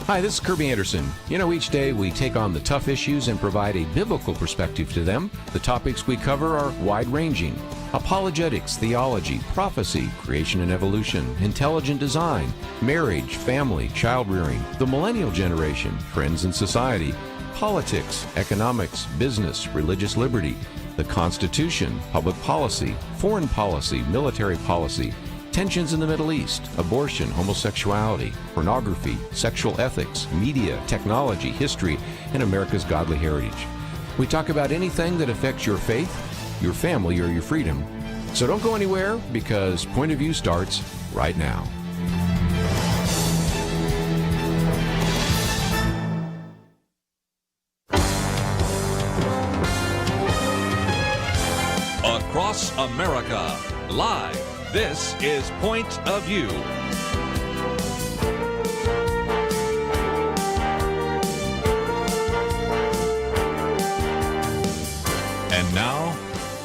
Hi, this is Kerby Anderson. Each day we take on the tough issues and provide a biblical perspective to them. The topics we cover are wide-ranging: apologetics, theology, prophecy, creation and evolution, intelligent design, marriage, family, child-rearing, the millennial generation, trends in society, politics, economics, business, religious liberty, the Constitution, public policy, foreign policy, military policy, tensions in the Middle East, abortion, homosexuality, pornography, sexual ethics, media, technology, history, and America's godly heritage. We talk about anything that affects your faith, your family, or your freedom. So don't go anywhere, because Point of View starts right now. Across America, live. This is Point of View. And now,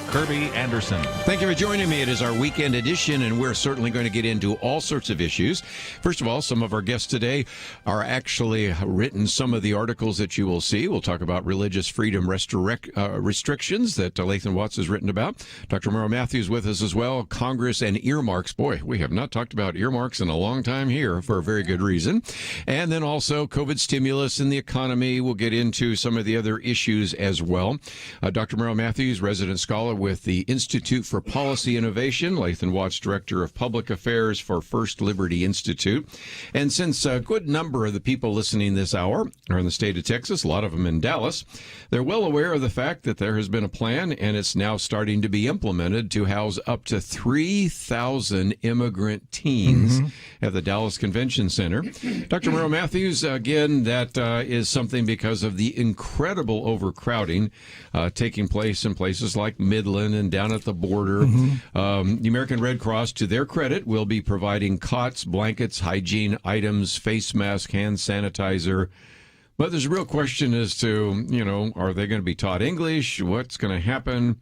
Kerby Anderson. Thank you for joining me. It is our weekend edition, and we're certainly going to get into all sorts of issues. First of all, some of our guests today are actually written some of the articles that you will see. We'll talk about religious freedom restrictions that Lathan Watts has written about. Dr. Merrill Matthews with us as well. Congress and earmarks. Boy, we have not talked about earmarks in a long time here for a very good reason. And then also COVID stimulus and the economy. We'll get into some of the other issues as well. Dr. Merrill Matthews, resident scholar with the Institute for Policy Innovation, Lathan Watts, Director of Public Affairs for First Liberty Institute. And since a good number of the people listening this hour are in the state of Texas, a lot of them in Dallas, they're well aware of the fact that there has been a plan, and it's now starting to be implemented, to house up to 3,000 immigrant teens at the Dallas Convention Center. Dr. Merrill Matthews, again, that is something because of the incredible overcrowding taking place in places like Midland and down at the border. The American Red Cross, to their credit, will be providing cots, blankets, hygiene items, face mask, hand sanitizer. But there's a real question as to, are they going to be taught English? What's going to happen?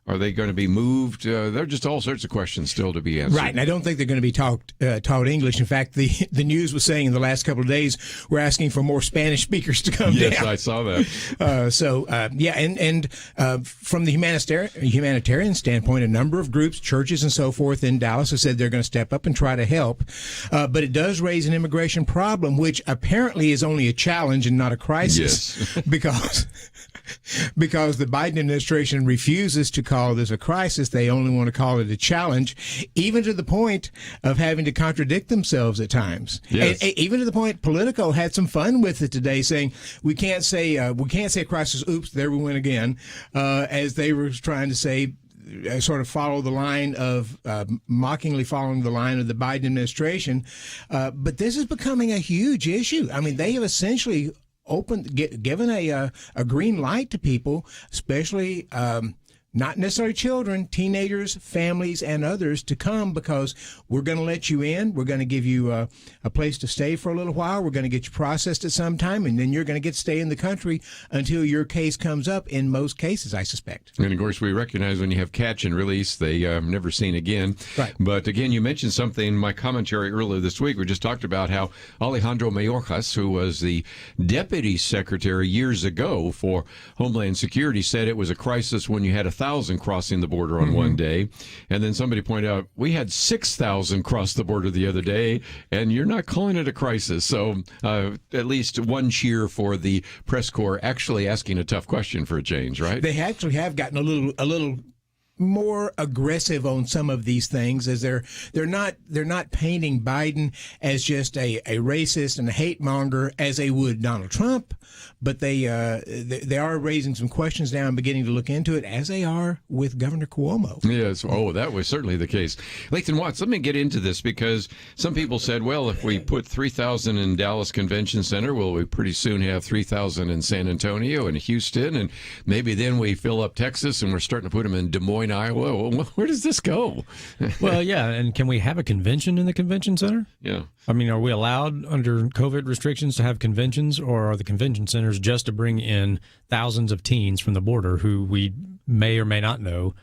Are they going to be moved? There are just all sorts of questions still to be answered. Right, and I don't think they're going to be taught English. In fact, the news was saying in the last couple of days we're asking for more Spanish speakers to come down. Yes, I saw that. From the humanitarian standpoint, a number of groups, churches, and so forth in Dallas have said they're going to step up and try to help. But it does raise an immigration problem, which apparently is only a challenge and not a crisis. Yes. because the Biden administration refuses to call this a crisis. They only want to call it a challenge, even to the point of having to contradict themselves at times. Yes. And even to the point Politico had some fun with it today, saying we can't say a crisis. Oops, there we went again, as they were trying to say, sort of follow the line of mockingly following the line of the Biden administration. But this is becoming a huge issue. I mean, they have essentially given a green light to people, especially not necessarily children, teenagers, families, and others, to come, because we're going to let you in. We're going to give you a place to stay for a little while. We're going to get you processed at some time, and then you're going to get to stay in the country until your case comes up, in most cases, I suspect. And, of course, we recognize when you have catch and release, they never seen again. Right. But, again, you mentioned something in my commentary earlier this week. We just talked about how Alejandro Mayorkas, who was the deputy secretary years ago for Homeland Security, said it was a crisis when you had 1,000 crossing the border on one day. And then somebody pointed out, we had 6,000 cross the border the other day, and you're not calling it a crisis. So at least one cheer for the press corps actually asking a tough question for a change, right? They actually have gotten a little more aggressive on some of these things, as they're not painting Biden as just a racist and a hate monger as they would Donald Trump, but they are raising some questions now and beginning to look into it, as they are with Governor Cuomo. Yes. Oh, that was certainly the case. Lathan Watts, let me get into this, because some people said, well, if we put 3,000 in Dallas Convention Center, will we pretty soon have 3,000 in San Antonio and Houston, and maybe then we fill up Texas and we're starting to put them in Des Moines, Iowa. Well, where does this go? Well, yeah, and can we have a convention in the convention center? Yeah. I mean, are we allowed under COVID restrictions to have conventions, or are the convention centers just to bring in thousands of teens from the border who we may or may not know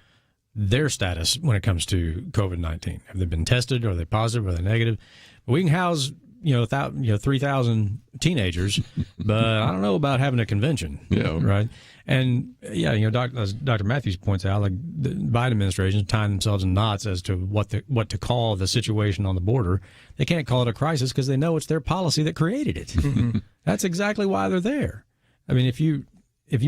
their status when it comes to COVID-19? Have they been tested? Are they positive? Are they negative? We can house, 3,000 teenagers, but I don't know about having a convention. Yeah. Right. And as Dr. Matthews points out, like the Biden administration is tying themselves in knots as to what to call the situation on the border. They can't call it a crisis because they know it's their policy that created it. That's exactly why they're there. I mean, if you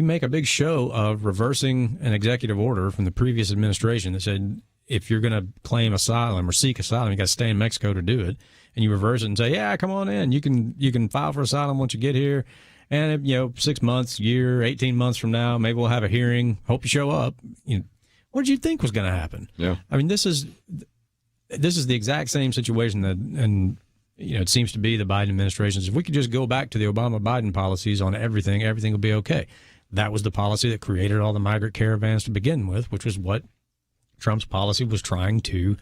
make a big show of reversing an executive order from the previous administration that said if you're going to claim asylum or seek asylum, you got to stay in Mexico to do it, and you reverse it and say, yeah, come on in, you can file for asylum once you get here. And 6 months, year, 18 months from now, maybe we'll have a hearing. Hope you show up. What did you think was going to happen? Yeah. I mean, this is the exact same situation it seems to be the Biden administration. If we could just go back to the Obama-Biden policies on everything will be okay. That was the policy that created all the migrant caravans to begin with, which was what Trump's policy was trying to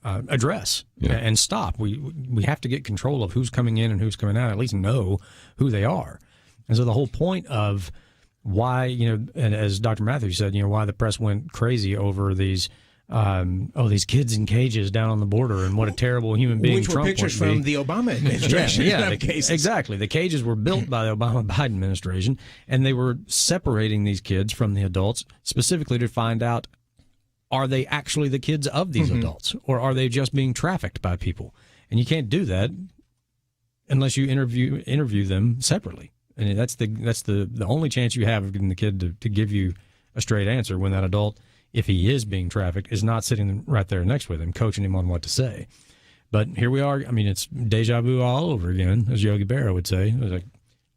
address and stop. We have to get control of who's coming in and who's coming out, at least know who they are. And so the whole point of why, and as Dr. Matthews said, why the press went crazy over these kids in cages down on the border and what a terrible human being Which were Trump pictures would be. from the Obama administration. Exactly. The cages were built by the Obama-Biden administration, and they were separating these kids from the adults specifically to find out, are they actually the kids of these adults, or are they just being trafficked by people? And you can't do that unless you interview them separately. And that's the only chance you have of getting the kid to give you a straight answer when that adult, if he is being trafficked, is not sitting right there next with him, coaching him on what to say. But here we are. I mean, it's deja vu all over again, as Yogi Berra would say. It was like,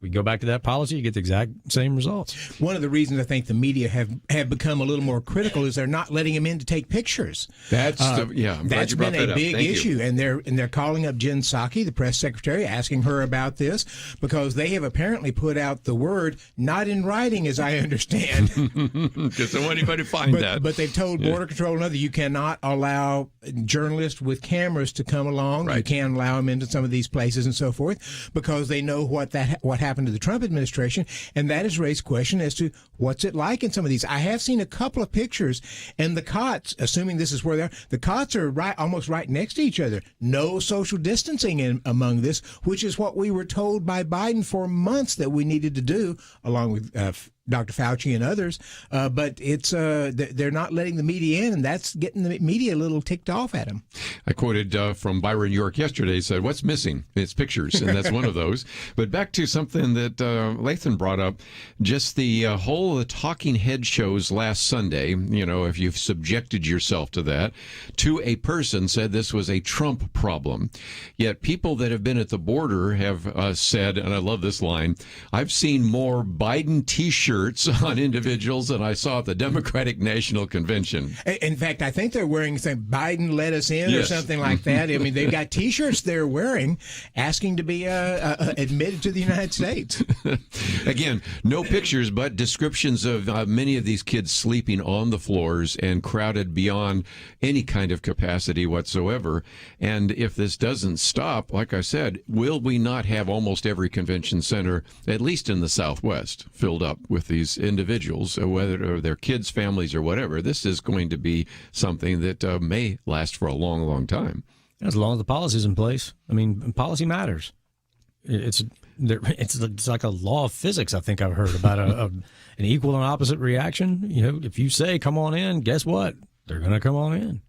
we go back to that policy, you get the exact same results. One of the reasons I think the media have become a little more critical is they're not letting him in to take pictures. That's I'm glad that's you brought been that a up. big Thank issue, you. and they're calling up Jen Psaki, the press secretary, asking her about this because they have apparently put out the word not in writing, as I understand. Because don't want anybody to find that. But they've told Border Control and others you cannot allow journalists with cameras to come along. Right. You can't allow them into some of these places and so forth because they know what happened to the Trump administration. And that has raised question as to what's it like in some of these. I have seen a couple of pictures, and the cots, assuming this is where they are, the cots are almost right next to each other. No social distancing among this, which is what we were told by Biden for months that we needed to do, along with Dr. Fauci and others. But it's they're not letting the media in, and that's getting the media a little ticked off at them. I quoted from Byron York yesterday, said, what's missing? It's pictures, and that's one of those. But back to something that Lathan brought up, just the whole of the talking head shows last Sunday, if you've subjected yourself to that, to a person said this was a Trump problem. Yet people that have been at the border have said, and I love this line, I've seen more Biden T-shirts on individuals than I saw at the Democratic National Convention. In fact, I think they're wearing something, Biden let us in, Yes. or something like that. I mean, they've got T-shirts they're wearing asking to be admitted to the United States. Again, no pictures, but descriptions of many of these kids sleeping on the floors and crowded beyond any kind of capacity whatsoever. And if this doesn't stop, like I said, will we not have almost every convention center, at least in the Southwest, filled up with these individuals, whether they're kids, families, or whatever? This is going to be something that may last for a long, long time. As long as the policy's in place. I mean, policy matters. It's like a law of physics, I think I've heard, about an equal and opposite reaction. If you say, come on in, guess what? They're going to come on in.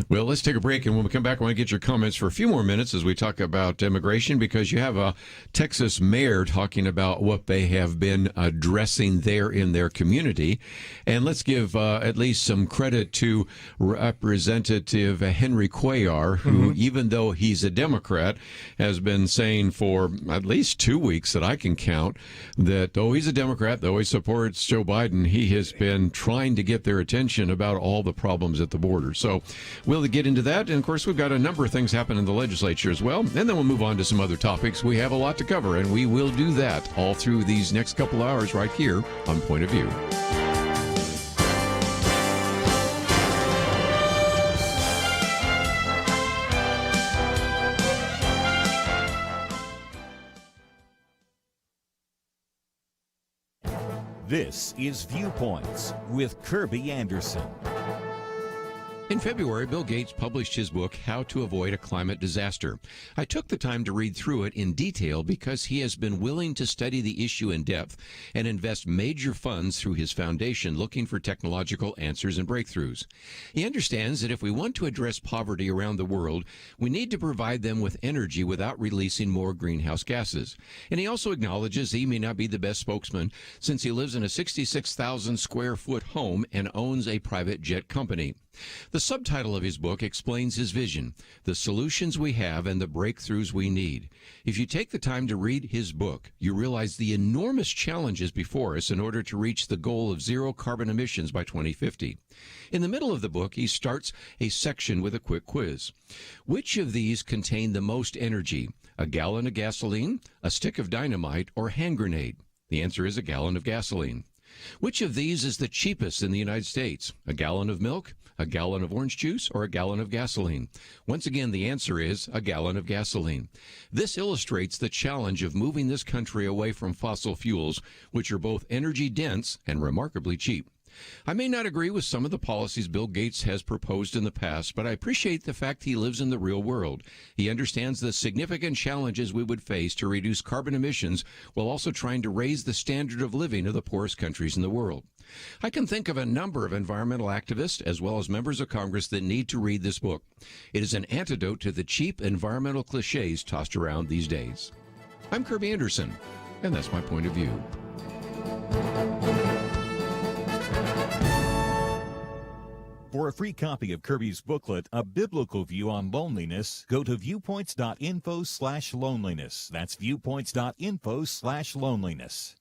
Well, let's take a break, and when we come back, I want to get your comments for a few more minutes as we talk about immigration, because you have a Texas mayor talking about what they have been addressing there in their community. And let's give at least some credit to Representative Henry Cuellar, who, even though he's a Democrat, has been saying for at least 2 weeks that I can count that, though he's a Democrat, though he supports Joe Biden, he has been trying to get their attention about all the problems at the border. So we'll get into that. And, of course, we've got a number of things happening in the legislature as well. And then we'll move on to some other topics. We have a lot to cover, and we will do that all through these next couple hours right here on Point of View. This is Viewpoints with Kerby Anderson. In February, Bill Gates published his book, How to Avoid a Climate Disaster. I took the time to read through it in detail because he has been willing to study the issue in depth and invest major funds through his foundation looking for technological answers and breakthroughs. He understands that if we want to address poverty around the world, we need to provide them with energy without releasing more greenhouse gases. And he also acknowledges he may not be the best spokesman since he lives in a 66,000 square foot home and owns a private jet company. The subtitle of his book explains his vision, the solutions we have, and the breakthroughs we need. If you take the time to read his book, you realize the enormous challenges before us in order to reach the goal of zero carbon emissions by 2050. In the middle of the book, he starts a section with a quick quiz. Which of these contain the most energy? A gallon of gasoline, a stick of dynamite, or a hand grenade? The answer is a gallon of gasoline. Which of these is the cheapest in the United States? A gallon of milk, a gallon of orange juice, or a gallon of gasoline? Once again, the answer is a gallon of gasoline. This illustrates the challenge of moving this country away from fossil fuels, which are both energy dense and remarkably cheap. I may not agree with some of the policies Bill Gates has proposed in the past, but I appreciate the fact he lives in the real world. He understands the significant challenges we would face to reduce carbon emissions while also trying to raise the standard of living of the poorest countries in the world. I can think of a number of environmental activists as well as members of Congress that need to read this book. It is an antidote to the cheap environmental cliches tossed around these days. I'm Kerby Anderson, and that's my point of view. For a free copy of Kerby's booklet, A Biblical View on Loneliness, go to viewpoints.info/loneliness. That's viewpoints.info/loneliness.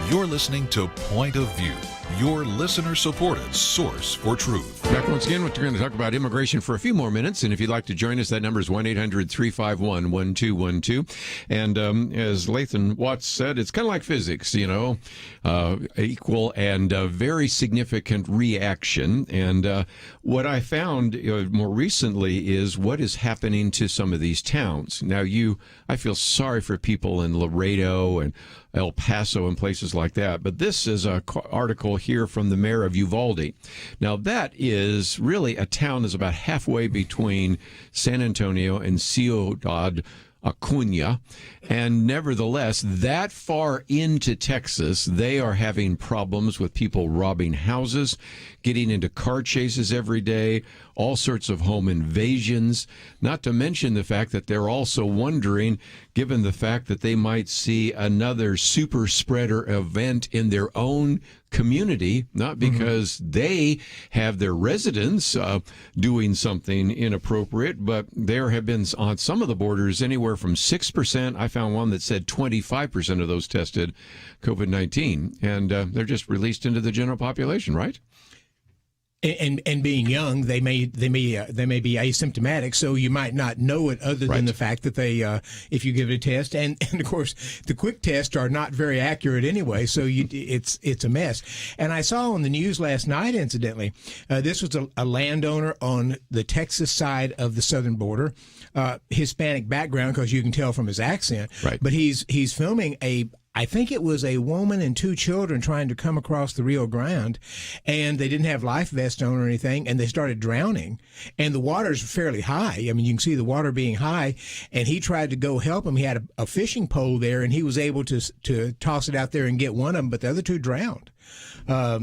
You're listening to Point of View, your listener-supported source for truth. Back once again, we're going to talk about immigration for a few more minutes, and if you'd like to join us, that number is 1-800-351-1212. And as Lathan Watts said, it's kind of like physics, equal and very significant reaction. And what I found more recently is what is happening to some of these towns. Now, I feel sorry for people in Laredo and El Paso and places like that. But this is an article here from the mayor of Uvalde. Now, that is really a town that's about halfway between San Antonio and Ciudad Acuña. And nevertheless, that far into Texas, they are having problems with people robbing houses, getting into car chases every day, all sorts of home invasions, not to mention the fact that they're also wondering, given the fact that they might see another super spreader event in their own community, not because they have their residents doing something inappropriate, but there have been on some of the borders anywhere from 6%. I found one that said 25% of those tested COVID-19, and they're just released into the general population, right? And being young, they may be asymptomatic, so you might not know it other than the fact that they, if you give it a test, and of course the quick tests are not very accurate anyway, so it's a mess. And I saw on the news last night, incidentally, this was a landowner on the Texas side of the southern border, Hispanic background because you can tell from his accent, right? But he's filming I think it was a woman and 2 children trying to come across the Rio Grande, and they didn't have life vests on or anything, and they started drowning. And the water's fairly high. I mean, you can see the water being high, and he tried to go help them. He had a fishing pole there, and he was able to toss it out there and get one of them, but the other 2 drowned.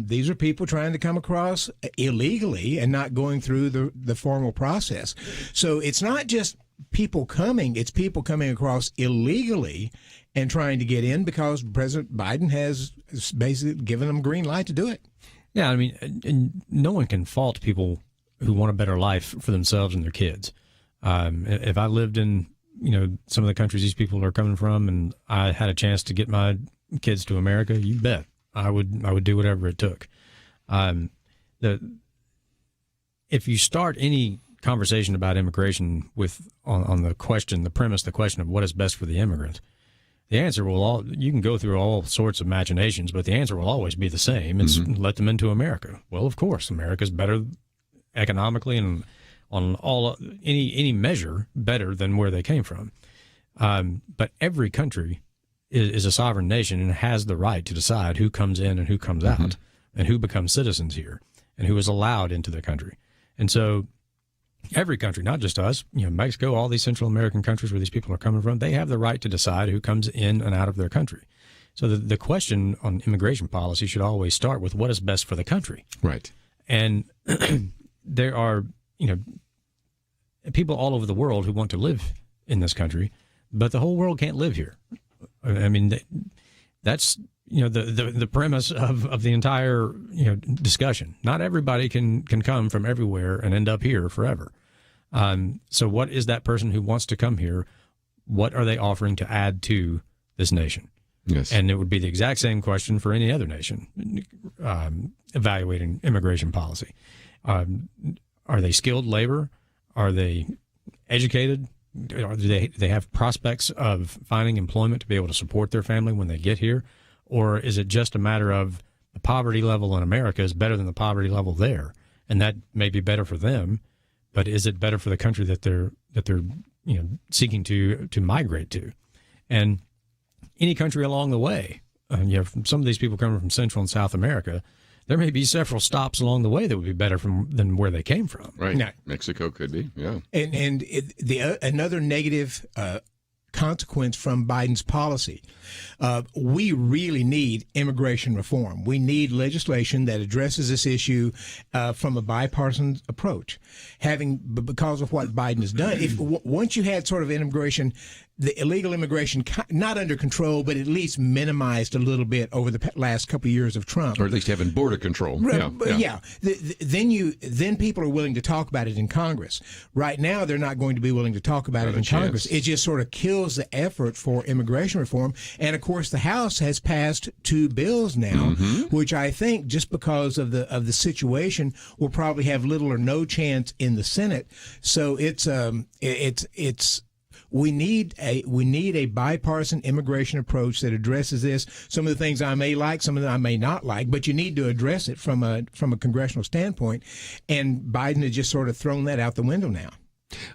These are people trying to come across illegally and not going through the formal process. So it's not just people coming, it's people coming across illegally and trying to get in because President Biden has basically given them green light to do it. Yeah, I mean, and no one can fault people who want a better life for themselves and their kids. If I lived in, some of the countries these people are coming from, and I had a chance to get my kids to America, you bet I would do whatever it took. If you start any conversation about immigration on the question of what is best for the immigrant, the answer you can go through all sorts of machinations, but the answer will always be the same. It's let them into America. Well, of course, America's better economically and on any measure better than where they came from. But every country is a sovereign nation and has the right to decide who comes in and who comes out and who becomes citizens here and who is allowed into the country. And so every country, not just us, Mexico, all these Central American countries where these people are coming from, they have the right to decide who comes in and out of their country. So the question on immigration policy should always start with what is best for the country. Right. And there are, people all over the world who want to live in this country, but the whole world can't live here. I mean, that's, the premise of the entire, discussion. Not everybody can come from everywhere and end up here forever. So what is that person who wants to come here? What are they offering to add to this nation? Yes. And it would be the exact same question for any other nation evaluating immigration policy. Are they skilled labor? Are they educated? Do they have prospects of finding employment to be able to support their family when they get here? Or is it just a matter of the poverty level in America is better than the poverty level there? And that may be better for them, but is it better for the country that they're seeking to migrate to? And any country along the way, some of these people coming from Central and South America, there may be several stops along the way that would be better than where they came from. Right. Now, Mexico could be, yeah. And another negative consequence from Biden's policy, we really need immigration reform. We need legislation that addresses this issue from a bipartisan approach. Because of what Biden has done, once you had sort of the illegal immigration not under control, but at least minimized a little bit over the last couple of years of Trump, or at least having border control. Yeah. Then people are willing to talk about it in Congress. Right now, they're not going to be willing to talk about it in Congress. It just sort of kills the effort for immigration reform. And of course, the House has passed 2 bills now, which I think, just because of the situation, will probably have little or no chance in the Senate. So we need a bipartisan immigration approach that addresses this. Some of the things I may like, some of them I may not like, but you need to address it from a congressional standpoint. And Biden has just sort of thrown that out the window now.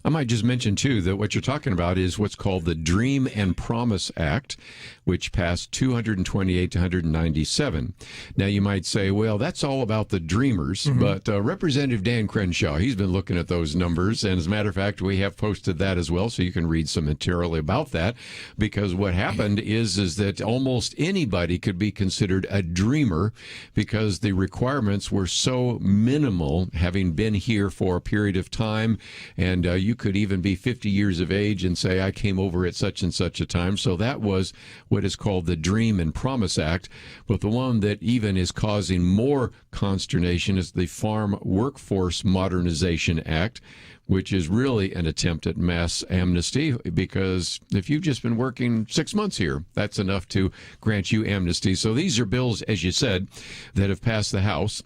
I might just mention, too, that what you're talking about is what's called the Dream and Promise Act, which passed 228 to 197. Now, you might say, well, that's all about the dreamers, but Representative Dan Crenshaw, he's been looking at those numbers, and as a matter of fact, we have posted that as well, so you can read some material about that, because what happened is that almost anybody could be considered a dreamer because the requirements were so minimal, having been here for a period of time, and you could even be 50 years of age and say, I came over at such and such a time. So that was what is called the Dream and Promise Act. But the one that even is causing more consternation is the Farm Workforce Modernization Act, which is really an attempt at mass amnesty, because if you've just been working 6 months here, that's enough to grant you amnesty. So these are bills, as you said, that have passed the House.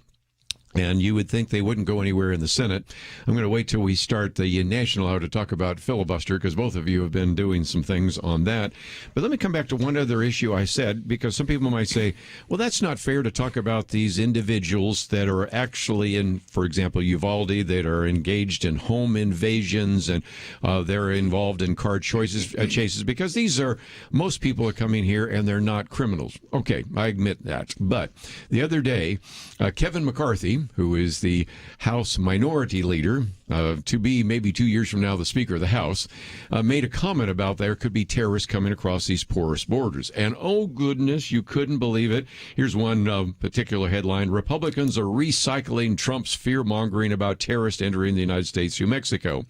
And you would think they wouldn't go anywhere in the Senate. I'm going to wait till we start the national hour to talk about filibuster, because both of you have been doing some things on that. But let me come back to one other issue I said, because some people might say, well, that's not fair to talk about these individuals that are actually in, for example, Uvalde, that are engaged in home invasions, and they're involved in car chases, because these are, most people are coming here and they're not criminals. Okay, I admit that. But the other day, Kevin McCarthy, who is the House Minority Leader, to be maybe 2 years from now the Speaker of the House, made a comment about there could be terrorists coming across these porous borders. And oh goodness, you couldn't believe it. Here's one particular headline: Republicans are recycling Trump's fear-mongering about terrorists entering the United States through Mexico,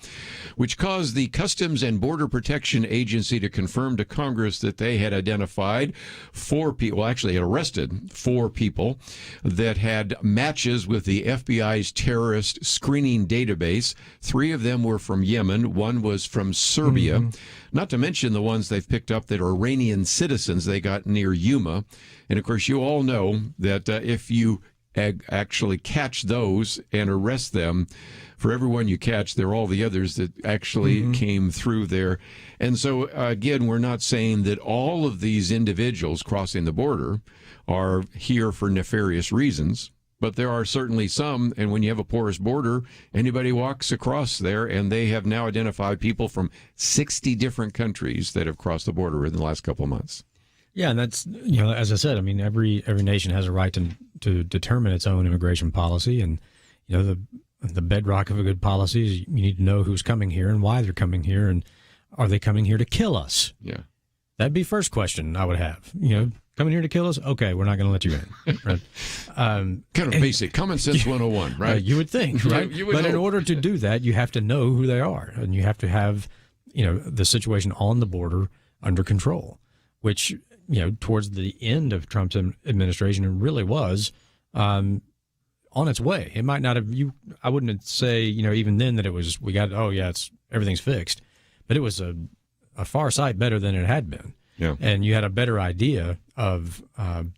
which caused the Customs and Border Protection Agency to confirm to Congress that they had identified 4 people, well, actually had arrested 4 people that had matches with the FBI's terrorist screening database. 3 of them were from Yemen. 1 was from Serbia. Not to mention the ones they've picked up that are Iranian citizens they got near Yuma. And of course, you all know that if you actually catch those and arrest them, for everyone you catch, there are all the others that actually came through there. And so, again, we're not saying that all of these individuals crossing the border are here for nefarious reasons. But there are certainly some, and when you have a porous border, anybody walks across there, and they have now identified people from 60 different countries that have crossed the border in the last couple of months. Yeah, and that's, as I said, I mean, every nation has a right to determine its own immigration policy, and the bedrock of a good policy is you need to know who's coming here and why they're coming here, and are they coming here to kill us? Yeah, that'd be first question I would have. Coming here to kill us? Okay, we're not going to let you in. Right? Kind of basic common sense 101, right? You would think, right? But in order to do that, you have to know who they are, and you have to have, the situation on the border under control, which, towards the end of Trump's administration, it really was on its way. It might not have. I wouldn't say, even then that it was. Everything's fixed, but it was a far sight better than it had been. Yeah. And you had a better idea of,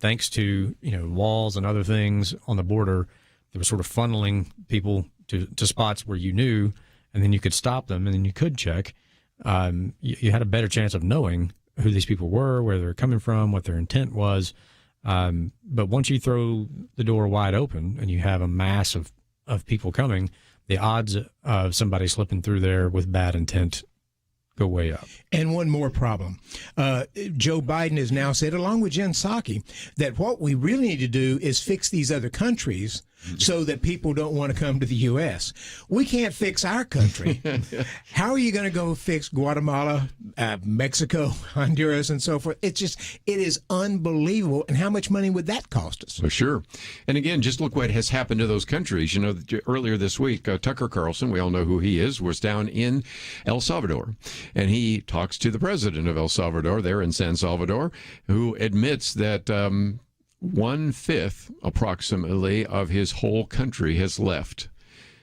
thanks to, walls and other things on the border that were sort of funneling people to spots where you knew, and then you could stop them, and then you could check. You had a better chance of knowing who these people were, where they're coming from, what their intent was. But once you throw the door wide open and you have a mass of people coming, the odds of somebody slipping through there with bad intent go way up. And one more problem. Joe Biden has now said, along with Jen Psaki, that what we really need to do is fix these other countries so that people don't want to come to the U.S. We can't fix our country. How are you going to go fix Guatemala, Mexico, Honduras, and so forth? It is unbelievable. And how much money would that cost us? For sure. And again, just look what has happened to those countries. Earlier this week, Tucker Carlson, we all know who he is, was down in El Salvador. And he talks to the president of El Salvador there in San Salvador, who admits that 1/5 approximately of his whole country has left.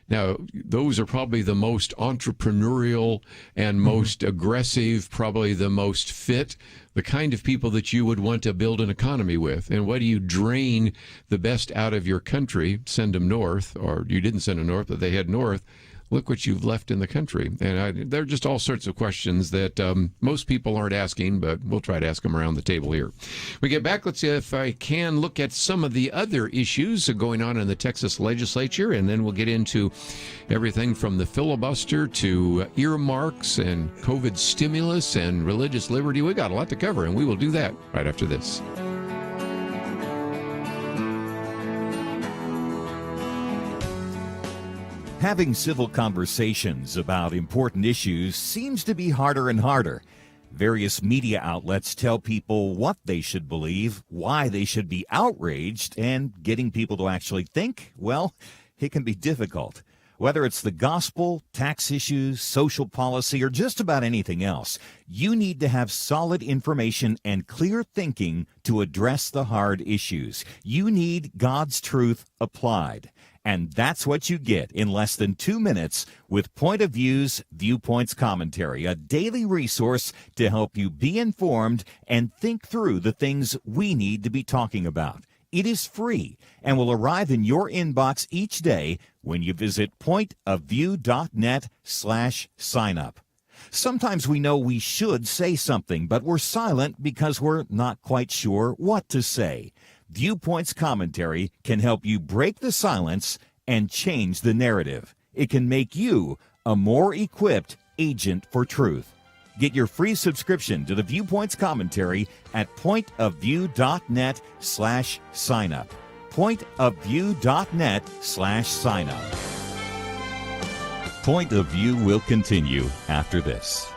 Now, those are probably the most entrepreneurial and most aggressive, probably the most fit, the kind of people that you would want to build an economy with. And what do you drain the best out of your country? Send them north, or you didn't send them north, but they head north. Look what you've left in the country. And there are just all sorts of questions that most people aren't asking, but we'll try to ask them around the table here. We get back, let's see if I can look at some of the other issues going on in the Texas legislature, and then we'll get into everything from the filibuster to earmarks and COVID stimulus and religious liberty. We got a lot to cover, and we will do that right after this. Having civil conversations about important issues seems to be harder and harder. Various media outlets tell people what they should believe, why they should be outraged, and getting people to actually think, well, it can be difficult. Whether it's the gospel, tax issues, social policy, or just about anything else, you need to have solid information and clear thinking to address the hard issues. You need God's truth applied. And that's what you get in less than 2 minutes with Point of View's Viewpoints Commentary, a daily resource to help you be informed and think through the things we need to be talking about. It is free and will arrive in your inbox each day when you visit pointofview.net/signup. Sometimes we know we should say something, but we're silent because we're not quite sure what to say. Viewpoints Commentary can help you break the silence and change the narrative. It can make you a more equipped agent for truth. Get your free subscription to the Viewpoints Commentary at pointofview.net/signup. pointofview.net/signup. Point of View will continue after this.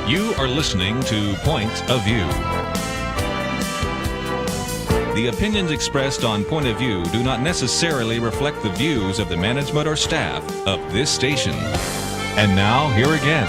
You are listening to Point of View. The opinions expressed on Point of View do not necessarily reflect the views of the management or staff of this station. And now, here again,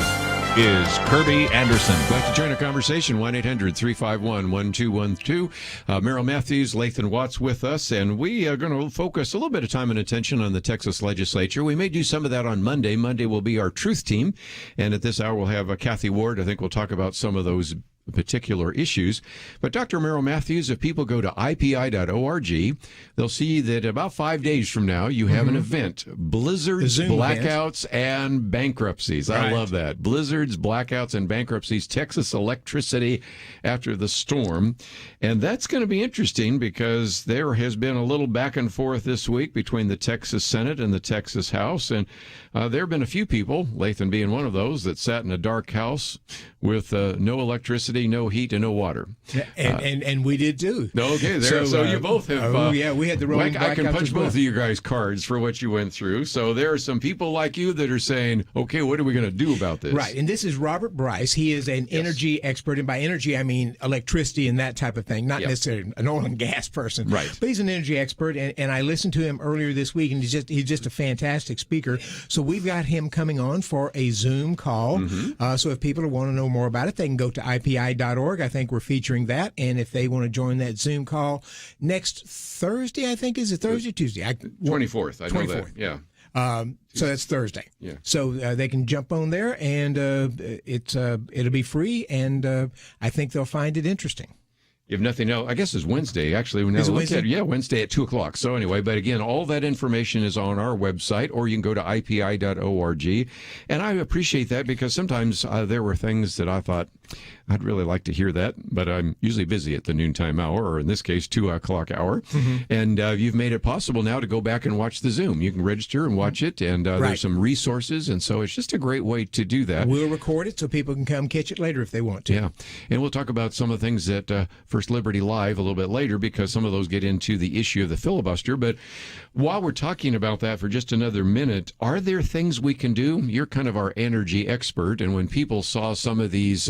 is Kerby Anderson. Like to join our conversation, 1-800-351-1212. Merrill Matthews, Lathan Watts with us, and we are going to focus a little bit of time and attention on the Texas legislature. We may do some of that on Monday. Monday will be our Truth Team, and at this hour we'll have Kathy Ward. I think we'll talk about some of those particular issues. But Dr. Merrill Matthews, if people go to ipi.org, they'll see that about 5 days from now, you have an event, blizzards, blackouts, and bankruptcies. I love that. Blizzards, blackouts, and bankruptcies, Texas electricity after the storm. And that's going to be interesting because there has been a little back and forth this week between the Texas Senate and the Texas House. And there have been a few people, Lathan being one of those, that sat in a dark house with no electricity, no heat, and no water. And we did too. Okay, there. So you both have. We had the rolling I can blackouts punch as well. both of you guys cards for what you went through. So there are some people like you that are saying, okay, what are we going to do about this? Right, and this is Robert Bryce. He is an energy expert, and by energy I mean electricity and that type of thing, not necessarily an oil and gas person. Right. But he's an energy expert, and I listened to him earlier this week, and he's just a fantastic speaker. So we've got him coming on for a Zoom call. So if people want to know more about it, they can go to ipi.org. I think we're featuring that, and if they want to join that Zoom call next Thursday, I think, is it Thursday, Tuesday? 24th. I know that. Yeah. So that's Thursday. Yeah. So they can jump on there, and it'll be free, and I think they'll find it interesting. If nothing else, I guess it's Wednesday, actually. When I look at it, yeah, Wednesday at 2 o'clock. So anyway, but again, all that information is on our website, or you can go to ipi.org. And I appreciate that because sometimes there were things that I thought, I'd really like to hear that, but I'm usually busy at the noontime hour, or in this case, 2 o'clock hour. And you've made it possible now to go back and watch the Zoom. You can register and watch it, and there's some resources, and so it's just a great way to do that. We'll record it so people can come catch it later if they want to. Yeah, and we'll talk about some of the things that First Liberty Live a little bit later, because some of those get into the issue of the filibuster. But while we're talking about that for just another minute, are there things we can do? You're kind of our energy expert, and when people saw some of these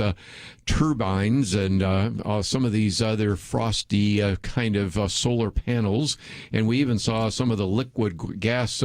turbines and some of these other frosty kind of solar panels, and we even saw some of the liquid gas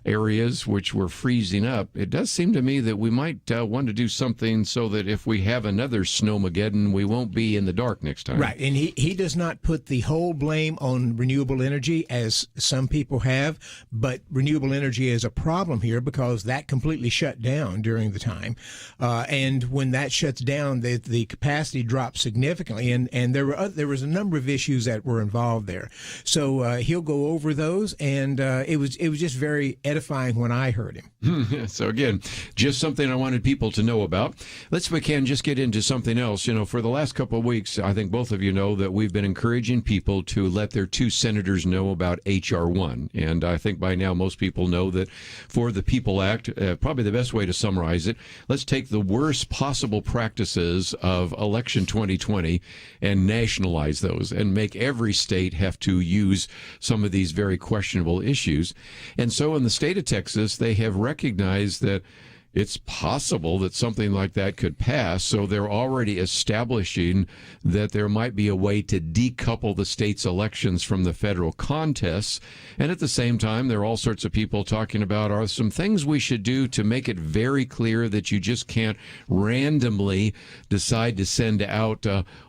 areas which were freezing up, it does seem to me that we might want to do something so that if we have another snowmageddon, we won't be in the dark next time. Right, and he does not put the whole blame on renewable energy as some people have, but renewable energy is a problem here because that completely shut down during the time, and when that shuts down, the capacity drops significantly, and there was a number of issues that were involved there. So he'll go over those, and it was just very edifying when I heard him. So again, just something I wanted people to know about. Let's, if we can, just get into something else. You know, for the last couple of weeks, I think both of you know that we've been encouraging people to let their two senators know about H.R. 1. And I think by now most people know that for the People Act, probably the best way to summarize it, let's take the worst possible practices of election 2020 and nationalize those and make every state have to use some of these very questionable issues. And so in the state of Texas, they have recognized that it's possible that something like that could pass, so they're already establishing that there might be a way to decouple the state's elections from the federal contests. And at the same time, there are all sorts of people talking about, are some things we should do to make it very clear that you just can't randomly decide to send out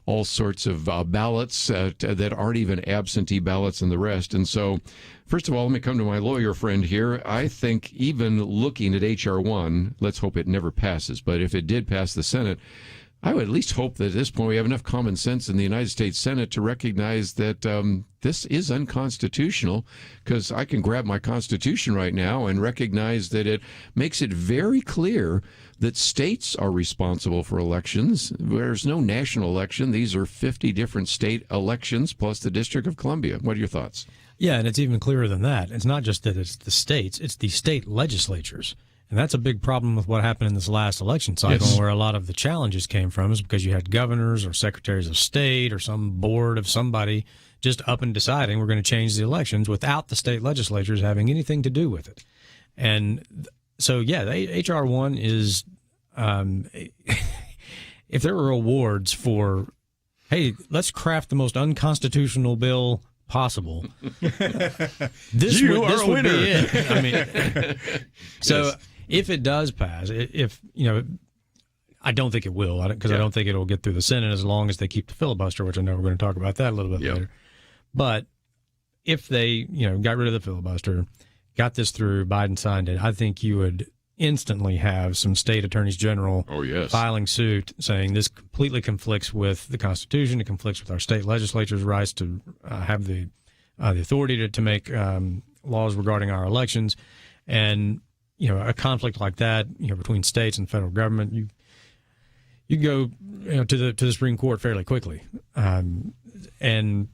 all sorts of ballots that aren't even absentee ballots and the rest. And so, first of all, let me come to my lawyer friend here. I think even looking at H.R. 1, let's hope it never passes, but if it did pass the Senate, I would at least hope that at this point we have enough common sense in the United States Senate to recognize that this is unconstitutional, because I can grab my Constitution right now and recognize that it makes it very clear that states are responsible for elections. There's no national election. These are 50 different state elections plus the District of Columbia. What are your thoughts? Yeah, and it's even clearer than that. It's not just that it's the states, it's the state legislatures. And that's a big problem with what happened in this last election cycle, where a lot of the challenges came from is because you had governors or secretaries of state or some board of somebody just up and deciding we're going to change the elections without the state legislatures having anything to do with it. And so, yeah, H.R. 1 is, if there were awards for, hey, let's craft the most unconstitutional bill possible, this would be it. I mean, so if it does pass, if you know, I don't think it will, because I don't think it'll get through the Senate as long as they keep the filibuster, which I know we're going to talk about that a little bit later. But if they, got rid of the filibuster, got this through, Biden signed it, I think you would instantly have some state attorneys general filing suit saying this completely conflicts with the Constitution. It conflicts with our state legislature's rights to have the authority to make laws regarding our elections. And, a conflict like that, between states and federal government, you go to the Supreme Court fairly quickly. And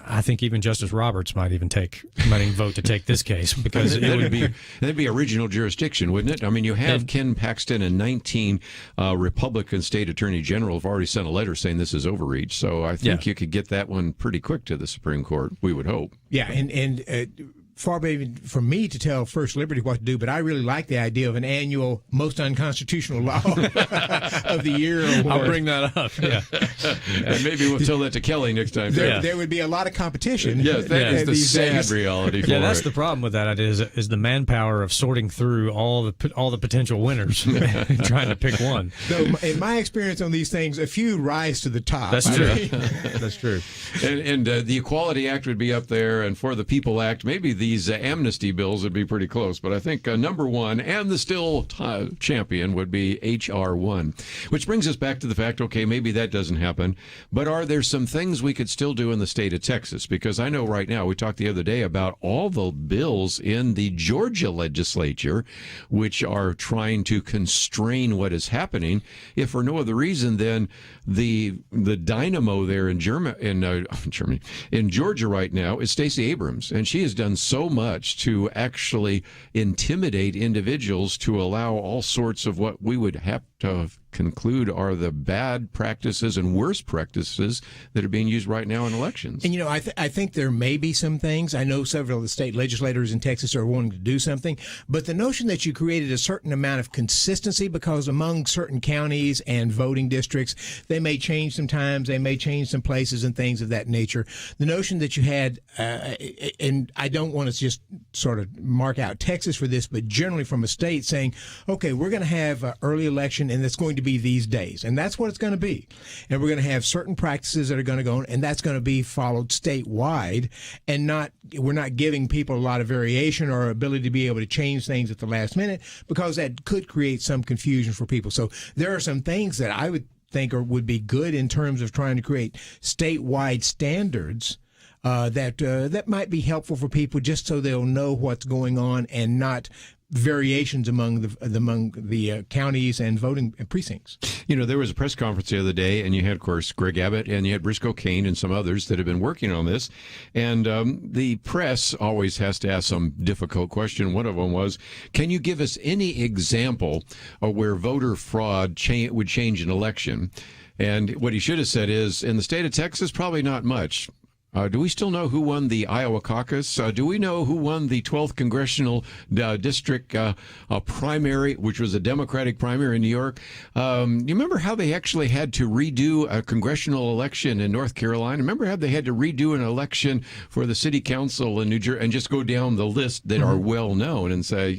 I think even Justice Roberts might even vote to take this case, because that'd be original jurisdiction, wouldn't it? I mean, you have Ken Paxton and 19 Republican state attorney general have already sent a letter saying this is overreach. So I think you could get that one pretty quick to the Supreme Court. We would hope. Yeah, and far be it from me to tell First Liberty what to do, but I really like the idea of an annual most unconstitutional law of the year award. I'll bring that up. Yeah. And maybe we'll tell that to Kelly next time. There would be a lot of competition. Yes, that is the sad reality for that's it. the problem with that idea is the manpower of sorting through all the potential winners trying to pick one. So in my experience on these things, a few rise to the top. That's true. That's true. And the Equality Act would be up there, and for the People Act, maybe these amnesty bills would be pretty close. But I think number one, and the still champion, would be H.R. 1, which brings us back to the fact, okay, maybe that doesn't happen, but are there some things we could still do in the state of Texas? Because I know right now, we talked the other day about all the bills in the Georgia legislature, which are trying to constrain what is happening, if for no other reason than the dynamo there in Georgia right now is Stacey Abrams, and she has done so much to actually intimidate individuals to allow all sorts of what we would have to conclude are the bad practices and worst practices that are being used right now in elections. And, I think there may be some things. I know several of the state legislators in Texas are wanting to do something, but the notion that you created a certain amount of consistency, because among certain counties and voting districts, they may change sometimes, they may change some places and things of that nature. The notion that you had, and I don't want to just sort of mark out Texas for this, but generally from a state saying, okay, we're going to have an early election, and it's going to be these days, and that's what it's going to be. And we're going to have certain practices that are going to go on, and that's going to be followed statewide, and we're not giving people a lot of variation or ability to be able to change things at the last minute, because that could create some confusion for people. So there are some things that I would think would be good in terms of trying to create statewide standards that might be helpful for people, just so they'll know what's going on and not variations among the counties and voting precincts. There was a press conference the other day, and you had, of course, Greg Abbott, and you had Briscoe Cain and some others that have been working on this. And the press always has to ask some difficult question. One of them was, can you give us any example of where voter fraud would change an election? And what he should have said is, in the state of Texas, probably not much. Do we still know who won the Iowa caucus? Do we know who won the 12th congressional district primary, which was a Democratic primary in New York? You remember how they actually had to redo a congressional election in North Carolina? Remember how they had to redo an election for the city council in New Jersey, and just go down the list that are well known and say,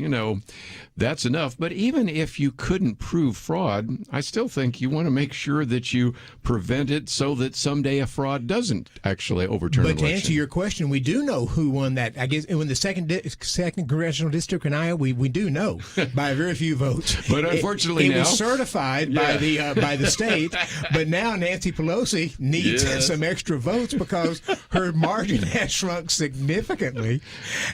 that's enough. But even if you couldn't prove fraud, I still think you want to make sure that you prevent it so that someday a fraud doesn't actually overturn an election. But to answer your question, we do know who won that. I guess in the second congressional district in Iowa, we do know by very few votes. But unfortunately, it was certified by the state. But now Nancy Pelosi needs some extra votes because her margin has shrunk significantly,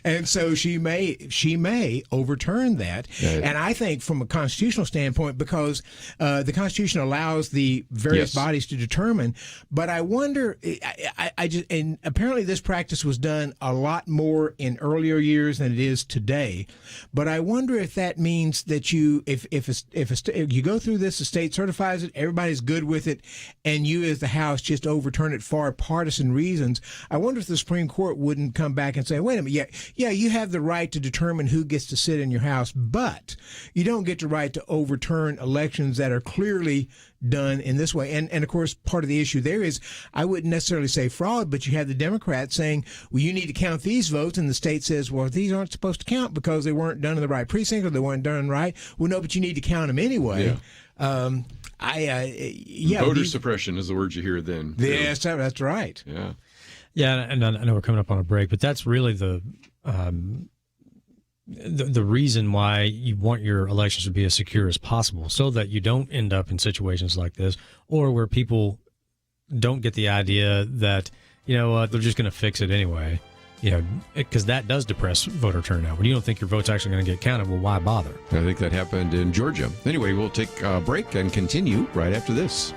and so she may overturn that. And I think from a constitutional standpoint, because the Constitution allows the various bodies to determine, but I wonder, and apparently this practice was done a lot more in earlier years than it is today, but I wonder if that means that if you go through this, the state certifies it, everybody's good with it, and you as the House just overturn it for partisan reasons. I wonder if the Supreme Court wouldn't come back and say, wait a minute, yeah, you have the right to determine who gets to sit in your House, but you don't get the right to overturn elections that are clearly done in this way. And of course, part of the issue there is, I wouldn't necessarily say fraud, but you have the Democrats saying, well, you need to count these votes, and the state says, well, these aren't supposed to count because they weren't done in the right precinct or they weren't done right. Well, no, but you need to count them anyway. Voter suppression is the word you hear then. Yes, that's right. Yeah. Yeah, and I know we're coming up on a break, but that's really the reason why you want your elections to be as secure as possible, so that you don't end up in situations like this, or where people don't get the idea that, they're just going to fix it anyway. Because that does depress voter turnout. When you don't think your vote's actually going to get counted, well, why bother? I think that happened in Georgia. Anyway, we'll take a break and continue right after this.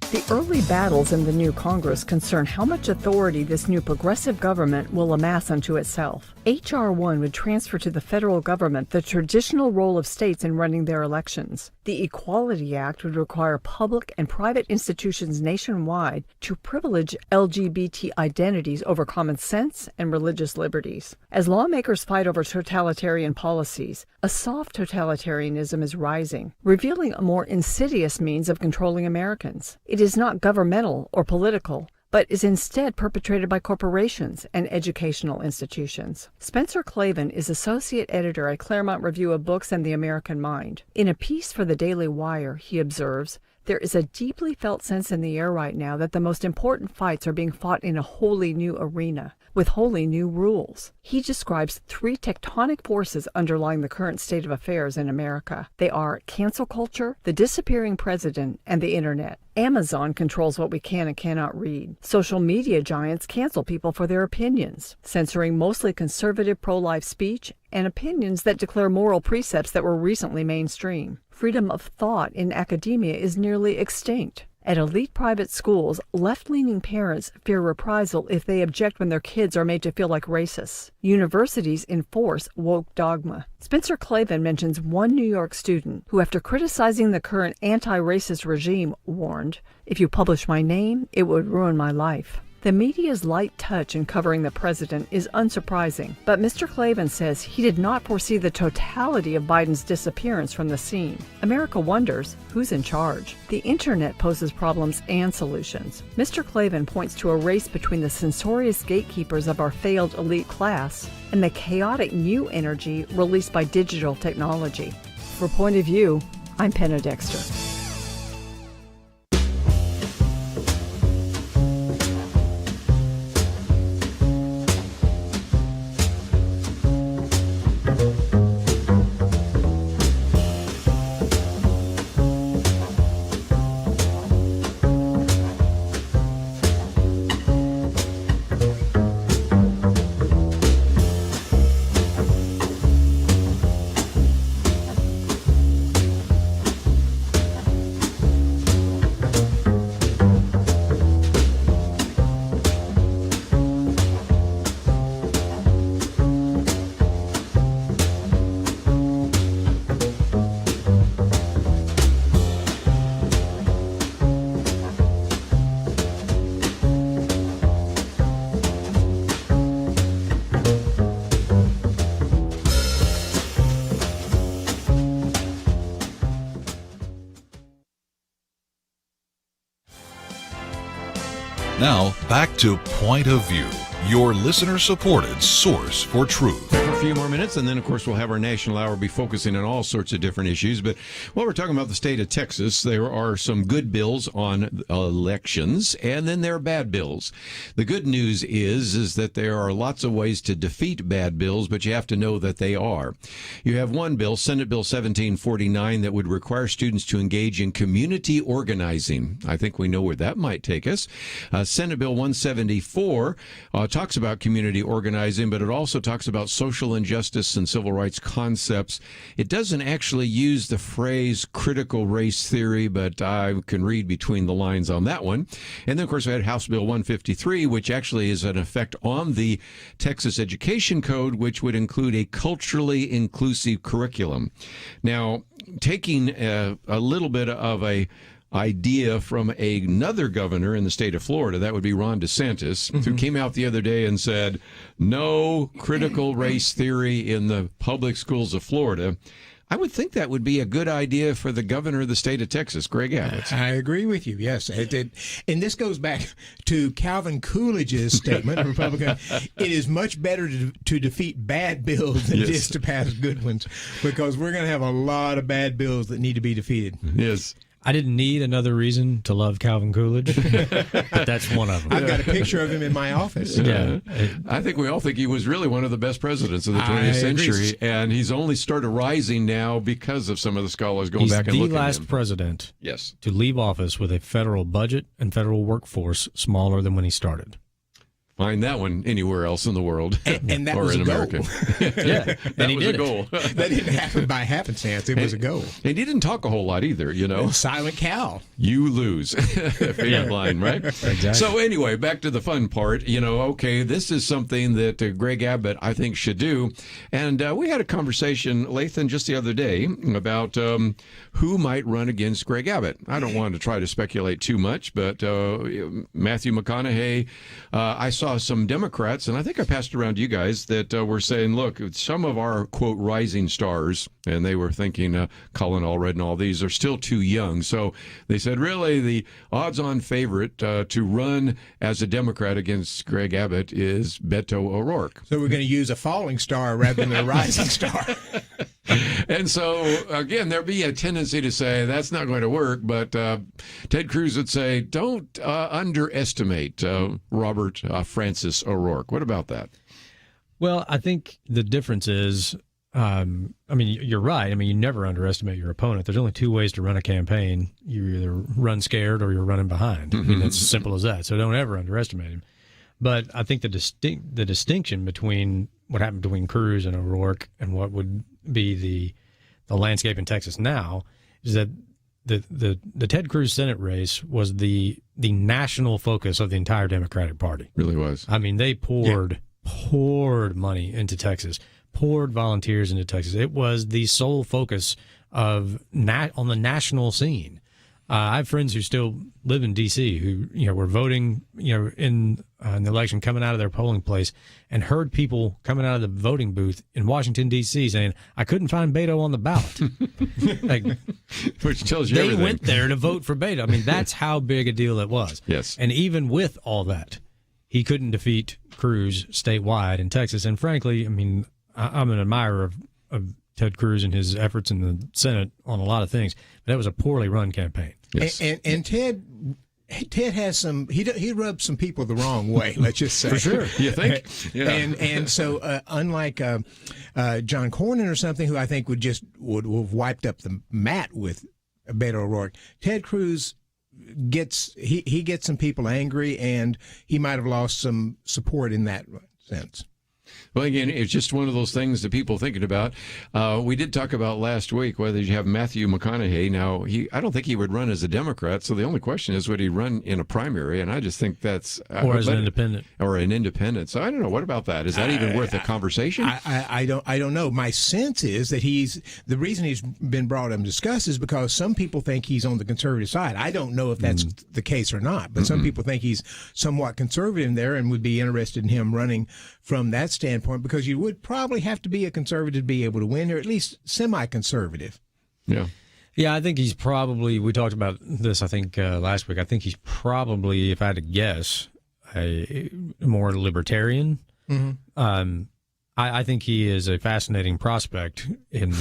The early battles in the new Congress concern how much authority this new progressive government will amass unto itself. H.R. 1 would transfer to the federal government the traditional role of states in running their elections. The Equality Act would require public and private institutions nationwide to privilege LGBT identities over common sense and religious liberties. As lawmakers fight over totalitarian policies, a soft totalitarianism is rising, revealing a more insidious means of controlling Americans. It is not governmental or political, but is instead perpetrated by corporations and educational institutions. Spencer Clavin is associate editor at Claremont Review of Books and the American Mind. In a piece for the Daily Wire, he observes, "There is a deeply felt sense in the air right now that the most important fights are being fought in a wholly new arena, with wholly new rules." He describes three tectonic forces underlying the current state of affairs in America. They are cancel culture, the disappearing president, and the internet. Amazon controls what we can and cannot read. Social media giants cancel people for their opinions, censoring mostly conservative pro-life speech and opinions that declare moral precepts that were recently mainstream. Freedom of thought in academia is nearly extinct. At elite private schools, left-leaning parents fear reprisal if they object when their kids are made to feel like racists. Universities enforce woke dogma. Spencer Clavin mentions one New York student who, after criticizing the current anti-racist regime, warned, "If you publish my name, it would ruin my life." The media's light touch in covering the president is unsurprising, but Mr. Clavin says he did not foresee the totality of Biden's disappearance from the scene. America wonders who's in charge. The internet poses problems and solutions. Mr. Clavin points to a race between the censorious gatekeepers of our failed elite class and the chaotic new energy released by digital technology. For Point of View, I'm Penna Dexter. Now, back to Point of View, your listener-supported source for truth. For a few more minutes, and then, of course, we'll have our National Hour be focusing on all sorts of different issues. But while we're talking about the state of Texas, there are some good bills on elections, and then there are bad bills. The good news is that there are lots of ways to defeat bad bills, but you have to know that they are. You have one bill, Senate Bill 1749, that would require students to engage in community organizing. I think we know where that might take us. Senate Bill 174 talks about community organizing, but it also talks about social injustice and civil rights concepts. It doesn't actually use the phrase critical race theory, but I can read between the lines on that one. And then, of course, we had House Bill 153, which actually is an effect on the Texas Education Code, which would include a culturally inclusive curriculum. Now, taking a little bit of a idea from another governor in the state of Florida, that would be Ron DeSantis, who came out the other day and said, no critical race theory in the public schools of Florida. I would think that would be a good idea for the governor of the state of Texas, Greg Abbott. I agree with you. Yes, and this goes back to Calvin Coolidge's statement, Republican. It is much better to defeat bad bills than it is to pass good ones, because we're going to have a lot of bad bills that need to be defeated. Yes. I didn't need another reason to love Calvin Coolidge, but that's one of them. I've got a picture of him in my office. Yeah. I think we all think he was really one of the best presidents of the 20th century, and he's only started rising now because of some of the scholars going back and looking at him. He's the last president to leave office with a federal budget and federal workforce smaller than when he started. Find that one anywhere else in the world, and that or was in a goal. America. And he was did a goal. That didn't happen by happenstance. It was a goal. And he didn't talk a whole lot either, you know. Silent Cal. You lose. Favorite line, right? Exactly. So anyway, back to the fun part. You know, okay, this is something that Greg Abbott, I think, should do. And we had a conversation, Lathan, just the other day about who might run against Greg Abbott. I don't want to try to speculate too much, but Matthew McConaughey, I saw some Democrats, and I think I passed around to you guys, that were saying, look, some of our, quote, rising stars, and they were thinking Colin Allred and all these are still too young. So they said, really, the odds-on favorite to run as a Democrat against Greg Abbott is Beto O'Rourke. So we're going to use a falling star rather than a rising star. And so, again, there'd be a tendency to say that's not going to work, but Ted Cruz would say, don't underestimate Robert Francis O'Rourke. What about that? Well, I think the difference is, I mean, you're right. I mean, you never underestimate your opponent. There's only two ways to run a campaign. You either run scared or you're running behind. I mean, it's as simple as that. So don't ever underestimate him. But I think the distinction between what happened between Cruz and O'Rourke and what would be the landscape in Texas now is that the Ted Cruz Senate race was the national focus of the entire Democratic Party. Really was. I mean, they poured money into Texas, poured volunteers into Texas. It was the sole focus of on the national scene. I have friends who still live in D.C. who were voting in the election, coming out of their polling place, and heard people coming out of the voting booth in Washington D.C. saying, "I couldn't find Beto on the ballot." Which tells you they everything. went there to vote for Beto. I mean, that's how big a deal it was. Yes. And even with all that, he couldn't defeat Cruz statewide in Texas. And frankly, I mean, I'm an admirer of Ted Cruz and his efforts in the Senate on a lot of things, but that was a poorly run campaign. Yes. And Ted has some. He rubs some people the wrong way. Let's just say. For sure. You think? Yeah. And so unlike John Cornyn or something, who I think would have wiped up the mat with Beto O'Rourke, Ted Cruz gets some people angry, and he might have lost some support in that sense. Well, again, it's just one of those things that people are thinking about. We did talk about last week whether you have Matthew McConaughey. Now, I don't think he would run as a Democrat, so the only question is, would he run in a primary? And I just think that's... Or as an independent. Or an independent. So I don't know. What about that? Is that even worth a conversation? I don't know. My sense is that the reason he's been brought up and discussed is because some people think he's on the conservative side. I don't know if that's the case or not, but some people think he's somewhat conservative there and would be interested in him running from that standpoint, because you would probably have to be a conservative to be able to win, or at least semi-conservative. Yeah. Yeah, I think he's probably, we talked about this, I think, last week. I think he's probably, if I had to guess, a more libertarian. Mm-hmm. I think he is a fascinating prospect in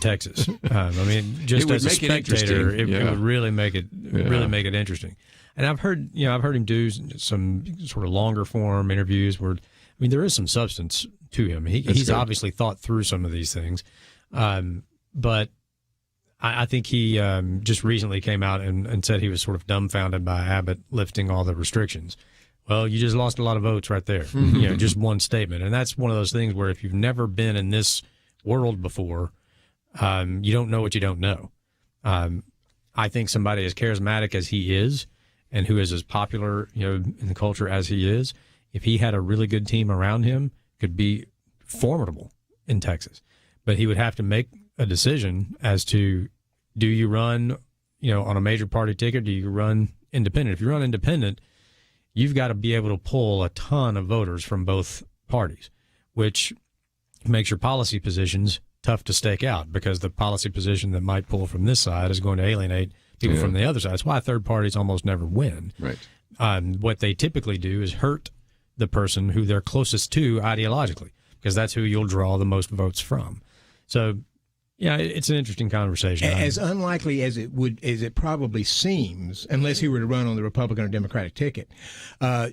Texas. I mean, just as a spectator, it would really make it interesting. And I've heard him do some sort of longer form interviews where, I mean, there is some substance to him. He's obviously thought through some of these things. But I think he just recently came out and said he was sort of dumbfounded by Abbott lifting all the restrictions. Well, you just lost a lot of votes right there. Just one statement. And that's one of those things where if you've never been in this world before, you don't know what you don't know. I think somebody as charismatic as he is and who is as popular, in the culture as he is, if he had a really good team around him, could be formidable in Texas. But he would have to make a decision as to, do you run, on a major party ticket? Do you run independent? If you run independent, you've got to be able to pull a ton of voters from both parties, which makes your policy positions tough to stake out because the policy position that might pull from this side is going to alienate people from the other side. That's why third parties almost never win. Right. What they typically do is hurt the person who they're closest to ideologically, because that's who you'll draw the most votes from. So, yeah, it's an interesting conversation. As unlikely as it probably seems, unless he were to run on the Republican or Democratic ticket,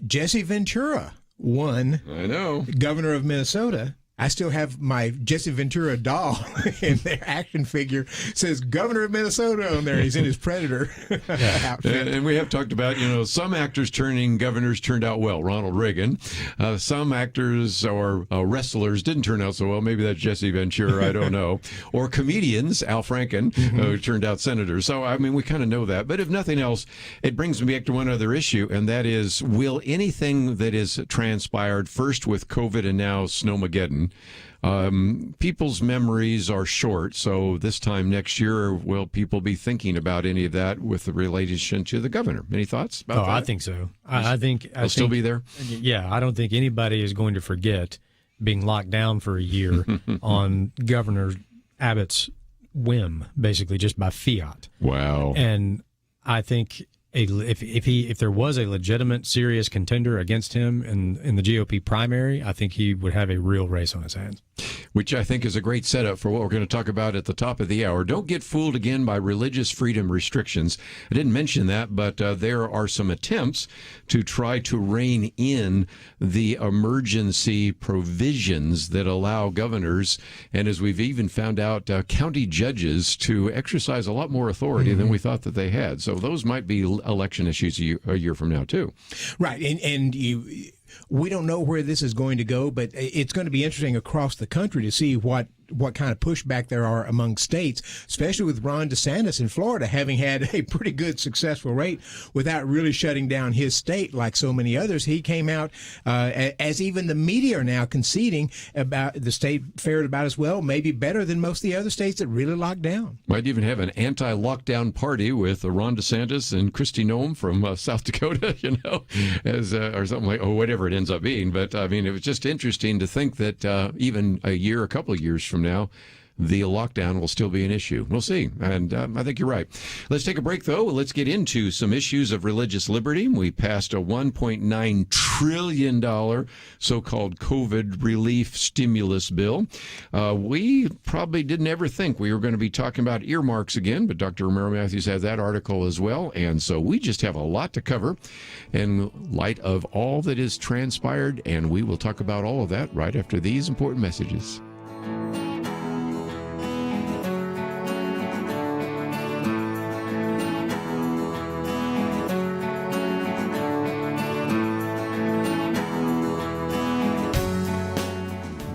Jesse Ventura won. I know. Governor of Minnesota. I still have my Jesse Ventura doll, and their action figure says Governor of Minnesota on there. He's in his Predator outfit. And we have talked about, some actors turning governors turned out well. Ronald Reagan. Some actors or wrestlers didn't turn out so well. Maybe that's Jesse Ventura. I don't know. Or comedians, Al Franken, who turned out senators. So, I mean, we kind of know that. But if nothing else, it brings me back to one other issue, and that is, will anything that is transpired first with COVID and now Snowmageddon, people's memories are short, so this time next year, will people be thinking about any of that with the relation to the governor? Any thoughts about that? I think so. I think I'll still be there. Yeah, I don't think anybody is going to forget being locked down for a year on Governor Abbott's whim, basically just by fiat. Wow. And I think if there was a legitimate, serious contender against him in the GOP primary, I think he would have a real race on his hands. Which I think is a great setup for what we're going to talk about at the top of the hour. Don't get fooled again by religious freedom restrictions. I didn't mention that, but there are some attempts to try to rein in the emergency provisions that allow governors, and as we've even found out, county judges to exercise a lot more authority than we thought that they had. So those might be election issues a year from now, too. Right. And we don't know where this is going to go, but it's going to be interesting across the country to see what kind of pushback there are among states, especially with Ron DeSantis in Florida having had a pretty good successful rate without really shutting down his state like so many others. He came out, as even the media are now conceding, about the state fared about as well, maybe better than most of the other states that really locked down. Might even have an anti-lockdown party with Ron DeSantis and Kristi Noem from South Dakota, as or something like, whatever it ends up being. But I mean, it was just interesting to think that even a couple of years from now, the lockdown will still be an issue. We'll see. And I think you're right. Let's take a break, though. Let's get into some issues of religious liberty. We passed a $1.9 trillion so-called COVID relief stimulus bill. We probably didn't ever think we were going to be talking about earmarks again, but Dr. Merrill Matthews has that article as well. And so we just have a lot to cover in light of all that is transpired, and we will talk about all of that right after these important messages.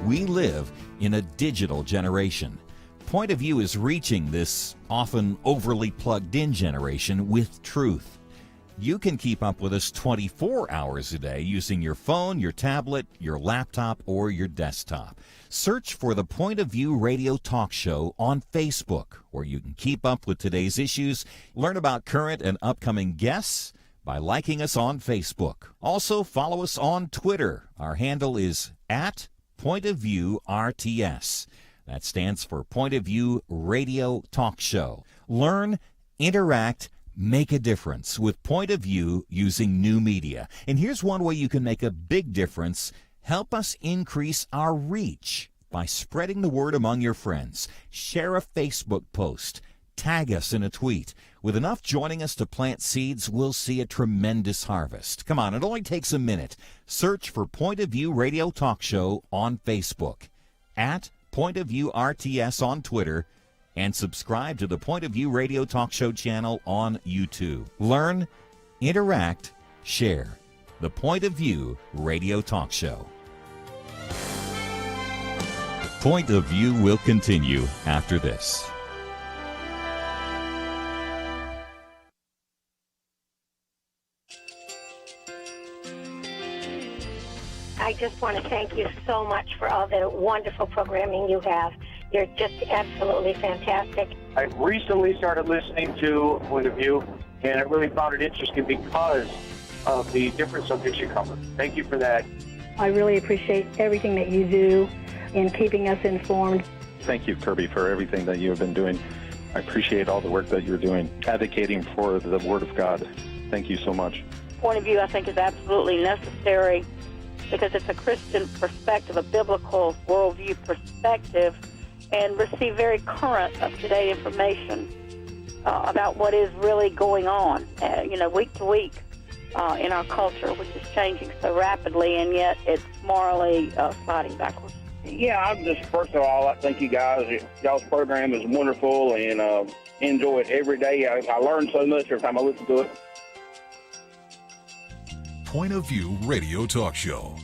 We live in a digital generation. Point of View is reaching this often overly plugged-in generation with truth. You can keep up with us 24 hours a day using your phone, your tablet, your laptop, or your desktop. Search for the Point of View radio talk show on Facebook, where you can keep up with today's issues, learn about current and upcoming guests by liking us on Facebook. Also, follow us on Twitter. Our handle is @PointOfViewRTS. That stands for Point of View Radio Talk Show. Learn, interact, make a difference with Point of View using new media. And here's one way you can make a big difference. Help us increase our reach by spreading the word among your friends. Share a Facebook post. Tag us in a tweet. With enough joining us to plant seeds, we'll see a tremendous harvest. Come on, it only takes a minute. Search for Point of View Radio Talk Show on Facebook, @PointOfViewRTS on Twitter, and subscribe to the Point of View Radio Talk Show channel on YouTube. Learn, interact, share. The Point of View Radio Talk Show. Point of View will continue after this. I just want to thank you so much for all the wonderful programming you have. You're just absolutely fantastic. I recently started listening to Point of View, and I really found it interesting because of the different subjects you cover. Thank you for that. I really appreciate everything that you do in keeping us informed. thank you, Kerby, for everything that you have been doing. I appreciate all the work that you're doing, advocating for the Word of God. Thank you so much. Point of view, I think, is absolutely necessary because it's a Christian perspective, a biblical worldview perspective, and receive very current, up-to-date information about what is really going on, week to week in our culture, which is changing so rapidly, and yet it's morally sliding backwards. Yeah, I'm just, first of all, I thank you guys. Y'all's program is wonderful, and enjoy it every day. I learn so much every time I listen to it. Point of View Radio Talk Show.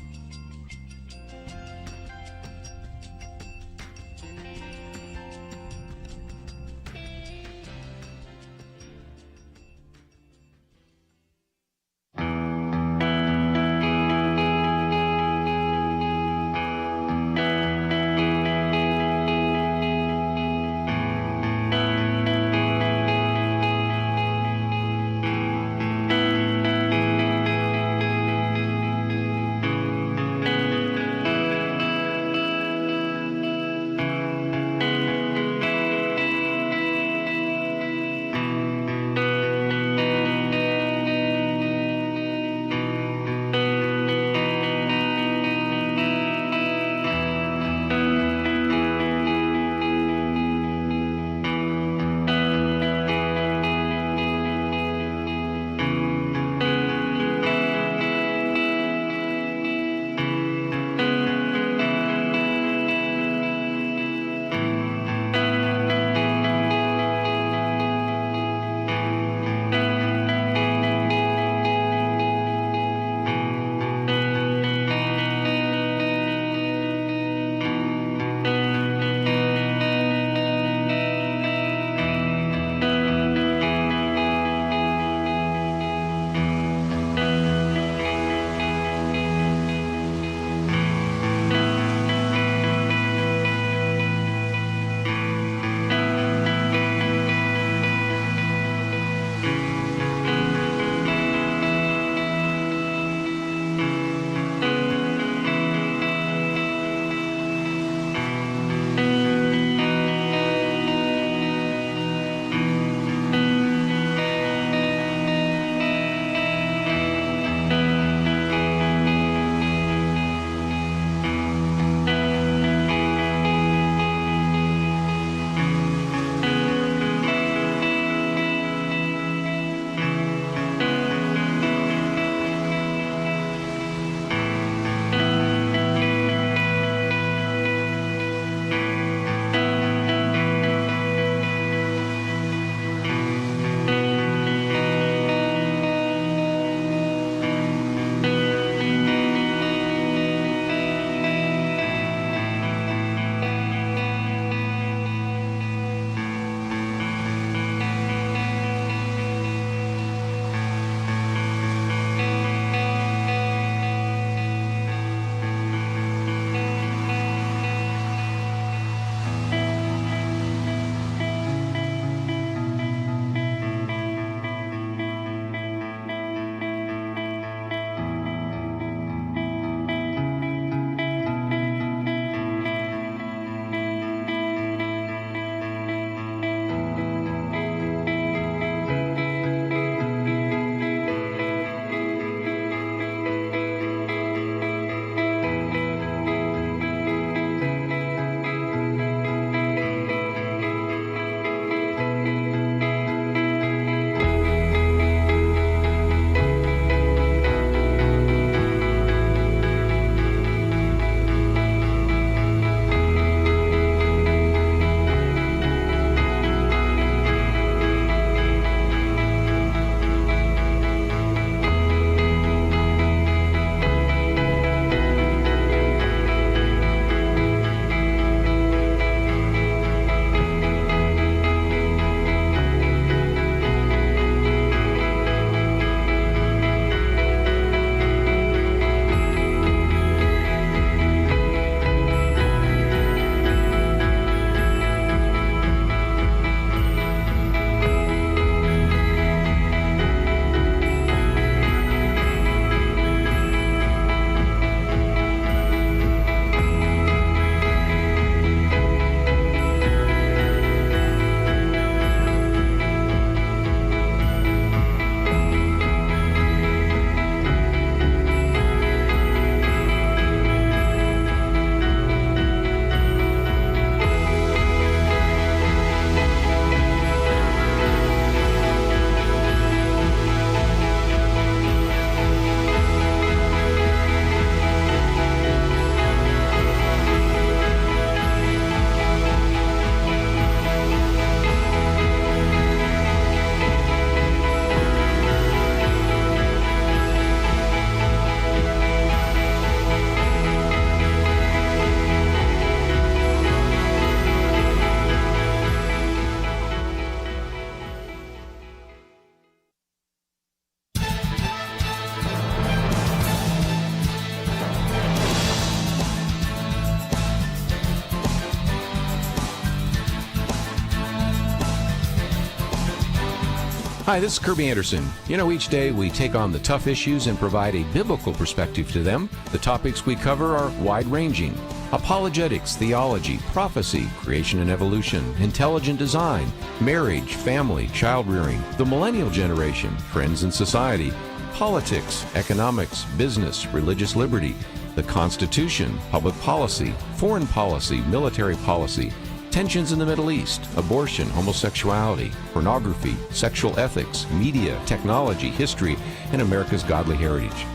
Hi, this is Kerby Anderson. You know, each day we take on the tough issues and provide a biblical perspective to them. The topics we cover are wide-ranging: apologetics, theology, prophecy, creation and evolution, intelligent design, marriage, family, child-rearing, the millennial generation, trends in society, politics, economics, business, religious liberty, the Constitution, public policy, foreign policy, military policy, tensions in the Middle East, abortion, homosexuality, pornography, sexual ethics, media, technology, history, and America's godly heritage.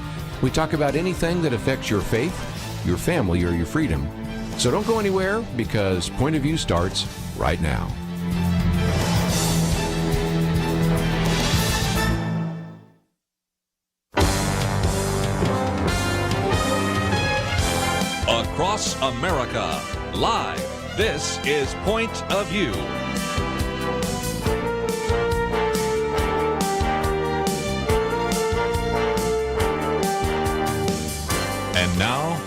We talk about anything that affects your faith, your family, or your freedom. So don't go anywhere, because Point of View starts right now. Across America, live. This is Point of View. And now,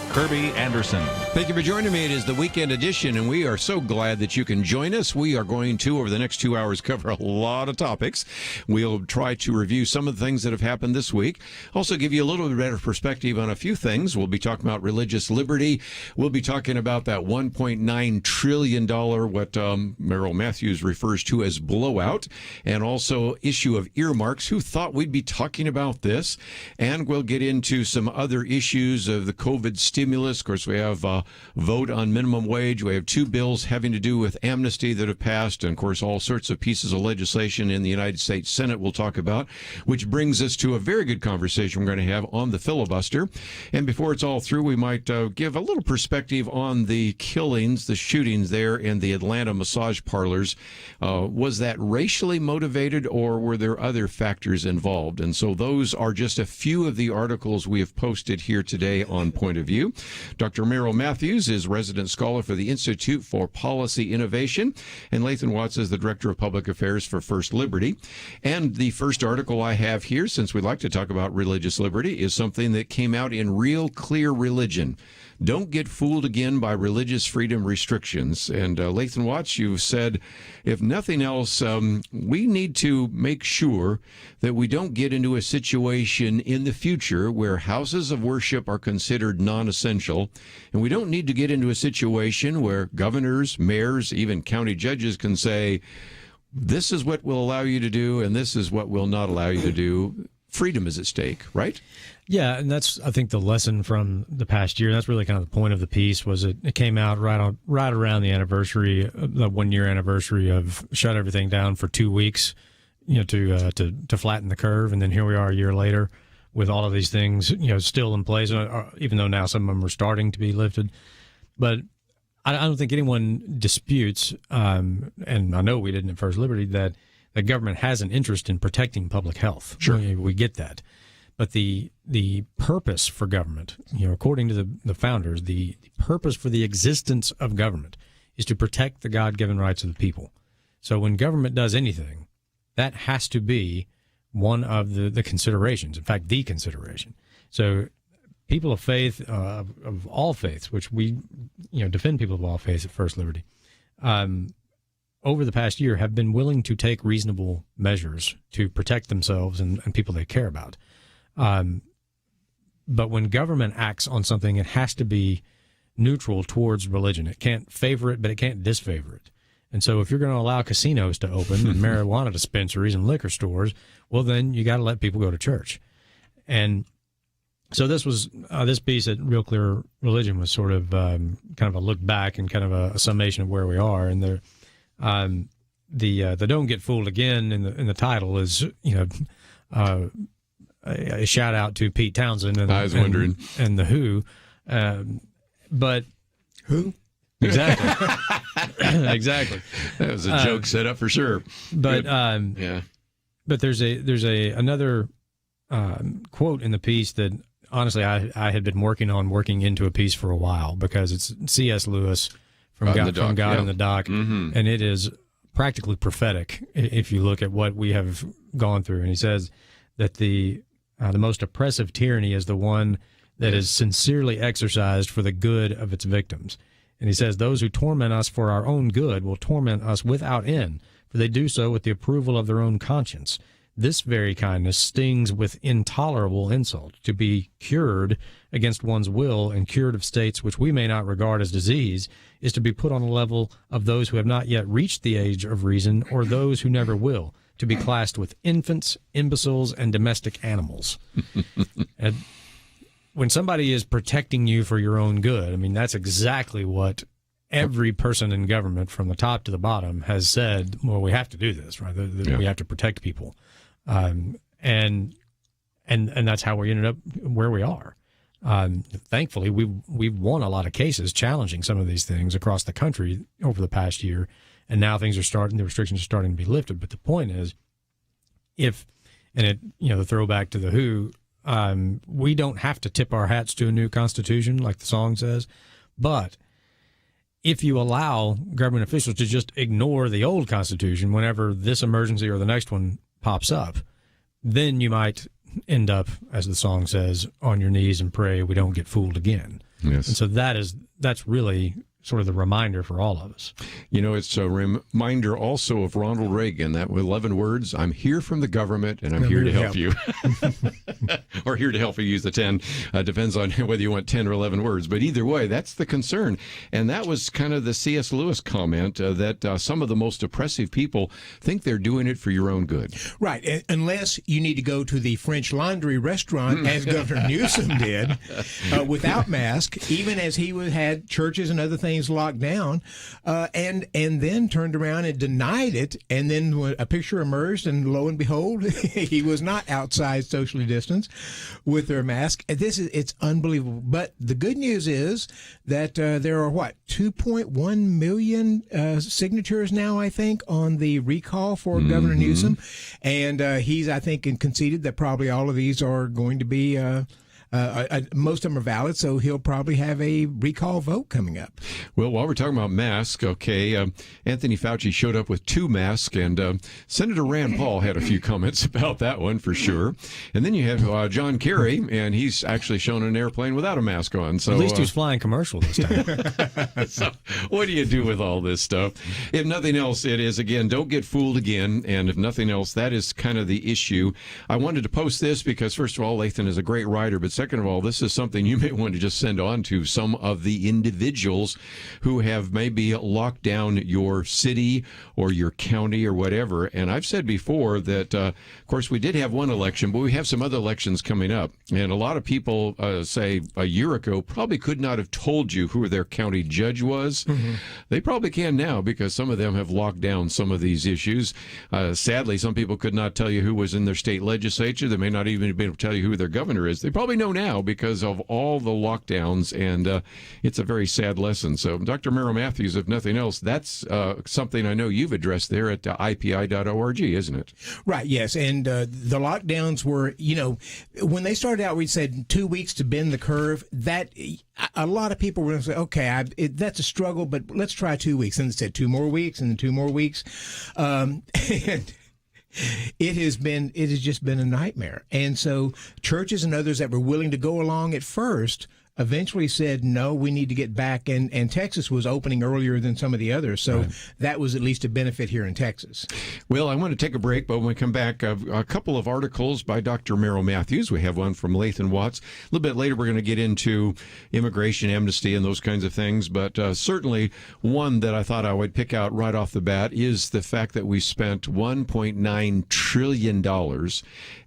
Kerby Anderson. Thank you for joining me. It is the weekend edition, and we are so glad that you can join us. We are going to, over the next 2 hours, cover a lot of topics. We'll try to review some of the things that have happened this week. Also give you a little bit better perspective on a few things. We'll be talking about religious liberty. We'll be talking about that $1.9 trillion, what Merrill Matthews refers to as blowout, and also issue of earmarks. Who thought we'd be talking about this? And we'll get into some other issues of the COVID stimulus. Of course, we have vote on minimum wage. We have two bills having to do with amnesty that have passed, and of course all sorts of pieces of legislation in the United States Senate we'll talk about, which brings us to a very good conversation we're going to have on the filibuster. And before it's all through, we might give a little perspective on the killings, the shootings there in the Atlanta massage parlors. Was that racially motivated, or were there other factors involved? And so those are just a few of the articles we have posted here today on Point of View. Dr. Merrill Matthews is resident scholar for the Institute for Policy Innovation, and Lathan Watts is the Director of Public Affairs for First Liberty. And the first article I have here, since we like to talk about religious liberty, is something that came out in Real Clear Religion. Don't get fooled again by religious freedom restrictions. And Lathan Watts, you've said, if nothing else, we need to make sure that we don't get into a situation in the future where houses of worship are considered non-essential. And we don't need to get into a situation where governors, mayors, even county judges can say, this is what we'll allow you to do, and this is what we'll not allow you to do. Freedom is at stake, right? Yeah, and that's, I think, the lesson from the past year. That's really kind of the point of the piece. Was it came out right around the anniversary, the 1 year anniversary of shut everything down for 2 weeks, to flatten the curve, and then here we are a year later with all of these things, still in place, even though now some of them are starting to be lifted. But I don't think anyone disputes, and I know we didn't at First Liberty, that the government has an interest in protecting public health. Sure, we get that. But the purpose for government, according to the founders, the purpose for the existence of government is to protect the God-given rights of the people. So when government does anything, that has to be one of the considerations. In fact, the consideration. So people of faith, of all faiths, which we defend people of all faiths at First Liberty, over the past year have been willing to take reasonable measures to protect themselves and people they care about. But when government acts on something, it has to be neutral towards religion. It can't favor it, but it can't disfavor it. And so if you're going to allow casinos to open and marijuana dispensaries and liquor stores, well, then you got to let people go to church. And so this was this piece at Real Clear Religion was sort of kind of a look back and kind of a summation of where we are. And the "Don't Get Fooled Again" in the title is a shout out to Pete Townsend and I was wondering and the Who, but who exactly exactly that was a joke set up for sure. But yeah, but there's another quote in the piece that honestly I had been working into a piece for a while, because it's C.S. Lewis from God in the Dock, mm-hmm. and it is practically prophetic if you look at what we have gone through. And he says that the most oppressive tyranny is the one that is sincerely exercised for the good of its victims. And he says, those who torment us for our own good will torment us without end, for they do so with the approval of their own conscience. This very kindness stings with intolerable insult. To be cured against one's will and cured of states which we may not regard as disease is to be put on a level of those who have not yet reached the age of reason or those who never will, to be classed with infants, imbeciles, and domestic animals. And when somebody is protecting you for your own good, I mean, that's exactly what every person in government from the top to the bottom has said, well, we have to do this, right? We have to protect people. And that's how we ended up where we are. Thankfully, we've won a lot of cases challenging some of these things across the country over the past year, and now the restrictions are starting to be lifted. But the point is, the throwback to the Who, we don't have to tip our hats to a new constitution like the song says, but if you allow government officials to just ignore the old constitution whenever this emergency or the next one pops up, then you might end up, as the song says, on your knees and pray we don't get fooled again. Yes. And so that's really sort of the reminder for all of us. You know, it's a reminder also of Ronald Reagan, that 11 words, I'm here from the government and I'm here to help you. Or here to help you use the 10. Depends on whether you want 10 or 11 words. But either way, that's the concern. And that was kind of the C.S. Lewis comment that some of the most oppressive people think they're doing it for your own good. Right. Unless you need to go to the French Laundry restaurant, as Governor Newsom did, without mask, even as he had churches and other things locked down, and then turned around and denied it, and then a picture emerged, and lo and behold, he was not outside socially distanced with their mask. It's unbelievable. But the good news is that there are 2.1 million signatures now, I think, on the recall for Governor Newsom, and he's, I think, conceded that probably all of these are going to be most of them are valid, so he'll probably have a recall vote coming up. Well, while we're talking about masks, Anthony Fauci showed up with 2 masks, and Senator Rand Paul had a few comments about that one for sure. And then you have John Kerry, and he's actually shown an airplane without a mask on. So at least he's flying commercial this time. So what do you do with all this stuff? If nothing else, it is, again, don't get fooled again. And if nothing else, that is kind of the issue. I wanted to post this because, first of all, Lathan is a great writer, but second of all, this is something you may want to just send on to some of the individuals who have maybe locked down your city or your county or whatever. And I've said before that, of course, we did have one election, but we have some other elections coming up. And a lot of people, say a year ago, probably could not have told you who their county judge was. Mm-hmm. They probably can now because some of them have locked down some of these issues. Sadly, some people could not tell you who was in their state legislature. They may not even be able to tell you who their governor is. They probably know now because of all the lockdowns, and it's a very sad lesson. So, Dr. Merrill Matthews, if nothing else, that's something I know you've addressed there at IPI.org, isn't it? Right, yes. And the lockdowns were, when they started out, we said 2 weeks to bend the curve. That a lot of people were going to say, okay, that's a struggle, but let's try 2 weeks. And they said 2 more weeks and then 2 more weeks. And it has just been a nightmare. And so churches and others that were willing to go along at first eventually said, no, we need to get back. And Texas was opening earlier than some of the others. So that was at least a benefit here in Texas. Well, I want to take a break, but when we come back, a couple of articles by Dr. Merrill Matthews. We have one from Lathan Watts. A little bit later, we're going to get into immigration amnesty and those kinds of things. But certainly one that I thought I would pick out right off the bat is the fact that we spent $1.9 trillion.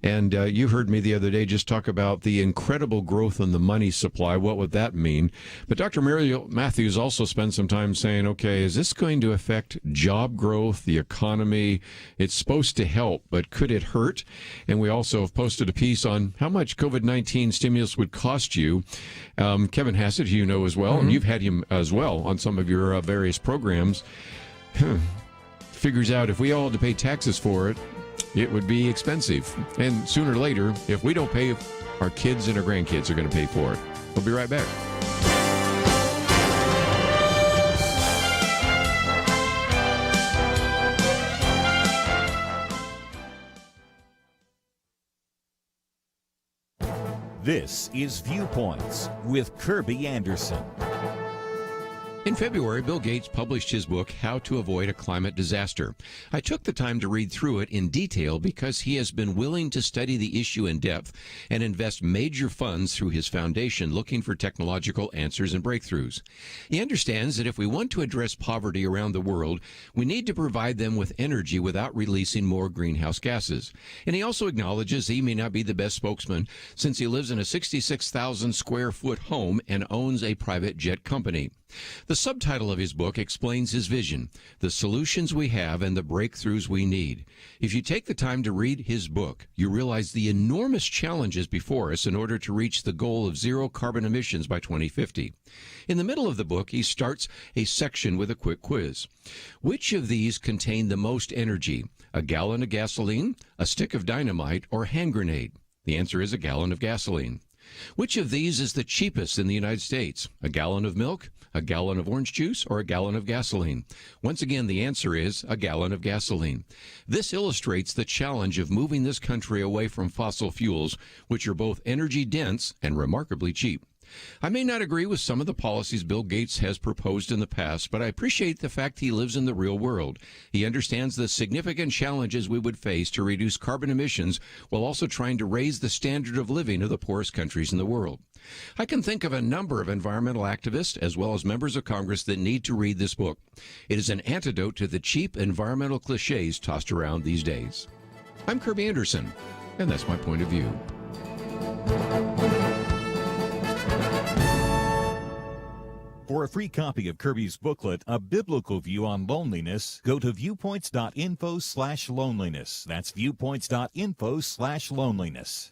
And you heard me the other day just talk about the incredible growth in the money supply. What would that mean? But Dr. Merrill Matthews also spent some time saying, okay, is this going to affect job growth, the economy? It's supposed to help, but could it hurt? And we also have posted a piece on how much COVID-19 stimulus would cost you. Kevin Hassett, who you know as well, and you've had him as well on some of your various programs, figures out if we all had to pay taxes for it, it would be expensive. And sooner or later, if we don't pay, our kids and our grandkids are going to pay for it. We'll be right back. This is Viewpoints with Kerby Anderson. In February, Bill Gates published his book, How to Avoid a Climate Disaster. I took the time to read through it in detail because he has been willing to study the issue in depth and invest major funds through his foundation looking for technological answers and breakthroughs. He understands that if we want to address poverty around the world, we need to provide them with energy without releasing more greenhouse gases. And he also acknowledges he may not be the best spokesman since he lives in a 66,000 square foot home and owns a private jet company. The subtitle of his book explains his vision, the solutions we have, and the breakthroughs we need. If you take the time to read his book, you realize the enormous challenges before us in order to reach the goal of zero carbon emissions by 2050. In the middle of the book, he starts a section with a quick quiz. Which of these contain the most energy? A gallon of gasoline, a stick of dynamite, or a hand grenade? The answer is a gallon of gasoline. Which of these is the cheapest in the United States? A gallon of milk, a gallon of orange juice, or a gallon of gasoline? Once again, the answer is a gallon of gasoline. This illustrates the challenge of moving this country away from fossil fuels, which are both energy dense and remarkably cheap. I may not agree with some of the policies Bill Gates has proposed in the past, but I appreciate the fact he lives in the real world. He understands the significant challenges we would face to reduce carbon emissions while also trying to raise the standard of living of the poorest countries in the world. I can think of a number of environmental activists as well as members of Congress that need to read this book. It is an antidote to the cheap environmental cliches tossed around these days. I'm Kerby Anderson, and that's my point of view. For a free copy of Kerby's booklet, A Biblical View on Loneliness, go to viewpoints.info/loneliness. That's viewpoints.info/loneliness.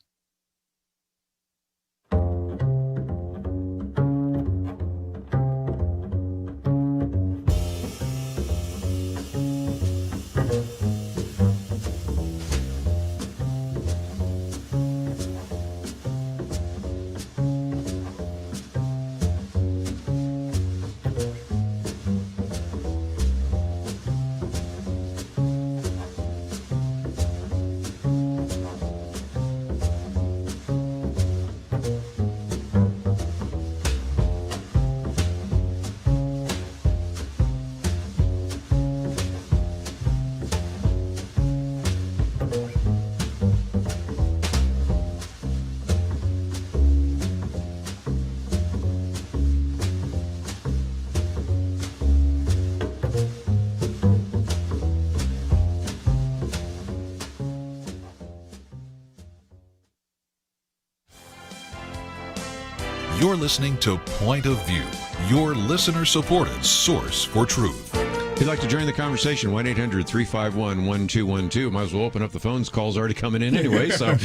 You're listening to Point of View, your listener-supported source for truth. If you'd like to join the conversation, 1-800-351-1212. Might as well open up the phones. Calls already coming in anyway, so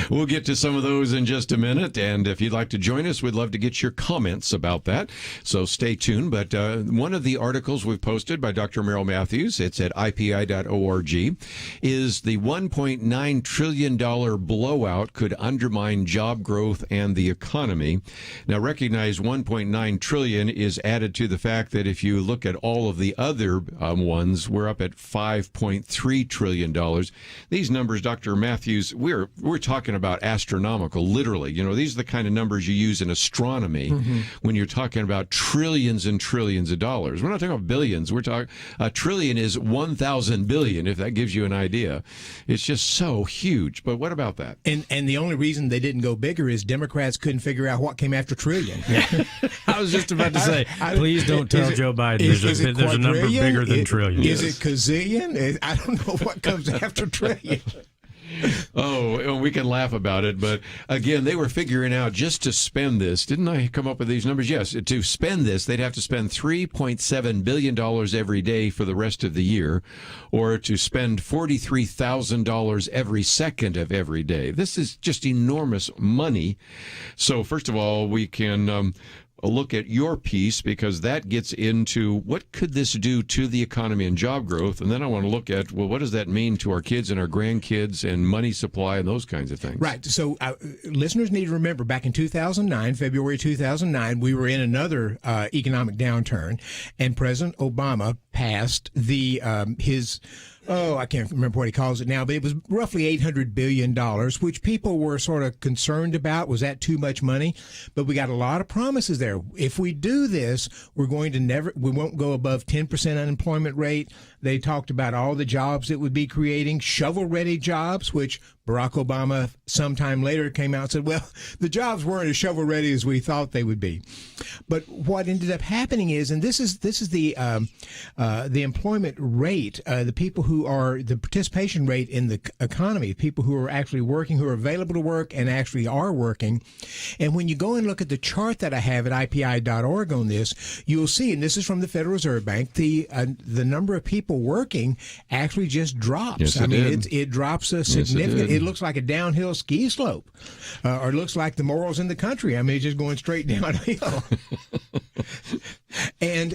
we'll get to some of those in just a minute. And if you'd like to join us, we'd love to get your comments about that. So stay tuned. But one of the articles we've posted by Dr. Merrill Matthews, it's at ipi.org, is the $1.9 trillion blowout could undermine job growth and the economy. Now, recognize $1.9 trillion is added to the fact that if you look at all of the other ones, we're up at $5.3 trillion. These numbers, Dr. Matthews, we're talking about astronomical, literally. You know, these are the kind of numbers you use in astronomy when you're talking about trillions and trillions of dollars. We're not talking about billions. We're talking, a trillion is 1,000 billion, if that gives you an idea. It's just so huge. But what about that? And the only reason they didn't go bigger is Democrats couldn't figure out what came after trillion. I was just about to say, please don't tell Joe Biden there's a number bigger than trillion. Is it gazillion? I don't know what comes after trillion. Oh, we can laugh about it, but again, they were figuring out just to spend this. Didn't I come up with these numbers? Yes, to spend this, they'd have to spend $3.7 billion every day for the rest of the year, or to spend $43,000 every second of every day. This is just enormous money. So first of all, we can a look at your piece, because that gets into what could this do to the economy and job growth. And then I want to look at, well, what does that mean to our kids and our grandkids and money supply and those kinds of things? Right. So listeners need to remember back in 2009, February 2009, we were in another economic downturn, and President Obama passed his I can't remember what he calls it now, but it was roughly $800 billion, which people were sort of concerned about. Was that too much money? But we got a lot of promises there. If we do this, we won't go above 10% unemployment rate. They talked about all the jobs it would be creating, shovel-ready jobs, which Barack Obama sometime later came out and said, well, the jobs weren't as shovel-ready as we thought they would be. But what ended up happening is, and this is the employment rate, the people who are the participation rate in the economy, people who are actually working, who are available to work and actually are working. And when you go and look at the chart that I have at IPI.org on this, you'll see, and this is from the Federal Reserve Bank, the number of people working actually just drops. Yes, it drops a significant. It looks like a downhill ski slope, or it looks like the morals in the country. I mean, it's just going straight downhill. and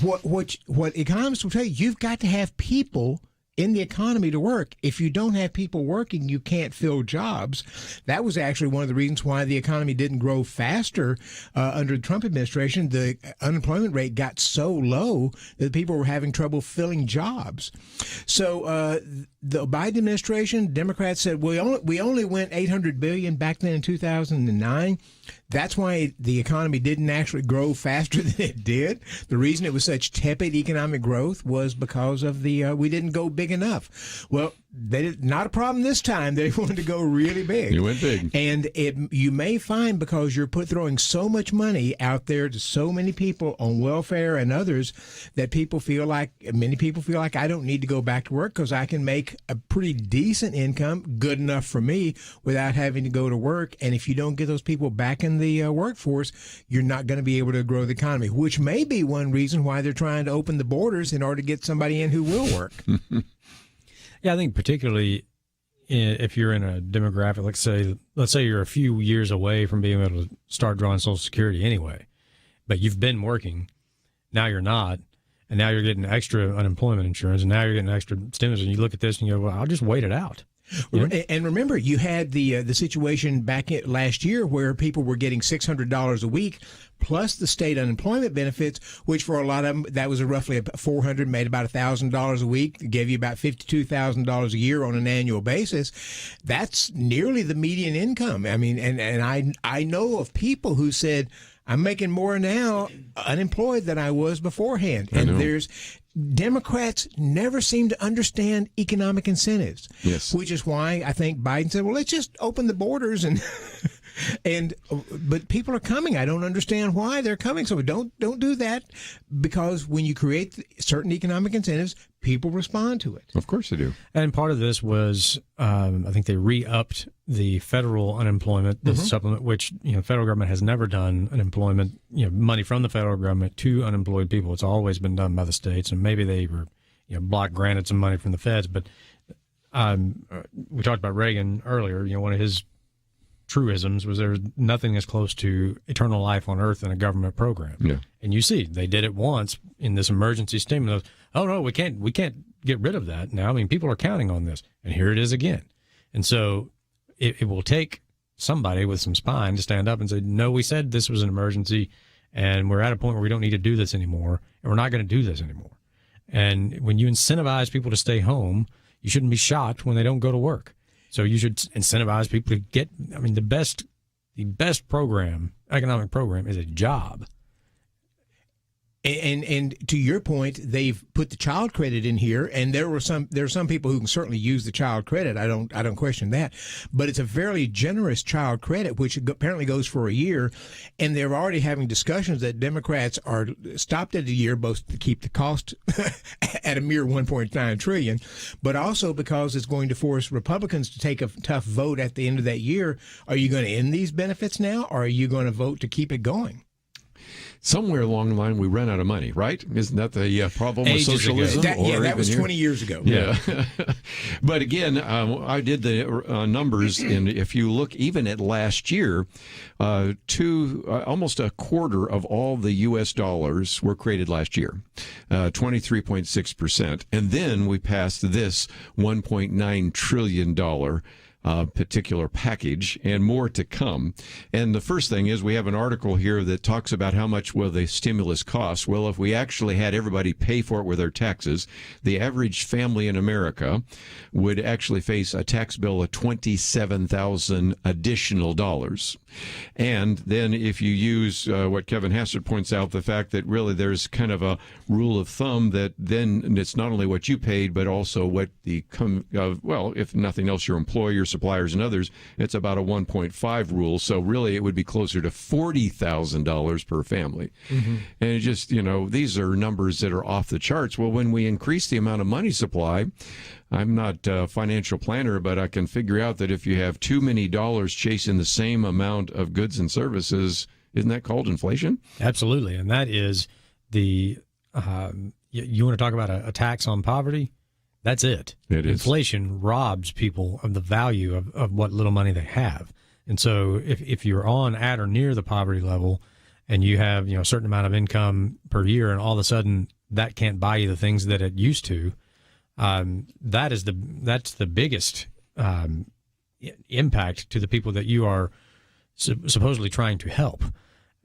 what economists will tell you, you've got to have people in the economy to work. If you don't have people working, you can't fill jobs. That was actually one of the reasons why the economy didn't grow faster under the Trump administration. The unemployment rate got so low that people were having trouble filling jobs. So the Biden administration, Democrats said, we only went $800 billion back then in 2009. That's why the economy didn't actually grow faster than it did. The reason it was such tepid economic growth was because of we didn't go big enough. Well, not a problem this time. They wanted to go really big. You went big. And you may find, because you're throwing so much money out there to so many people on welfare and others, that many people feel like I don't need to go back to work because I can make a pretty decent income, good enough for me, without having to go to work. And if you don't get those people back in the workforce, you're not going to be able to grow the economy, which may be one reason why they're trying to open the borders in order to get somebody in who will work. Yeah, I think particularly if you're in a demographic, let's say you're a few years away from being able to start drawing Social Security anyway, but you've been working, now you're not, and now you're getting extra unemployment insurance, and now you're getting extra stimulus, and you look at this and you go, well, I'll just wait it out. You know? And remember, you had the situation back last year where people were getting $600 a week plus the state unemployment benefits, which for a lot of them, that was roughly $400, made about $1,000 a week, gave you about $52,000 a year on an annual basis. That's nearly the median income. I mean, and I know of people who said, I'm making more now unemployed than I was beforehand. And Democrats never seem to understand economic incentives. Yes. Which is why I think Biden said, well, let's just open the borders but people are coming. I don't understand why they're coming. So don't do that, because when you create certain economic incentives, people respond to it. Of course they do. And part of this was, I think they re-upped the federal unemployment, the supplement, which, federal government has never done unemployment, money from the federal government to unemployed people. It's always been done by the states, and maybe they were, block granted some money from the feds. But we talked about Reagan earlier. One of his truisms was there's nothing as close to eternal life on earth than a government program. Yeah. And you see, they did it once in this emergency stimulus. Oh no, we can't get rid of that now. I mean, people are counting on this, and here it is again. And so it will take somebody with some spine to stand up and say, no, we said this was an emergency, and we're at a point where we don't need to do this anymore, and we're not going to do this anymore. And when you incentivize people to stay home, you shouldn't be shocked when they don't go to work. So you should incentivize people to get, the best program, economic program, is a job. And to your point, they've put the child credit in here, and there are some people who can certainly use the child credit. I don't question that, but it's a fairly generous child credit, which apparently goes for a year, and they're already having discussions that Democrats are stopped at a year, both to keep the cost at a mere $1.9 trillion, but also because it's going to force Republicans to take a tough vote at the end of that year. Are you going to end these benefits now, or are you going to vote to keep it going? Somewhere along the line, we ran out of money, right? Isn't that the problem with socialism? That was 20 years ago. Yeah. But again, I did the numbers, and if you look even at last year, almost a quarter of all the U.S. dollars were created last year, 23.6%. And then we passed this $1.9 trillion particular package, and more to come. And the first thing is we have an article here that talks about how much will the stimulus cost. Well, if we actually had everybody pay for it with their taxes, the average family in America would actually face a tax bill of $27,000 additional dollars. And then if you use what Kevin Hassett points out, the fact that really there's kind of a rule of thumb that then it's not only what you paid, but also what well, if nothing else, your employer, suppliers, and others, it's about a 1.5 rule. So really it would be closer to $40,000 per family. Mm-hmm. And it just, these are numbers that are off the charts. Well, when we increase the amount of money supply, I'm not a financial planner, but I can figure out that if you have too many dollars chasing the same amount of goods and services, isn't that called inflation? Absolutely. And that is you want to talk about a tax on poverty? That's it. It is. Inflation robs people of the value of what little money they have. And so if you're on at or near the poverty level and you have, a certain amount of income per year and all of a sudden that can't buy you the things that it used to, that's the biggest impact to the people that you are supposedly trying to help.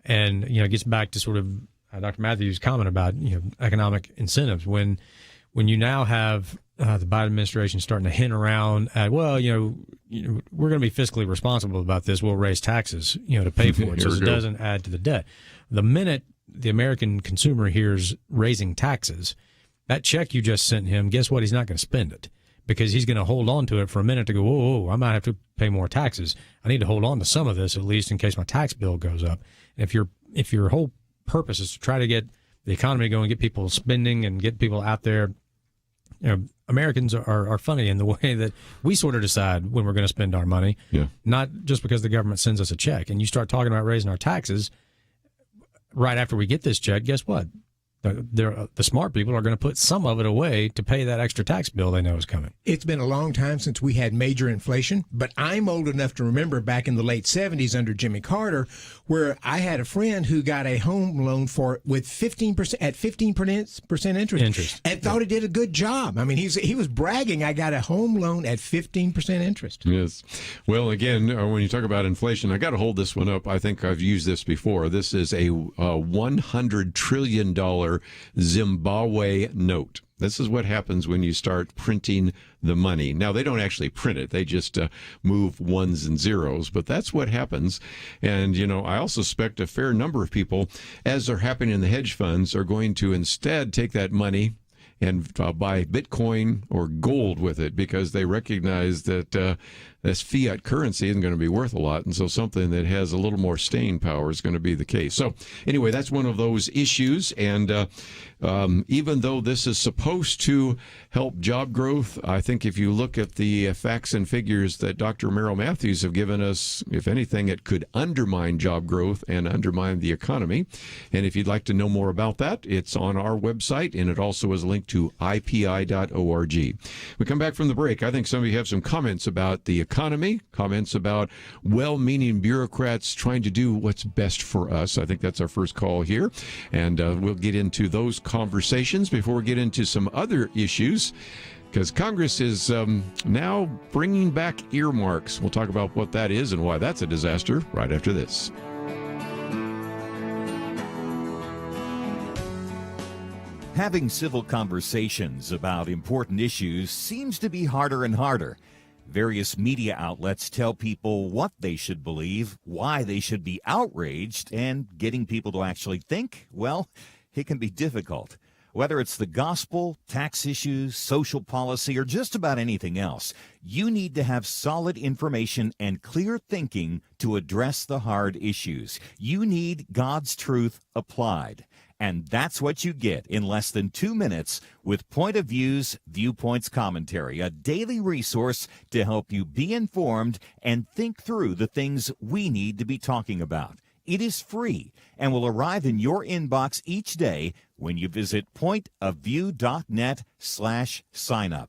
And, it gets back to sort of Dr. Matthews' comment about, economic incentives. When you now have the Biden administration starting to hint around at, we're going to be fiscally responsible about this. We'll raise taxes, to pay for it so it doesn't add to the debt. The minute the American consumer hears raising taxes, that check you just sent him, guess what? He's not going to spend it because he's going to hold on to it for a minute to go, whoa, I might have to pay more taxes. I need to hold on to some of this at least in case my tax bill goes up. And if your whole purpose is to try to get the economy going, get people spending and get people out there, Americans are funny in the way that we sort of decide when we're going to spend our money, not just because the government sends us a check. And you start talking about raising our taxes right after we get this check, guess what? The smart people are going to put some of it away to pay that extra tax bill they know is coming. It's been a long time since we had major inflation, but I'm old enough to remember back in the late 70s under Jimmy Carter, where I had a friend who got a home loan with 15% at 15% interest. And thought he did a good job. I mean, he was bragging, I got a home loan at 15% interest. Yes. Well, again, when you talk about inflation, I got to hold this one up. I think I've used this before. This is a $100 trillion Zimbabwe note. This is what happens when you start printing the money. Now, they don't actually print it. They just move ones and zeros, but that's what happens. And, I also suspect a fair number of people, as are happening in the hedge funds, are going to instead take that money and buy Bitcoin or gold with it because they recognize that this fiat currency isn't going to be worth a lot. And so something that has a little more staying power is going to be the case. So anyway, that's one of those issues. And even though this is supposed to help job growth, I think if you look at the facts and figures that Dr. Merrill Matthews have given us, if anything, it could undermine job growth and undermine the economy. And if you'd like to know more about that, it's on our website, and it also is linked to ipi.org. We come back from the break. I think some of you have some comments about the economy, comments about well-meaning bureaucrats trying to do what's best for us. I think that's our first call here. And we'll get into those conversations before we get into some other issues, because Congress is now bringing back earmarks. We'll talk about what that is and why that's a disaster right after this. Having civil conversations about important issues seems to be harder and harder. Various media outlets tell people what they should believe, why they should be outraged, and getting people to actually think, well, it can be difficult. Whether it's the gospel, tax issues, social policy, or just about anything else, you need to have solid information and clear thinking to address the hard issues. You need God's truth applied. And that's what you get in less than 2 minutes with Point of View's Viewpoints Commentary, a daily resource to help you be informed and think through the things we need to be talking about. It is free and will arrive in your inbox each day when you visit pointofview.net/signup.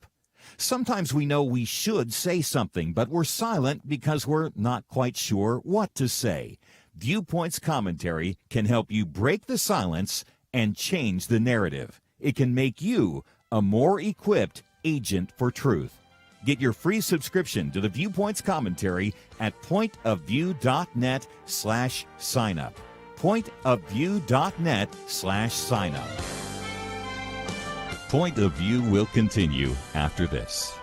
Sometimes we know we should say something, but we're silent because we're not quite sure what to say. Viewpoints Commentary can help you break the silence and change the narrative. It can make you a more equipped agent for truth. Get your free subscription to the Viewpoints commentary at pointofview.net/signup. Pointofview.net/signup. Point of View will continue after this.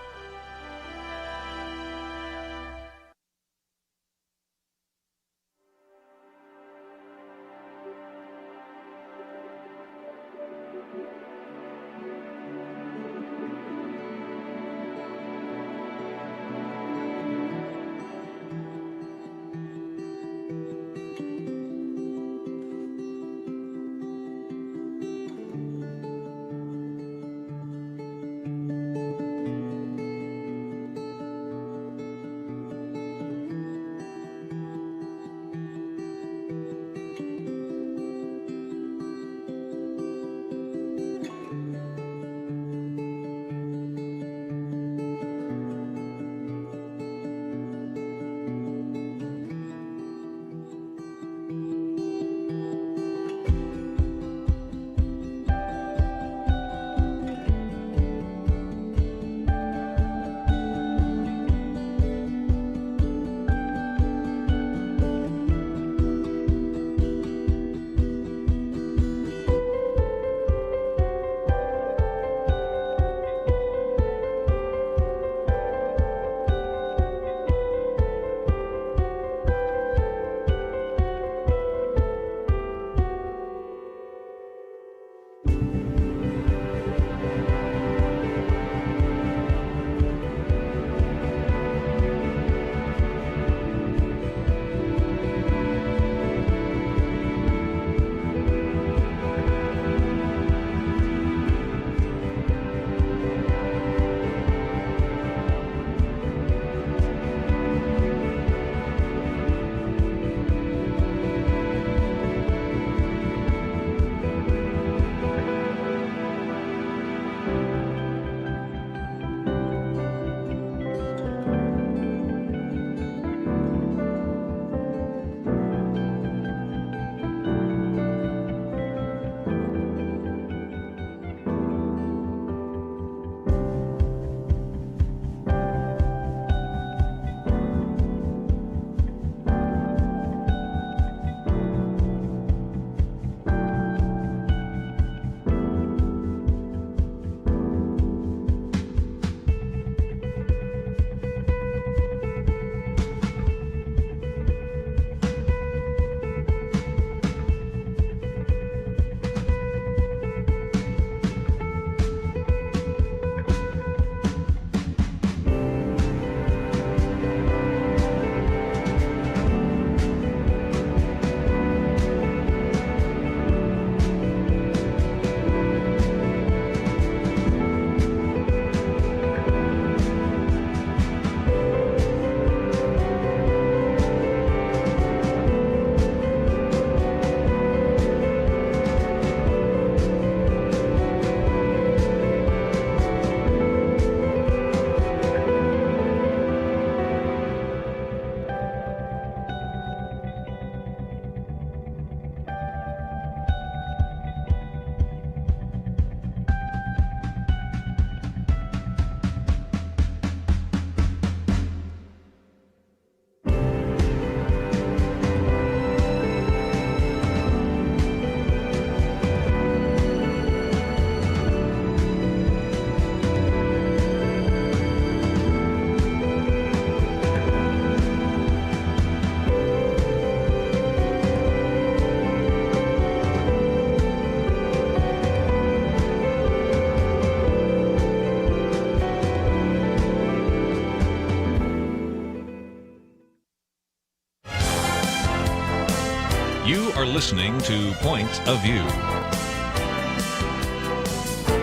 You are listening to Point of View.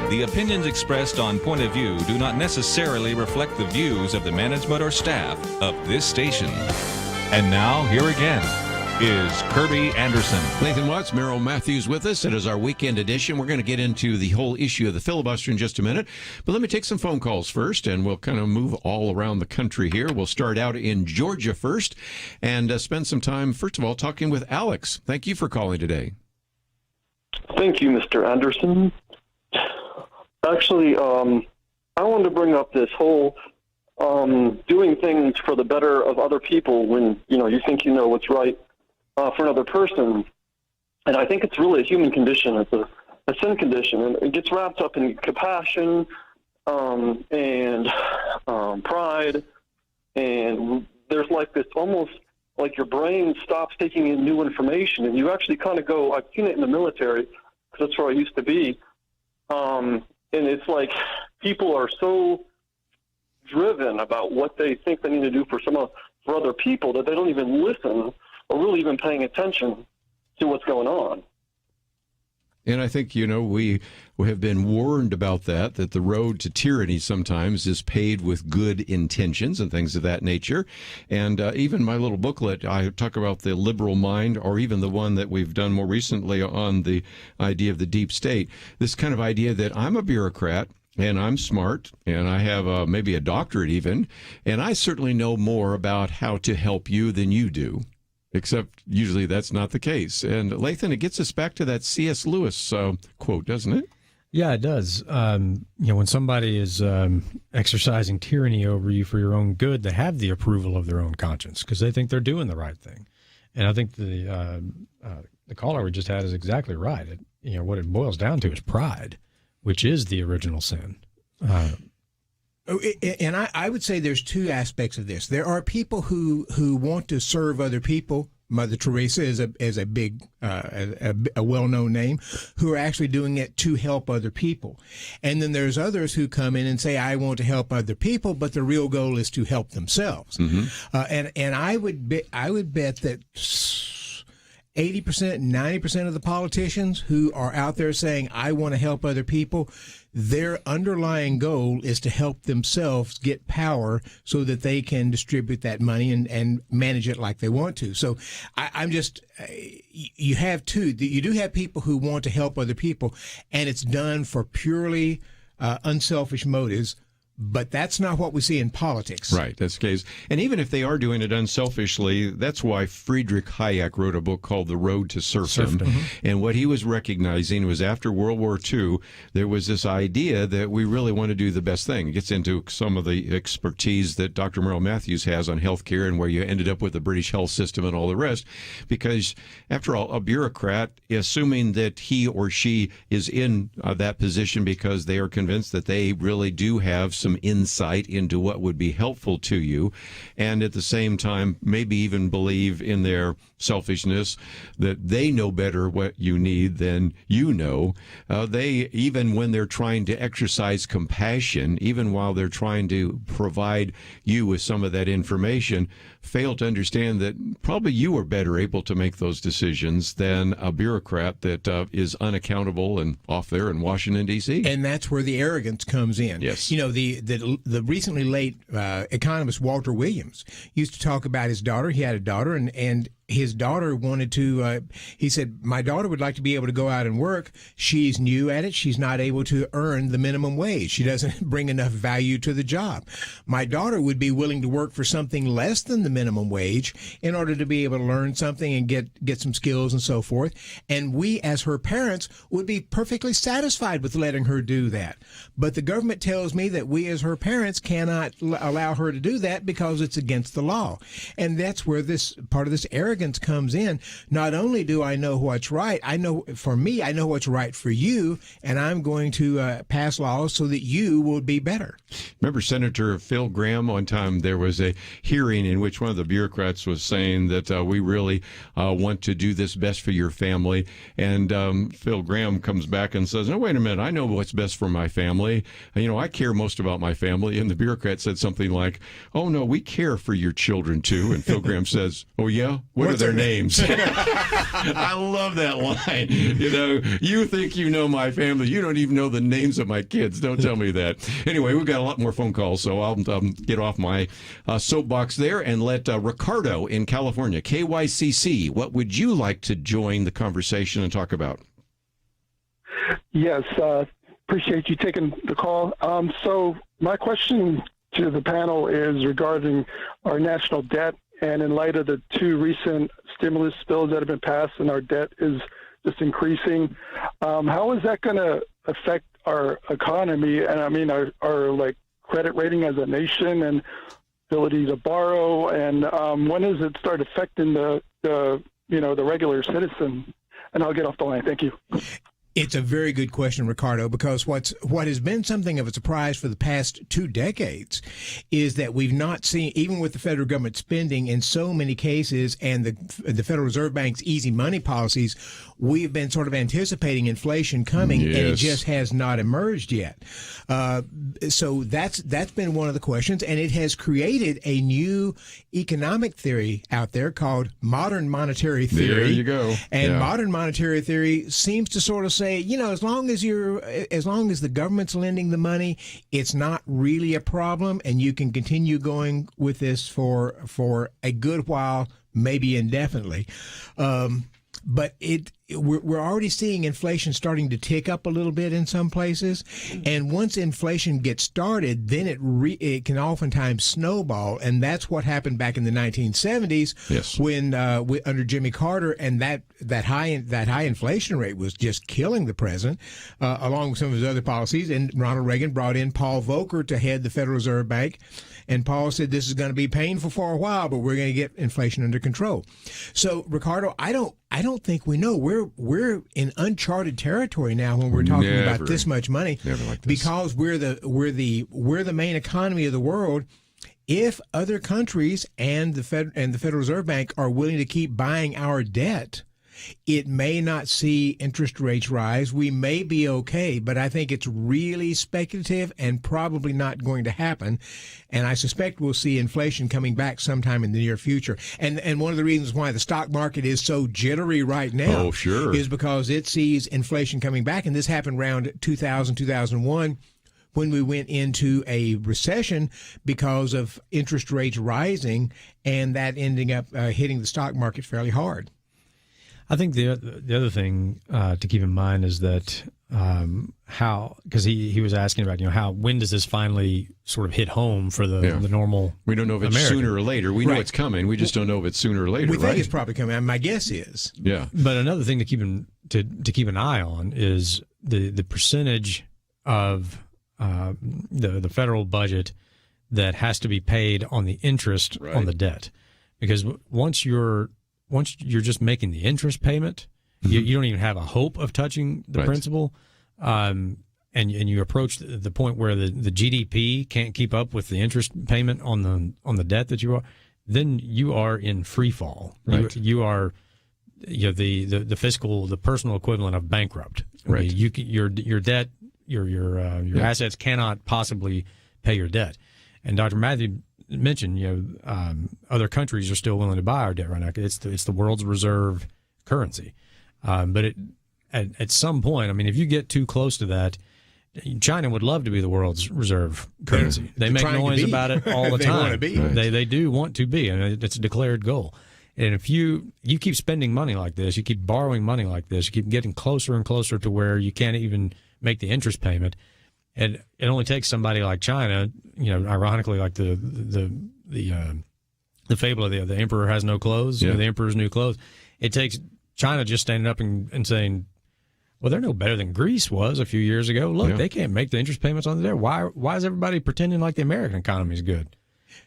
The opinions expressed on Point of View do not necessarily reflect the views of the management or staff of this station. And now, here again is Kerby Anderson. Lathan Watts, Merrill Matthews with us. It is our weekend edition. We're going to get into the whole issue of the filibuster in just a minute. But let me take some phone calls first, and we'll kind of move all around the country here. We'll start out in Georgia first and spend some time, first of all, talking with Alex. Thank you for calling today. Thank you, Mr. Anderson. Actually, I wanted to bring up this whole doing things for the better of other people when, you think you know what's right for another person. And I think it's really a human condition. It's a sin condition. And it gets wrapped up in compassion and pride. And there's like this almost like your brain stops taking in new information. And you actually kind of go, I've seen it in the military because that's where I used to be. And it's like people are so driven about what they think they need to do for other people that they don't even listen or really even paying attention to what's going on. And I think, we have been warned about that the road to tyranny sometimes is paved with good intentions and things of that nature. And even my little booklet, I talk about the liberal mind, or even the one that we've done more recently on the idea of the deep state, this kind of idea that I'm a bureaucrat, and I'm smart, and I have maybe a doctorate even, and I certainly know more about how to help you than you do. Except usually that's not the case. And Lathan, it gets us back to that C.S. Lewis quote, doesn't it? Yeah, it does. When somebody is exercising tyranny over you for your own good, they have the approval of their own conscience because they think they're doing the right thing. And I think the caller we just had is exactly right. What it boils down to is pride, which is the original sin. And I would say there's two aspects of this. There are people who want to serve other people. Mother Teresa is a big, a well-known name, who are actually doing it to help other people. And then there's others who come in and say, I want to help other people, but the real goal is to help themselves. Mm-hmm. And I would bet that 80%, 90% of the politicians who are out there saying, I want to help other people, their underlying goal is to help themselves get power so that they can distribute that money and manage it like they want to. So you do have people who want to help other people, and it's done for purely unselfish motives. But that's not what we see in politics. Right, that's the case. And even if they are doing it unselfishly, that's why Friedrich Hayek wrote a book called The Road to Serfdom. Mm-hmm. And what he was recognizing was after World War II, there was this idea that we really want to do the best thing. It gets into some of the expertise that Dr. Merrill Matthews has on healthcare and where you ended up with the British health system and all the rest. Because after all, a bureaucrat, assuming that he or she is in that position because they are convinced that they really do have some insight into what would be helpful to you, and at the same time maybe even believe in their selfishness that they know better what you need than you know. They, even when they're trying to exercise compassion, even while they're trying to provide you with some of that information, fail to understand that probably you are better able to make those decisions than a bureaucrat that is unaccountable and off there in Washington, D.C. And that's where the arrogance comes in. Yes. The recently late economist Walter Williams used to talk about his daughter. He had a daughter, and his daughter wanted to, he said, my daughter would like to be able to go out and work. She's new at it. She's not able to earn the minimum wage. She doesn't bring enough value to the job. My daughter would be willing to work for something less than the minimum wage in order to be able to learn something and get some skills and so forth. And we, as her parents, would be perfectly satisfied with letting her do that. But the government tells me that we, as her parents, cannot allow her to do that because it's against the law. And that's where this part of this arrogance comes in. Not only do I know what's right, I know what's right for you, and I'm going to pass laws so that you will be better. Remember Senator Phil Gramm? One time there was a hearing in which one of the bureaucrats was saying that we really want to do this best for your family. And Phil Gramm comes back and says, no, wait a minute, I know what's best for my family. I care most about my family. And the bureaucrat said something like, oh, no, we care for your children, too. And Phil Gramm says, oh, yeah? What are their names? I love that line. You think you know my family. You don't even know the names of my kids. Don't tell me that. Anyway, we've got a lot more phone calls, so I'll get off my soapbox there and let Ricardo in California, KYCC, what would you like to join the conversation and talk about? Yes, appreciate you taking the call. So my question to the panel is regarding our national debt. And in light of the two recent stimulus bills that have been passed and our debt is just increasing, how is that going to affect our economy? And I mean, our credit rating as a nation and ability to borrow? And when does it start affecting the regular citizen? And I'll get off the line. Thank you. It's a very good question, Ricardo, because what has been something of a surprise for the past 2 decades is that we've not seen, even with the federal government spending in so many cases and the Federal Reserve Bank's easy money policies, we've been sort of anticipating inflation coming, and it just has not emerged yet. So that's been one of the questions, and it has created a new economic theory out there called modern monetary theory. There you go. And modern monetary theory seems to sort of say, as long as the government's lending the money, it's not really a problem, and you can continue going with this for a good while, maybe indefinitely. But we're already seeing inflation starting to tick up a little bit in some places, and once inflation gets started, then it can oftentimes snowball, and that's what happened back in the 1970s when under Jimmy Carter, and that high inflation rate was just killing the president, along with some of his other policies. And Ronald Reagan brought in Paul Volcker to head the Federal Reserve Bank. And Paul said, this is going to be painful for a while, but we're going to get inflation under control. So, Ricardo, I don't think we know. We're in uncharted territory now when we're talking about this much money, because we're the main economy of the world. If other countries and the Federal Reserve Bank are willing to keep buying our debt, it may not see interest rates rise. We may be okay, but I think it's really speculative and probably not going to happen. And I suspect we'll see inflation coming back sometime in the near future. And one of the reasons why the stock market is so jittery right now is because it sees inflation coming back. And this happened around 2000, 2001. When we went into a recession because of interest rates rising, and that ending up hitting the stock market fairly hard. I think the other thing to keep in mind is that because he was asking about when does this finally sort of hit home for the normal. We don't know if it's American. sooner or later. We know it's coming. We just don't know if it's sooner or later. We think it's probably coming. My guess is. Yeah. But another thing to keep an eye on is the percentage of the federal budget that has to be paid on the interest on the debt, because once you're just making the interest payment, you don't even have a hope of touching the principal, and you approach the point where the GDP can't keep up with the interest payment on the debt that you are, then you are in free fall. Right. You are the fiscal, the personal equivalent of bankrupt. Right. I mean, your debt, your assets cannot possibly pay your debt. And Dr. Matthew mentioned, other countries are still willing to buy our debt right now. It's the world's reserve currency. But at some point, I mean, if you get too close to that, China would love to be the world's reserve currency. They make noise about it all the time. Want to be. They do want to be, and it's a declared goal. And if you keep spending money like this, you keep borrowing money like this, you keep getting closer and closer to where you can't even make the interest payment. And it only takes somebody like China, ironically, like the fable of the emperor has no clothes, the emperor's new clothes. It takes China just standing up and saying, well, they're no better than Greece was a few years ago. Look, they can't make the interest payments on the debt. Why is everybody pretending like the American economy is good?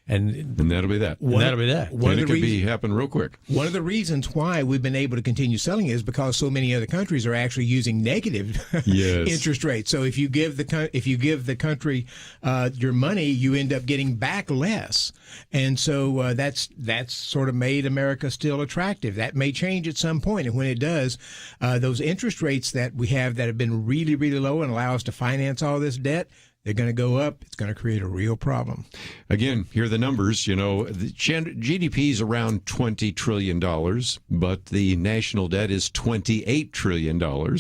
And that'll be that. And it could happen real quick. One of the reasons why we've been able to continue selling is because so many other countries are actually using negative interest rates. So if you give the country your money, you end up getting back less, and so that's sort of made America still attractive. That may change at some point, and when it does, those interest rates that we have that have been really, really low and allow us to finance all this debt, they're going to go up. It's going to create a real problem. Again, here are the numbers. The GDP is around $20 trillion, but the national debt is $28 trillion.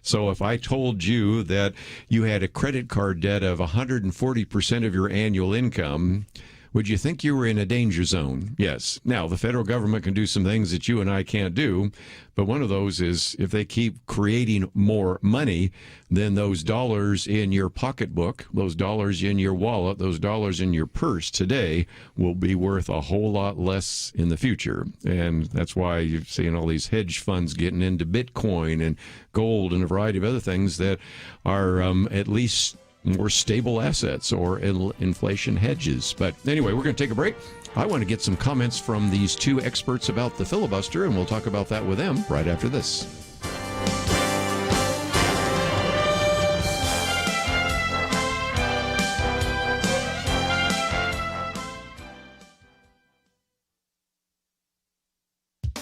So if I told you that you had a credit card debt of 140% of your annual income, would you think you were in a danger zone? Yes. Now, the federal government can do some things that you and I can't do, but one of those is if they keep creating more money, then those dollars in your pocketbook, those dollars in your wallet, those dollars in your purse today will be worth a whole lot less in the future. And that's why you're seeing all these hedge funds getting into Bitcoin and gold and a variety of other things that are at least more stable assets or inflation hedges. But anyway, we're going to take a break. I want to get some comments from these two experts about the filibuster, and we'll talk about that with them right after this.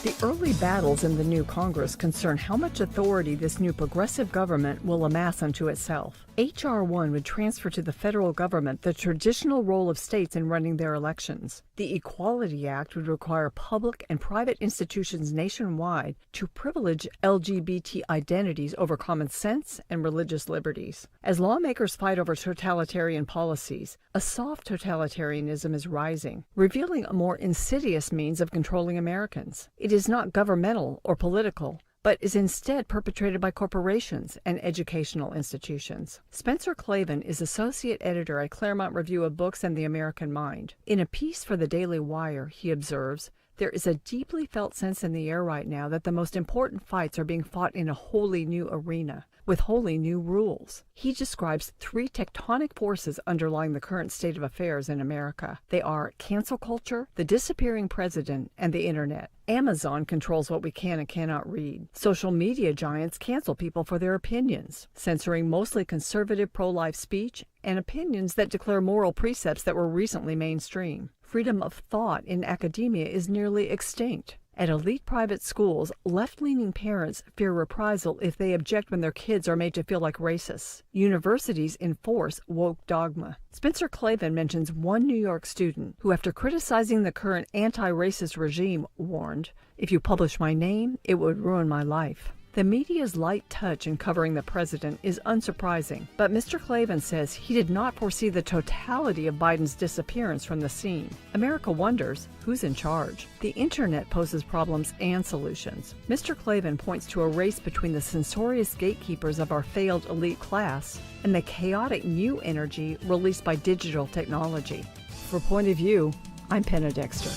The early battles in the new Congress concern how much authority this new progressive government will amass unto itself. H.R. 1 would transfer to the federal government the traditional role of states in running their elections. The Equality Act would require public and private institutions nationwide to privilege LGBT identities over common sense and religious liberties. As lawmakers fight over totalitarian policies, a soft totalitarianism is rising, revealing a more insidious means of controlling Americans. It is not governmental or political, but is instead perpetrated by corporations and educational institutions. Spencer Klavan is associate editor at Claremont Review of Books and the American Mind. In a piece for the Daily Wire, he observes, "There is a deeply felt sense in the air right now that the most important fights are being fought in a wholly new arena, with wholly new rules." He describes three tectonic forces underlying the current state of affairs in America. They are cancel culture, the disappearing president, and the internet. Amazon controls what we can and cannot read. Social media giants cancel people for their opinions, censoring mostly conservative pro-life speech and opinions that declare moral precepts that were recently mainstream. Freedom of thought in academia is nearly extinct. At elite private schools, left-leaning parents fear reprisal if they object when their kids are made to feel like racists. Universities enforce woke dogma. Spencer Klavan mentions one New York student who, after criticizing the current anti-racist regime, warned, "If you publish my name, it would ruin my life." The media's light touch in covering the president is unsurprising, but Mr. Klavan says he did not foresee the totality of Biden's disappearance from the scene. America wonders, who's in charge? The internet poses problems and solutions. Mr. Klavan points to a race between the censorious gatekeepers of our failed elite class and the chaotic new energy released by digital technology. For Point of View, I'm Penna Dexter.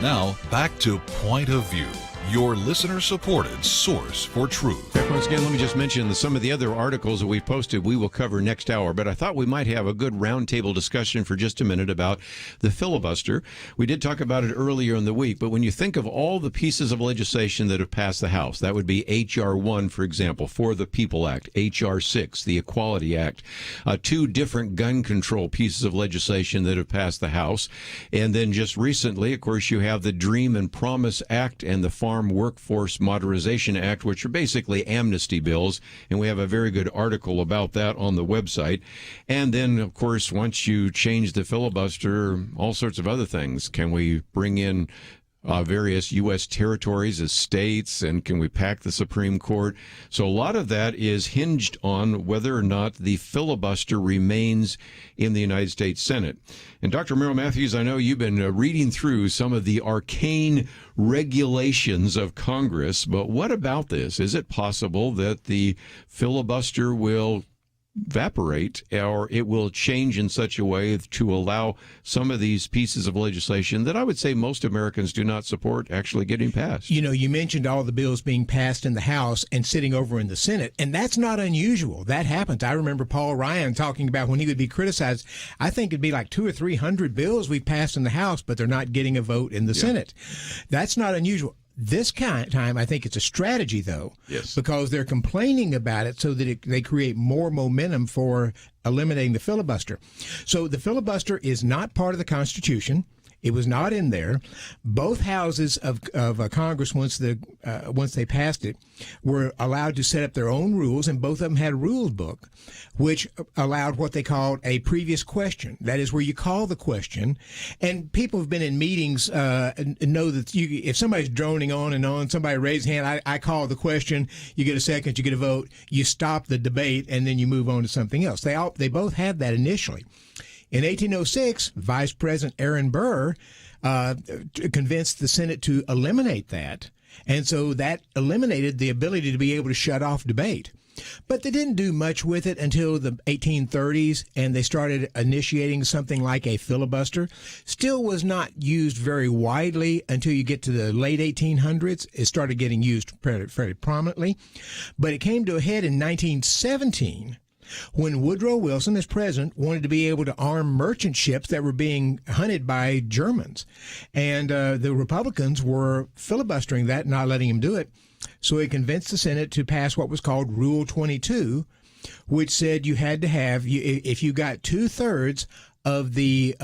Now, back to Point of View, your listener-supported source for truth. Once again, let me just mention that some of the other articles that we've posted we will cover next hour, but I thought we might have a good roundtable discussion for just a minute about the filibuster. We did talk about it earlier in the week, but when you think of all the pieces of legislation that have passed the House, that would be H.R. 1, for example, for the People Act, H.R. 6, the Equality Act, two different gun control pieces of legislation that have passed the House, and then just recently, of course, you have the Dream and Promise Act and the Farm Workforce Modernization Act, which are basically amnesty bills, and we have a very good article about that on the website. And then, of course, once you change the filibuster, all sorts of other things. Can we bring in various U.S. territories as states, and can we pack the Supreme Court? So a lot of that is hinged on whether or not the filibuster remains in the United States Senate. And Dr. Merrill Matthews, I know you've been reading through some of the arcane regulations of Congress, but what about this? Is it possible that the filibuster will evaporate, or it will change in such a way to allow some of these pieces of legislation that I would say most Americans do not support actually getting passed? You know, you mentioned all the bills being passed in the House and sitting over in the Senate, and that's not unusual. That happens. I remember Paul Ryan talking about when he would be criticized, I think it'd be like 200 or 300 bills we've passed in the House, but they're not getting a vote in the Senate. That's not unusual. This time, I think it's a strategy, though, yes, because they're complaining about it so that they create more momentum for eliminating the filibuster. So the filibuster is not part of the Constitution. It was not in there. Both houses of Congress, once they passed it, were allowed to set up their own rules, and both of them had a rules book, which allowed what they called a previous question. That is where you call the question, and people have been in meetings and know that if somebody's droning on and on, somebody raises a hand, I call the question, you get a second, you get a vote, you stop the debate, and then you move on to something else. They both had that initially. In 1806, Vice President Aaron Burr convinced the Senate to eliminate that, and so that eliminated the ability to be able to shut off debate. But they didn't do much with it until the 1830s, and they started initiating something like a filibuster. Still was not used very widely until you get to the late 1800s. It started getting used fairly prominently, but it came to a head in 1917. When Woodrow Wilson, as president, wanted to be able to arm merchant ships that were being hunted by Germans. And the Republicans were filibustering that, not letting him do it. So he convinced the Senate to pass what was called Rule 22, which said you had to have, if you got 2/3 of the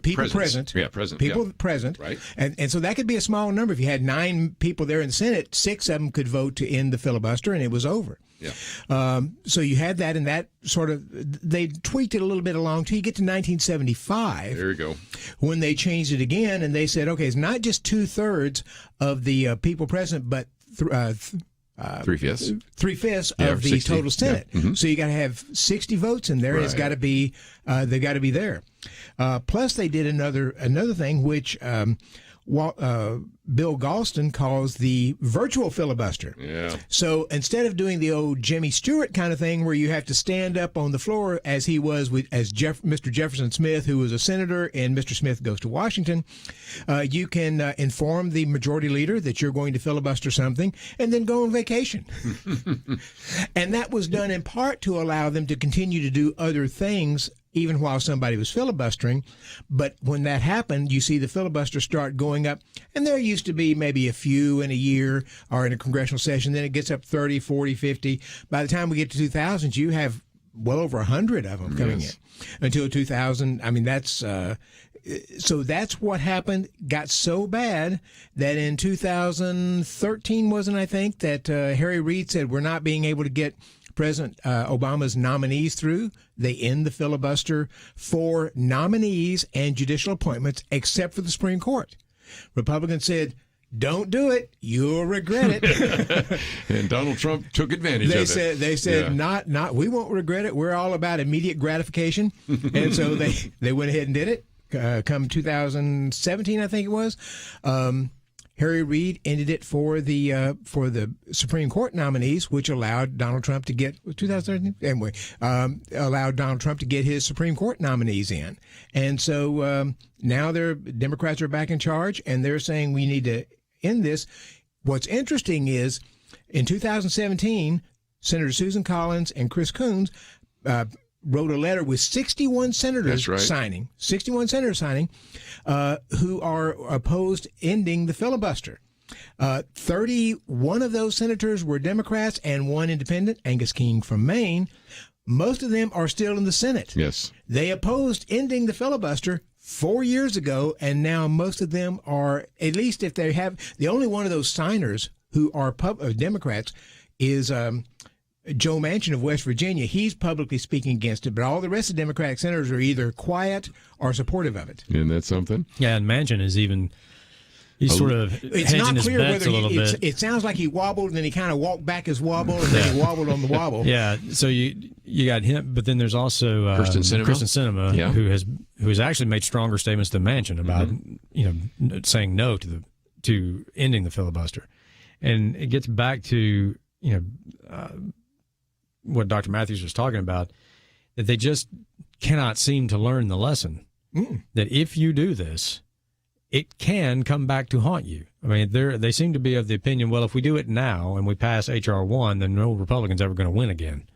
people present, present, right, and so that could be a small number. If you had 9 people there in the Senate, 6 of them could vote to end the filibuster, and it was over. Yeah. So you had that, and that sort of, they tweaked it a little bit along till you get to 1975. There you go. When they changed it again, and they said, okay, it's not just 2/3 of the people present, but 3/5. 3/5 of the 60. total Senate. Yeah. Mm-hmm. So you got to have 60 votes in there. Right. It's got to be, they got to be there. Plus, they did another thing, which Bill Galston calls the virtual filibuster. Yeah. So instead of doing the old Jimmy Stewart kind of thing where you have to stand up on the floor as he was as Mr. Jefferson Smith, who was a senator, and Mr. Smith goes to Washington, you can inform the majority leader that you're going to filibuster something and then go on vacation. And that was done in part to allow them to continue to do other things even while somebody was filibustering. But when that happened, you see the filibuster start going up, and there used to be maybe a few in a year or in a congressional session. Then it gets up 30, 40, 50. By the time we get to 2000, you have well over 100 of them coming in. Until 2000, I mean, that's so that's what happened. Got so bad that in 2013, wasn't I think, that Harry Reid said we're not being able to get President Obama's nominees through. They end the filibuster for nominees and judicial appointments, except for the Supreme Court. Republicans said, don't do it. You'll regret it. And Donald Trump took advantage of it. They said, not. We won't regret it. We're all about immediate gratification. And so they went ahead and did it. Come 2017, I think it was. Harry Reid ended it for the Supreme Court nominees, which allowed Donald Trump to get 2013 anyway. Allowed Donald Trump to get his Supreme Court nominees in, and so now Democrats are back in charge, and they're saying we need to end this. What's interesting is, in 2017, Senator Susan Collins and Chris Coons wrote a letter with 61 senators signing, 61 senators signing, who are opposed ending the filibuster. 31 of those senators were Democrats and 1 independent, Angus King from Maine. Most of them are still in the Senate. Yes. They opposed ending the filibuster 4 years ago, and now most of them are, at least if they have, the only one of those signers who are Democrats is Joe Manchin of West Virginia. He's publicly speaking against it, but all the rest of the Democratic senators are either quiet or supportive of it. Isn't that something? Yeah, and Manchin is he's sort of hedging his bets a little bit. It sounds like he wobbled, and then he kind of walked back his wobble, and then he wobbled on the wobble. Yeah, so you got him, but then there's also Kristen Sinema, who has actually made stronger statements than Manchin about saying no to ending the filibuster, and it gets back to what Dr. Matthews was talking about, that they just cannot seem to learn the lesson. That if you do this, it can come back to haunt you. I mean, they seem to be of the opinion, well, if we do it now and we pass H.R. 1, then no Republican's ever going to win again.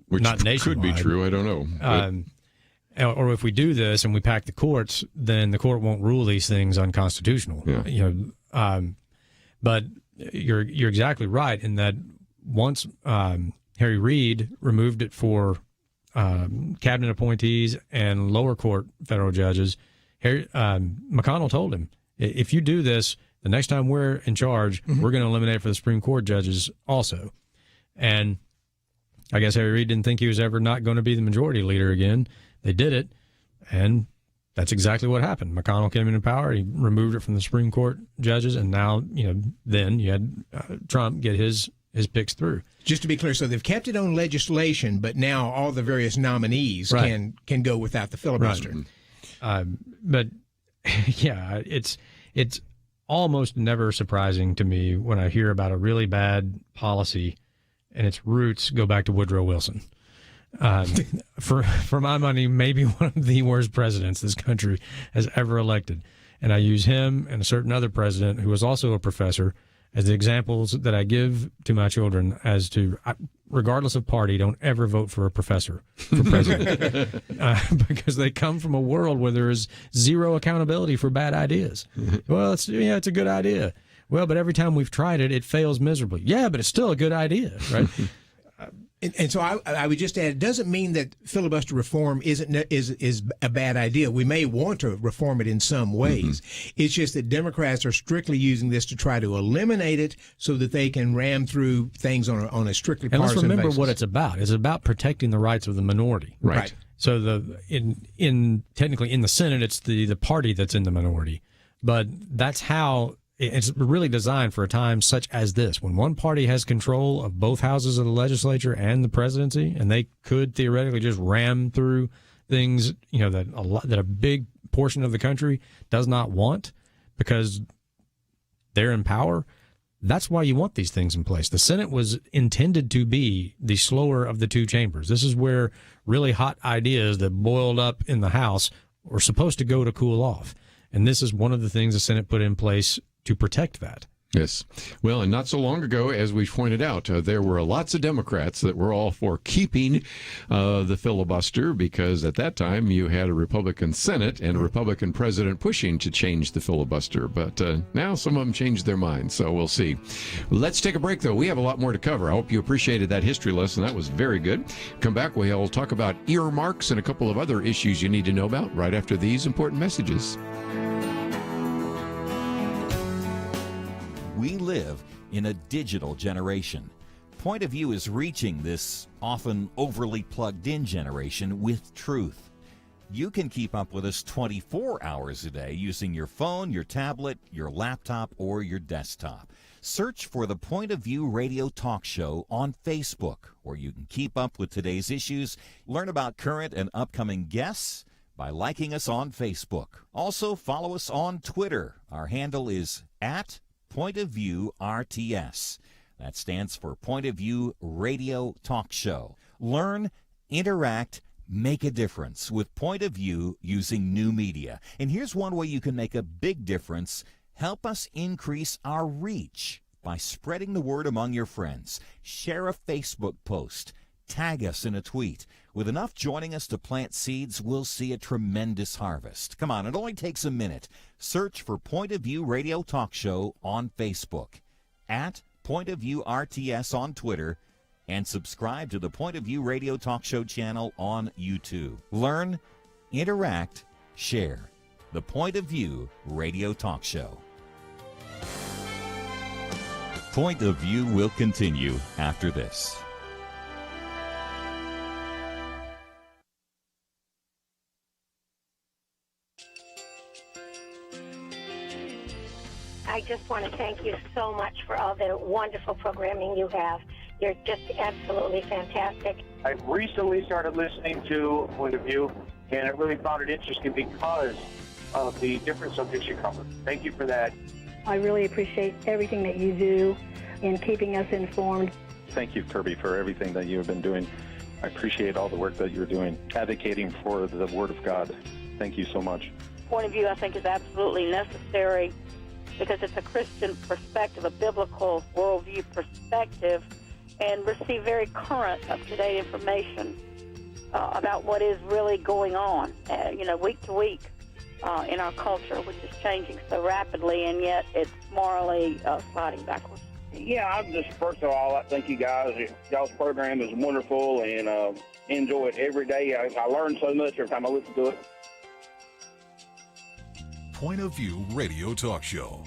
Which not nationwide. could be true. I don't know. or if we do this and we pack the courts, then the court won't rule these things unconstitutional. Yeah. But you're exactly right in that once Harry Reid removed it for cabinet appointees and lower court federal judges, McConnell told him, if you do this, the next time we're in charge, we're going to eliminate it for the Supreme Court judges also. And I guess Harry Reid didn't think he was ever not going to be the majority leader again. They did it, and that's exactly what happened. McConnell came into power, he removed it from the Supreme Court judges, and now, then you had Trump get his picks through. Just to be clear, so they've kept it on legislation, but now all the various nominees can go without the filibuster. Right. But yeah, it's almost never surprising to me when I hear about a really bad policy and its roots go back to Woodrow Wilson. For my money, maybe one of the worst presidents this country has ever elected. And I use him and a certain other president who was also a professor as the examples that I give to my children as to, regardless of party, don't ever vote for a professor for president. Because they come from a world where there is zero accountability for bad ideas. Well, it's a good idea. Well, but every time we've tried it, it fails miserably. Yeah, but it's still a good idea, right? And so I would just add, it doesn't mean that filibuster reform is a bad idea. We may want to reform it in some ways. It's just that Democrats are strictly using this to try to eliminate it so that they can ram through things on a strictly partisan basis. And let's remember what it's about. It's about protecting the rights of the minority. Right. So technically in the Senate, it's the party that's in the minority. But that's how it's really designed for a time such as this, when one party has control of both houses of the legislature and the presidency, and they could theoretically just ram through things, that a big portion of the country does not want because they're in power. That's why you want these things in place. The Senate was intended to be the slower of the two chambers. This is where really hot ideas that boiled up in the House were supposed to go to cool off. And this is one of the things the Senate put in place to protect that. Yes. Well, and not so long ago, as we pointed out, there were lots of Democrats that were all for keeping the filibuster because at that time you had a Republican Senate and a Republican president pushing to change the filibuster. But now some of them changed their minds, so we'll see. Let's take a break, though. We have a lot more to cover. I hope you appreciated that history lesson. That was very good. Come back. We'll talk about earmarks and a couple of other issues you need to know about right after these important messages. We live in a digital generation. Point of View is reaching this often overly plugged-in generation with truth. You can keep up with us 24 hours a day using your phone, your tablet, your laptop, or your desktop. Search for the Point of View radio talk show on Facebook, where you can keep up with today's issues, learn about current and upcoming guests by liking us on Facebook. Also, follow us on Twitter. Our handle is @Point of View RTS. That stands for Point of View Radio Talk Show. Learn, interact, make a difference with Point of View using new media. And here's one way you can make a big difference. Help us increase our reach by spreading the word among your friends. Share a Facebook post. Tag us in a tweet. With enough joining us to plant seeds, we'll see a tremendous harvest. Come on, it only takes a minute. Search for Point of View Radio Talk Show on Facebook, @Point of View RTS on Twitter, and subscribe to the Point of View Radio Talk Show channel on YouTube. Learn, interact, share. The Point of View Radio Talk Show. Point of View will continue after this. I just want to thank you so much for all the wonderful programming you have. You're just absolutely fantastic. I recently started listening to Point of View, and I really found it interesting because of the different subjects you cover. Thank you for that. I really appreciate everything that you do in keeping us informed. Thank you, Kerby, for everything that you have been doing. I appreciate all the work that you're doing, advocating for the Word of God. Thank you so much. Point of View, I think, is absolutely necessary because it's a Christian perspective, a biblical worldview perspective, and receive very current, up-to-date information. about what is really going on, week to week in our culture, which is changing so rapidly, and yet it's morally sliding backwards. Yeah, I'm just, first of all, I thank you guys. Y'all's program is wonderful, and enjoy it every day. I learn so much every time I listen to it. Point of View Radio Talk Show.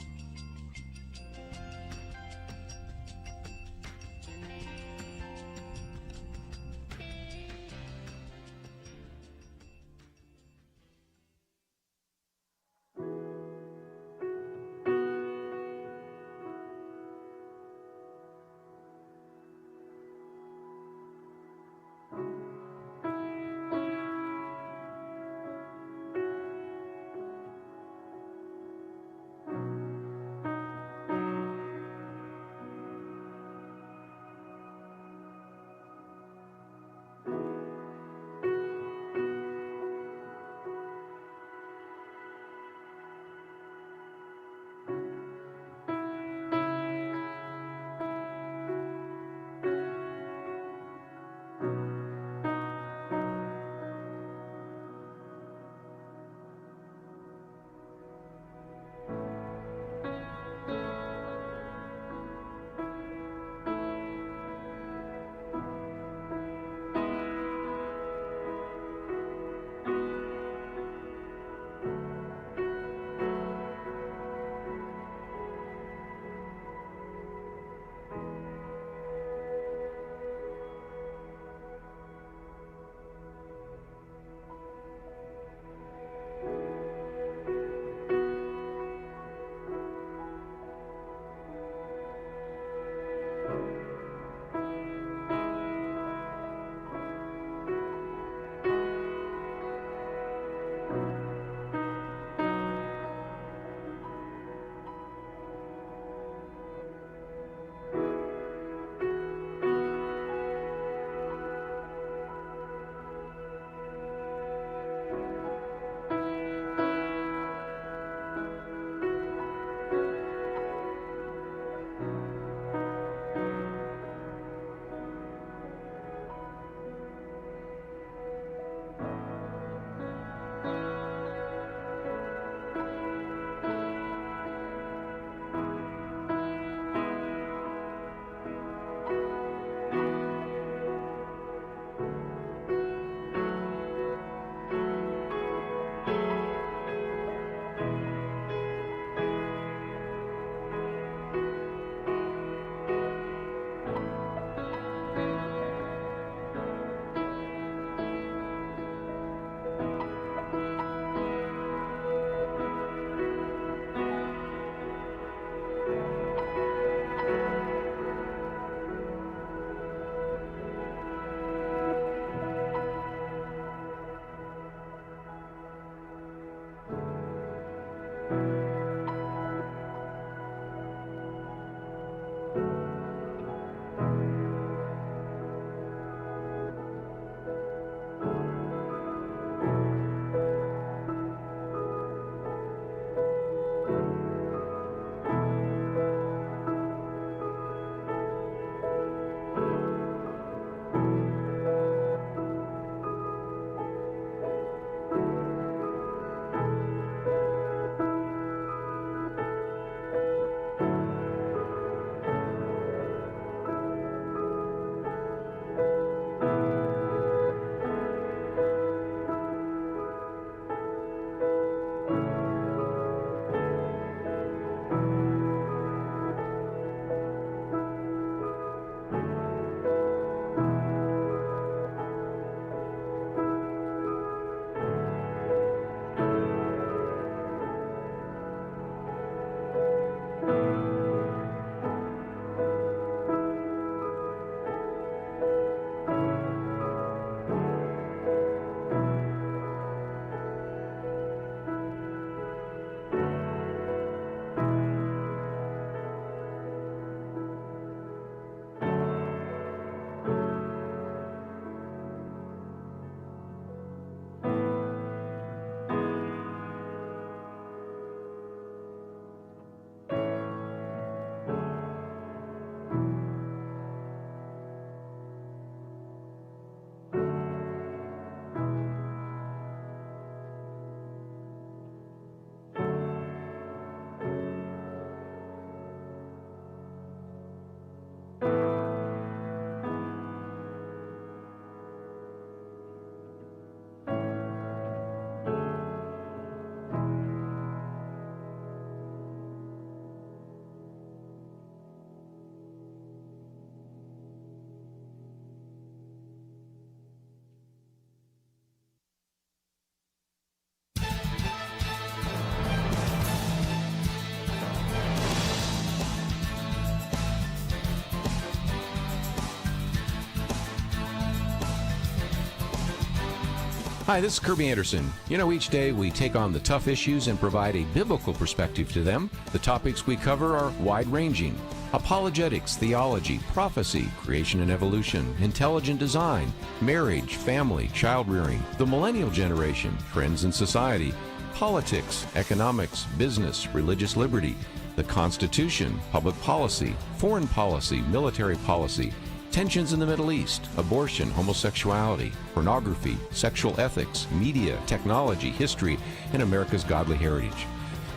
Hi, this is Kerby Anderson. You know, each day we take on the tough issues and provide a biblical perspective to them. The topics we cover are wide-ranging. Apologetics, theology, prophecy, creation and evolution, intelligent design, marriage, family, child-rearing, the millennial generation, trends in society, politics, economics, business, religious liberty, the Constitution, public policy, foreign policy, military policy, tensions in the Middle East, abortion, homosexuality, pornography, sexual ethics, media, technology, history, and America's godly heritage.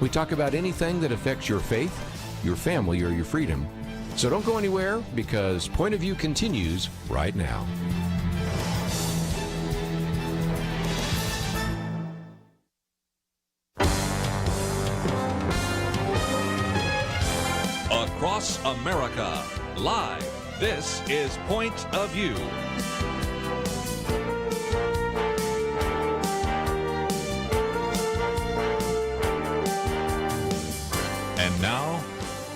We talk about anything that affects your faith, your family, or your freedom. So don't go anywhere, because Point of View continues right now. Across America, live. This is Point of View. And now,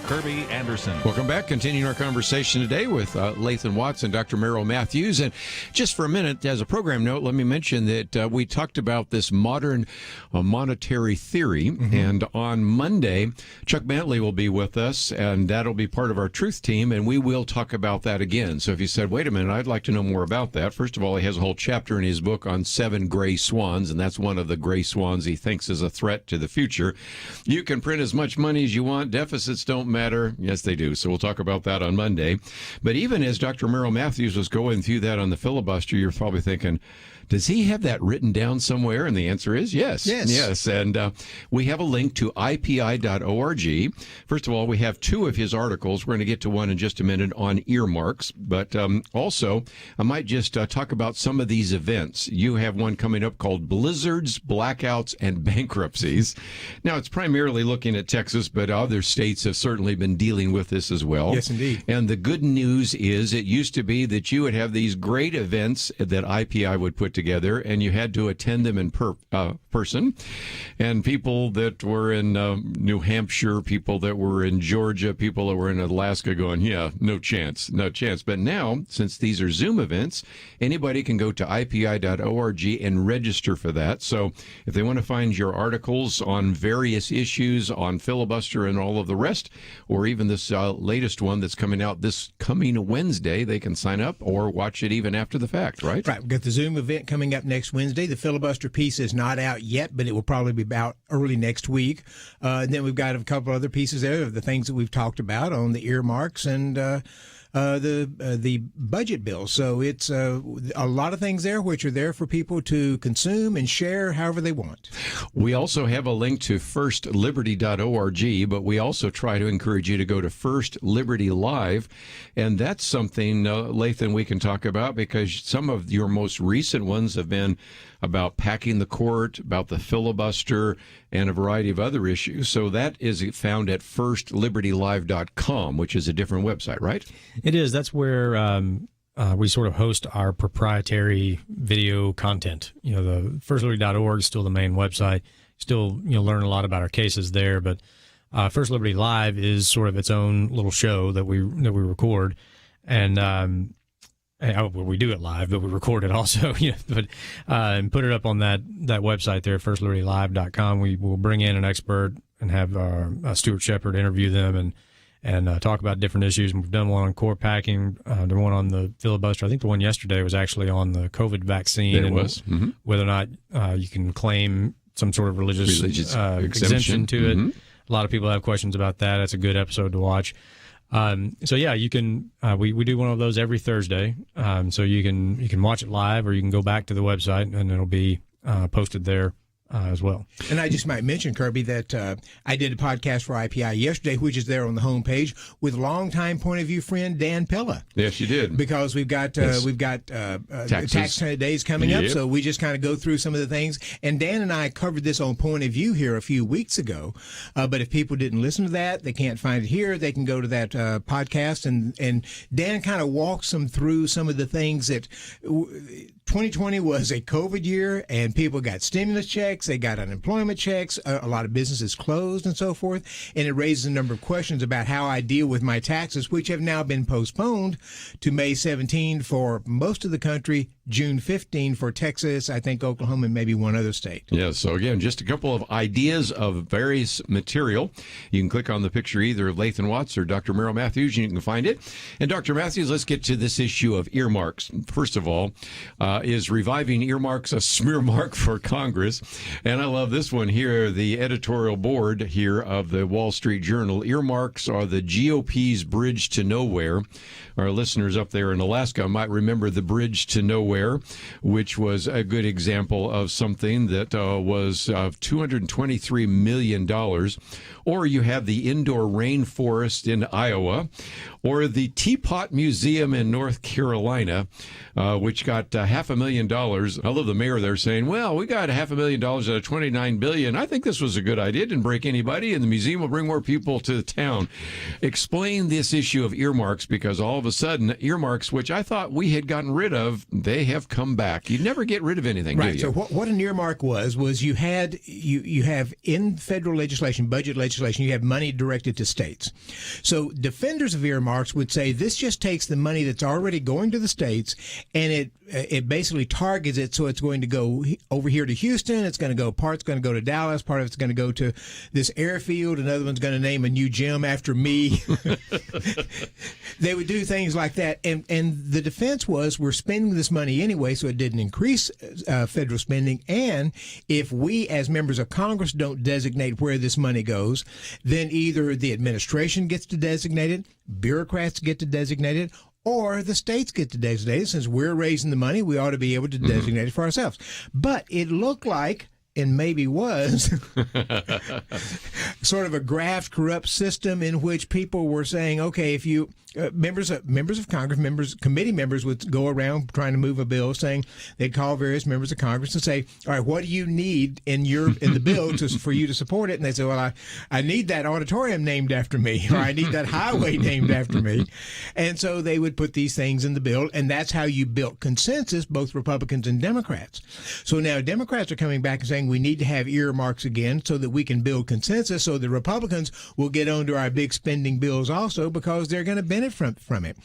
Kerby Anderson. Welcome back. Continuing our conversation today with Lathan Watts and Dr. Merrill Matthews. And just for a minute, as a program note, let me mention that we talked about this modern monetary theory. Mm-hmm. And on Monday, Chuck Bentley will be with us, and that'll be part of our Truth Team, and we will talk about that again. So if you said, wait a minute, I'd like to know more about that. First of all, he has a whole chapter in his book on 7 gray swans, and that's one of the gray swans he thinks is a threat to the future. You can print as much money as you want. Deficits don't matter. Yes, they do. So we'll talk about that on Monday. But even as Dr. Merrill Matthews was going through that on the filibuster, you're probably thinking, does he have that written down somewhere? And the answer is yes. Yes. And we have a link to ipi.org. First of all, we have 2 of his articles. We're going to get to one in just a minute on earmarks. But also, I might just talk about some of these events. You have one coming up called Blizzards, Blackouts, and Bankruptcies. Now, it's primarily looking at Texas, but other states have certainly been dealing with this as well. Yes, indeed. And the good news is it used to be that you would have these great events that IPI would put together, and you had to attend them in person. And people that were in New Hampshire, people that were in Georgia, people that were in Alaska going, yeah, no chance. But now, since these are Zoom events, anybody can go to ipi.org and register for that. So if they want to find your articles on various issues, on filibuster and all of the rest, or even this latest one that's coming out this coming Wednesday, they can sign up or watch it even after the fact, right? Right. We've got the Zoom event coming up next Wednesday. The filibuster piece is not out yet, but it will probably be out early next week. And then we've got a couple other pieces there of the things that we've talked about on the earmarks and the budget bill. So it's a lot of things there which are there for people to consume and share however they want. We also have a link to firstliberty.org, but we also try to encourage you to go to First Liberty Live. And that's something, Lathan, we can talk about, because some of your most recent ones have been about packing the court, about the filibuster, and a variety of other issues. So that is found at firstlibertylive.com, which is a different website, right? It is. That's where we sort of host our proprietary video content. You know, the firstliberty.org is still the main website. Still, learn a lot about our cases there. But First Liberty Live is sort of its own little show that we record, and we do it live, but we record it also. And put it up on that website there, firstlibertylive.com. We will bring in an expert and have Stuart Shepard interview them and talk about different issues. And we've done one on court packing, done one on the filibuster. I think the one yesterday was actually on the COVID vaccine. It was. Mm-hmm. Whether or not you can claim some sort of religious exemption to it. A lot of people have questions about that. That's a good episode to watch. So yeah, you can. We do one of those every Thursday. So you can watch it live, or you can go back to the website, and it'll be posted there as well. And I just might mention, Kerby, that I did a podcast for IPI yesterday, which is there on the homepage, with longtime Point of View friend Dan Pella. Yes, you did. Because we've got tax days coming up, so we just kind of go through some of the things. And Dan and I covered this on Point of View here a few weeks ago. But if people didn't listen to that, they can't find it here. They can go to that podcast, and Dan kind of walks them through some of the things that 2020 was a COVID year, and people got stimulus checks, they got unemployment checks, a lot of businesses closed and so forth, and it raises a number of questions about how I deal with my taxes, which have now been postponed to May 17 for most of the country, June 15 for Texas, I think Oklahoma, and maybe one other state. Yeah, so again, just a couple of ideas of various material. You can click on the picture either of Lathan Watts or Dr. Merrill Matthews, and you can find it. And Dr. Matthews, let's get to this issue of earmarks. First of all, is reviving earmarks a smear mark for Congress? And I love this one here, the editorial board here of the Wall Street Journal. Earmarks are the GOP's bridge to nowhere. Our listeners up there in Alaska might remember the bridge to nowhere, which was a good example of something that was $223 million. Or you have the indoor rainforest in Iowa, or the Teapot Museum in North Carolina, which got $500,000. I love the mayor there saying, well, we got $500,000 out of $29 billion. I think this was a good idea. It didn't break anybody, and the museum will bring more people to the town. Explain this issue of earmarks, because all of a sudden, earmarks, which I thought we had gotten rid of, they have come back. You never get rid of anything, right, do you? So what an earmark was you have in federal legislation, budget legislation, you have money directed to states. So defenders of earmarks would say this just takes the money that's already going to the states and it basically targets it, so it's going to go over here to Houston, it's going to go, part's going to go to Dallas, part of it's going to go to this airfield, another one's going to name a new gym after me. They would do things like that, and the defense was, we're spending this money anyway, so it didn't increase federal spending, and if we as members of Congress don't designate where this money goes, then either the administration gets to designate it, bureaucrats get to designate it, or the states get to designate it. Since we're raising the money, we ought to be able to designate it for ourselves. But it looked like, and maybe was, sort of a graft, corrupt system in which people were saying, okay, if you members of Congress, committee members would go around trying to move a bill, saying they'd call various members of Congress and say, all right, what do you need in the bill for you to support it? And they say, well, I need that auditorium named after me, or I need that highway named after me. And so they would put these things in the bill, and that's how you built consensus, both Republicans and Democrats. So now Democrats are coming back and saying we need to have earmarks again so that we can build consensus, so the Republicans will get onto our big spending bills also, because they're going to benefit from it.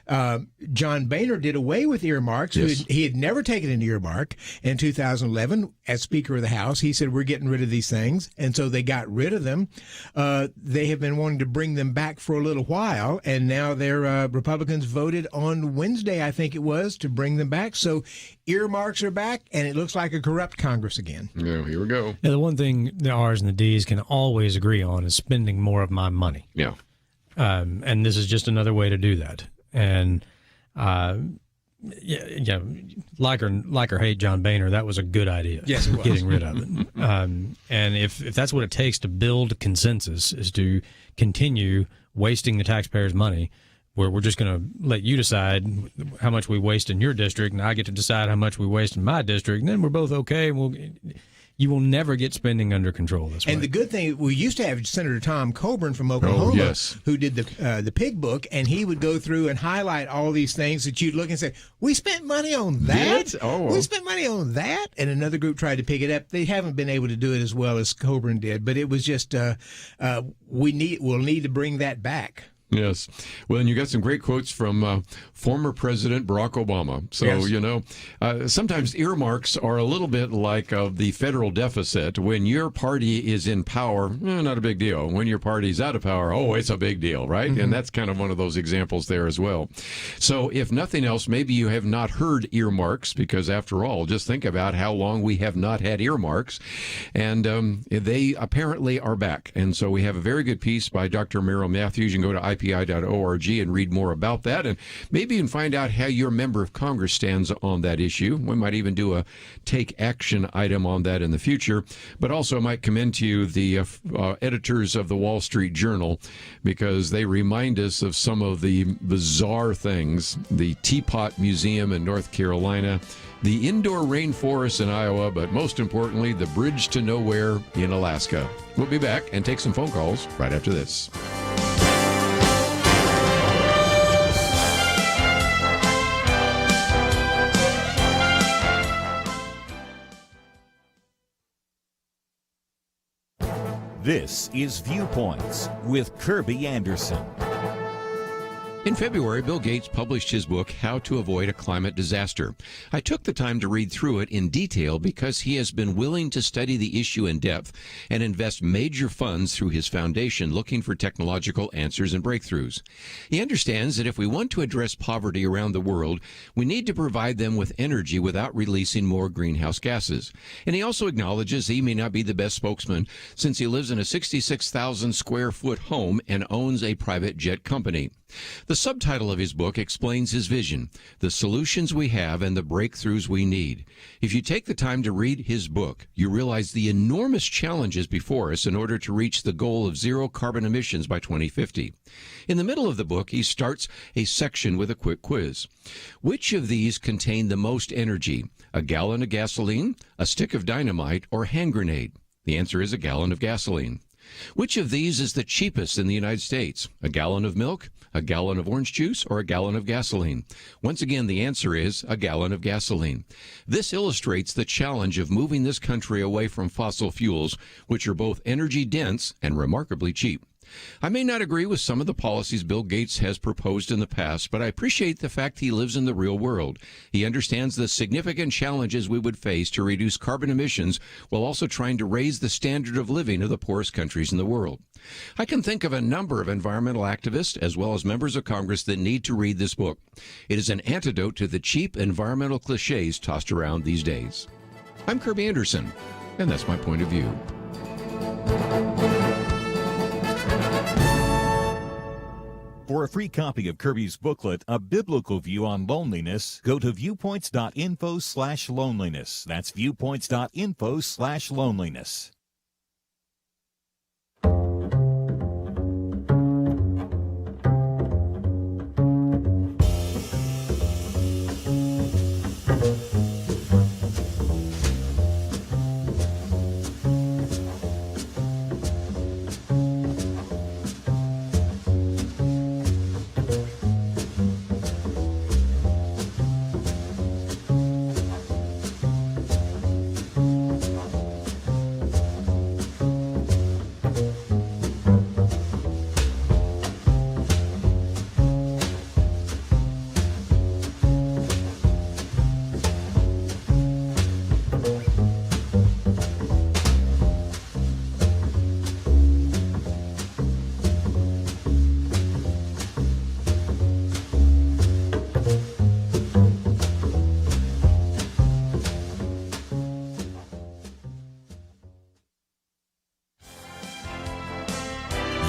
John Boehner did away with earmarks. Yes. He had never taken an earmark. In 2011, as Speaker of the House, he said, we're getting rid of these things. And so they got rid of them. They have been wanting to bring them back for a little while. And now their Republicans voted on Wednesday, I think it was, to bring them back. So earmarks are back, and it looks like a corrupt Congress again. Yeah, here we go. Yeah, the one thing the R's and the D's can always agree on is spending more of my money. Yeah. And this is just another way to do that. And yeah, like or hate John Boehner, that was a good idea. Yes, it was. Getting rid of it. And if that's what it takes to build consensus, is to continue wasting the taxpayers' money, where we're just going to let you decide how much we waste in your district, and I get to decide how much we waste in my district, and then we're both okay, and you will never get spending under control this way. And the good thing, we used to have Senator Tom Coburn from Oklahoma, who did the pig book, and he would go through and highlight all these things that you'd look and say, we spent money on that? We spent money on that? And another group tried to pick it up. They haven't been able to do it as well as Coburn did, but it was just, we'll need to bring that back. Yes. Well, and you got some great quotes from former President Barack Obama. So, Yes. you know, sometimes earmarks are a little bit like the federal deficit. When your party is in power, not a big deal. When your party's out of power, it's a big deal, right? Mm-hmm. And that's kind of one of those examples there as well. So if nothing else, maybe you have not heard earmarks, because after all, just think about how long we have not had earmarks. And they apparently are back. And so we have a very good piece by Dr. Merrill Matthews. You can go to IPI.org and read more about that. And maybe you can find out how your member of Congress stands on that issue. We might even do a take action item on that in the future. But also I might commend to you the editors of the Wall Street Journal, because they remind us of some of the bizarre things. The Teapot Museum in North Carolina, the indoor rainforest in Iowa, but most importantly, the bridge to nowhere in Alaska. We'll be back and take some phone calls right after this. This is Viewpoints with Kerby Anderson. In February, Bill Gates published his book, How to Avoid a Climate Disaster. I took the time to read through it in detail because he has been willing to study the issue in depth and invest major funds through his foundation looking for technological answers and breakthroughs. He understands that if we want to address poverty around the world, we need to provide them with energy without releasing more greenhouse gases. And he also acknowledges he may not be the best spokesman since he lives in a 66,000 square foot home and owns a private jet company. The subtitle of his book explains his vision, the solutions we have, and the breakthroughs we need. If you take the time to read his book, you realize the enormous challenges before us in order to reach the goal of zero carbon emissions by 2050. In the middle of the book, he starts a section with a quick quiz. Which of these contain the most energy? A gallon of gasoline, a stick of dynamite, or a hand grenade? The answer is a gallon of gasoline. Which of these is the cheapest in the United States? A gallon of milk, a gallon of orange juice, or a gallon of gasoline? Once again, the answer is a gallon of gasoline. This illustrates the challenge of moving this country away from fossil fuels, which are both energy dense and remarkably cheap. I may not agree with some of the policies Bill Gates has proposed in the past, but I appreciate the fact he lives in the real world. He understands the significant challenges we would face to reduce carbon emissions while also trying to raise the standard of living of the poorest countries in the world. I can think of a number of environmental activists as well as members of Congress that need to read this book. It is an antidote to the cheap environmental cliches tossed around these days. I'm Kerby Anderson, and that's my point of view. For a free copy of Kerby's booklet, A Biblical View on Loneliness, go to viewpoints.info/loneliness. That's viewpoints.info/loneliness.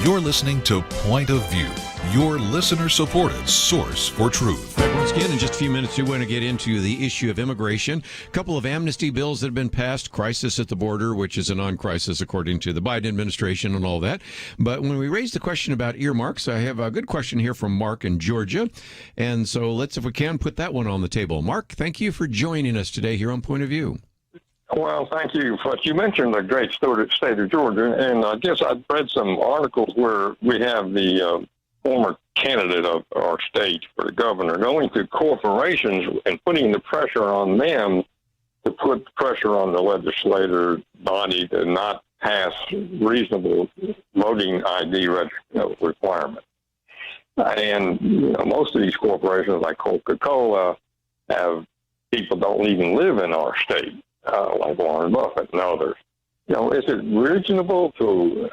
You're listening to Point of View, your listener-supported source for truth. Once again, in just a few minutes, we want to get into the issue of immigration. A couple of amnesty bills that have been passed, crisis at the border, which is a non-crisis according to the Biden administration and all that. But when we raised the question about earmarks, I have a good question here from Mark in Georgia. And so let's, if we can, put that one on the table. Mark, thank you for joining us today here on Point of View. Well, thank you. You mentioned the great state of Georgia, and I guess I've read some articles where we have the former candidate of our state for the governor going to corporations and putting the pressure on them to put pressure on the legislative body to not pass reasonable voting ID requirements. And most of these corporations, like Coca-Cola, have people don't even live in our state. Like Warren Buffett and others. Is it reasonable to,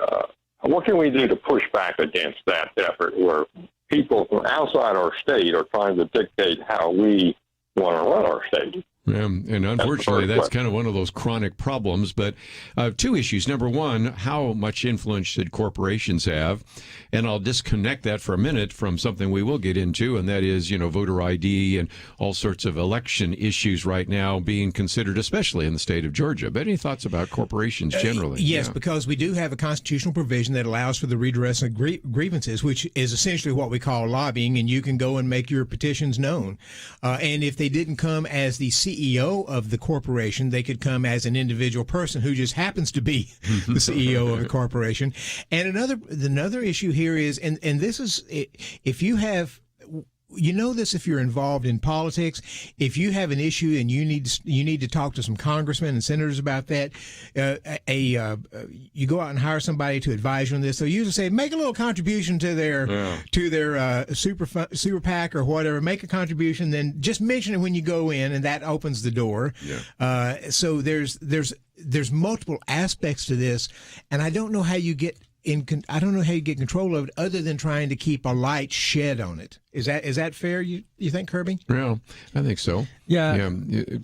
what can we do to push back against that effort where people from outside our state are trying to dictate how we want to run our state? And unfortunately, that's kind of one of those chronic problems. But two issues. Number one, how much influence should corporations have? And I'll disconnect that for a minute from something we will get into, and that is, voter ID and all sorts of election issues right now being considered, especially in the state of Georgia. But any thoughts about corporations generally? Yes, because we do have a constitutional provision that allows for the redress of grievances, which is essentially what we call lobbying, and you can go and make your petitions known. And if they didn't come as the CEO of the corporation, they could come as an individual person who just happens to be the CEO of the corporation. And another issue here is, and this is, if you have, you know this if you're involved in politics. If you have an issue and you need to talk to some congressmen and senators about that, you go out and hire somebody to advise you on this. They'll usually say, make a little contribution to their super PAC or whatever. Make a contribution, then just mention it when you go in, and that opens the door. Yeah. So there's multiple aspects to this, and I don't know how you get control of it other than trying to keep a light shed on it. Is that fair? You think, Kerby? Well, I think so. Yeah.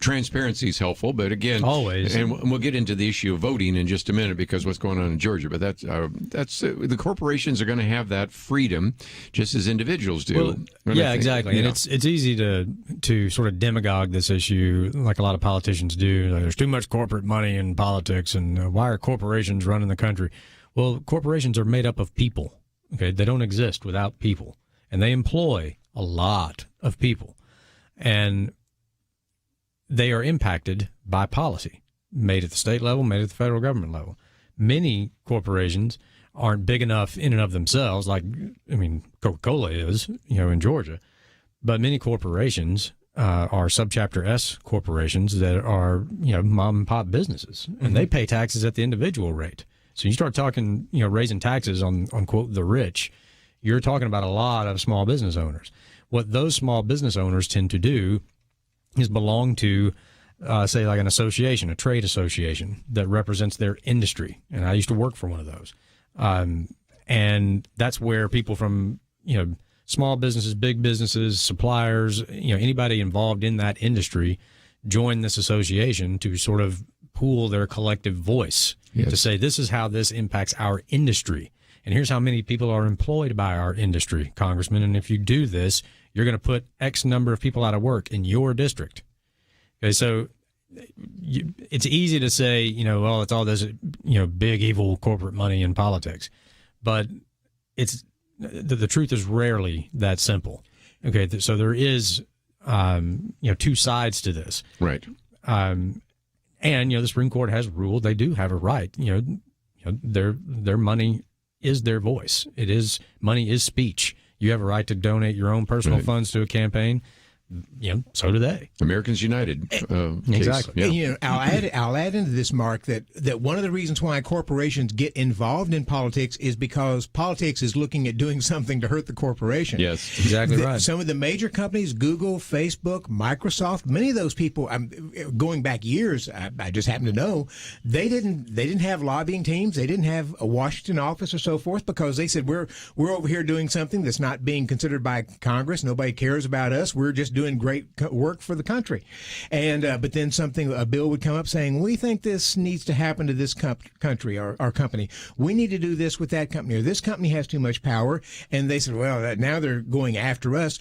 Transparency is helpful, but again, always. And we'll get into the issue of voting in just a minute because what's going on in Georgia. But that's the corporations are going to have that freedom, just as individuals do. Well, yeah, exactly. And it's easy to sort of demagogue this issue, like a lot of politicians do. Like, there's too much corporate money in politics, and why are corporations running the country? Well, corporations are made up of people. Okay, they don't exist without people, and they employ a lot of people, and they are impacted by policy made at the state level, made at the federal government level. Many corporations aren't big enough in and of themselves, like Coca-Cola is, in Georgia, but many corporations are subchapter S corporations that are, mom and pop businesses, and they pay taxes at the individual rate. So you start talking, raising taxes on quote, the rich, you're talking about a lot of small business owners. What those small business owners tend to do is belong to, say, like an association, a trade association that represents their industry. And I used to work for one of those. And that's where people from, small businesses, big businesses, suppliers, anybody involved in that industry join this association to sort of pool their collective voice. Yes. To say this is how this impacts our industry. And here's how many people are employed by our industry, Congressman. And if you do this, you're going to put X number of people out of work in your district. Okay, so it's easy to say, well, it's all this, big evil corporate money in politics. But it's the truth is rarely that simple. Okay, so there is, two sides to this. Right. And the Supreme Court has ruled they do have a right. Their money is their voice. Money is speech. You have a right to donate your own personal funds to a campaign. So do they. Americans United. Exactly. Yeah. And, I'll add into this, Mark, that one of the reasons why corporations get involved in politics is because politics is looking at doing something to hurt the corporation. Yes, exactly right. Some of the major companies, Google, Facebook, Microsoft, many of those people, going back years, I just happen to know, they didn't have lobbying teams. They didn't have a Washington office or so forth because they said we're over here doing something that's not being considered by Congress. Nobody cares about us. We're just doing great work for the country. And but then a bill would come up saying, we think this needs to happen to this country or our company. We need to do this with that company, or this company has too much power. And they said, well, now they're going after us.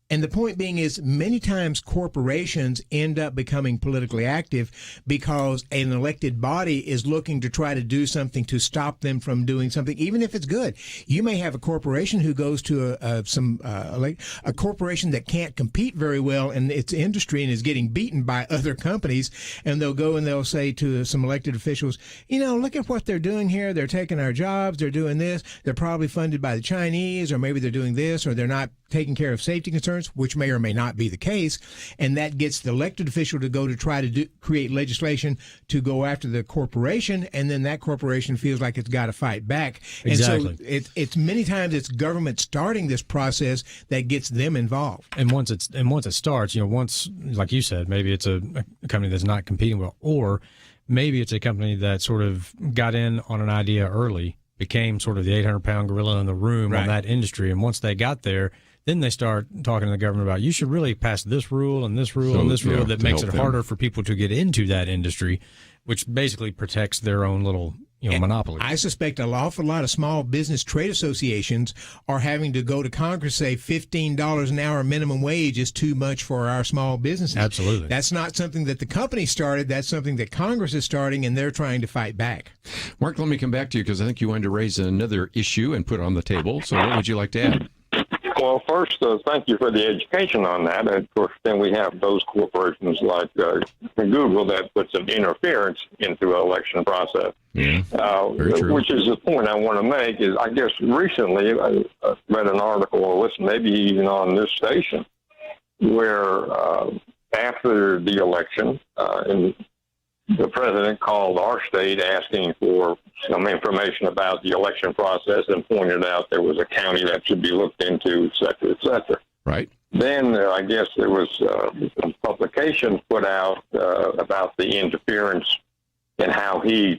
And the point being is many times corporations end up becoming politically active because an elected body is looking to try to do something to stop them from doing something, even if it's good. You may have a corporation who goes to a corporation that can't compete very well in its industry and is getting beaten by other companies, and they'll go and they'll say to some elected officials, look at what they're doing here. They're taking our jobs. They're doing this. They're probably funded by the Chinese, or maybe they're doing this, or they're not taking care of safety concerns, which may or may not be the case, and that gets the elected official to go to try to create legislation to go after the corporation, and then that corporation feels like it's got to fight back. Exactly. And so it's many times it's government starting this process that gets them involved. And once it starts, once, like you said, maybe it's a company that's not competing well, or maybe it's a company that sort of got in on an idea early, became sort of the 800-pound gorilla in the room on that industry, and once they got there, then they start talking to the government about, you should really pass this rule and this rule and this rule that makes it harder for people to get into that industry, which basically protects their own little monopoly. I suspect an awful lot of small business trade associations are having to go to Congress, say $15 an hour minimum wage is too much for our small businesses. Absolutely. That's not something that the company started. That's something that Congress is starting, and they're trying to fight back. Mark, let me come back to you because I think you wanted to raise another issue and put it on the table. So what would you like to add? Well, first, thank you for the education on that. And of course, then we have those corporations like Google that puts an interference into the election process. Very true. Which is the point I want to make is, I guess recently I read an article or listened, maybe even on this station, where after the election, and the president called our state asking for some information about the election process and pointed out there was a county that should be looked into, et cetera, et cetera. Right. Then I guess there was some publications put out about the interference and how he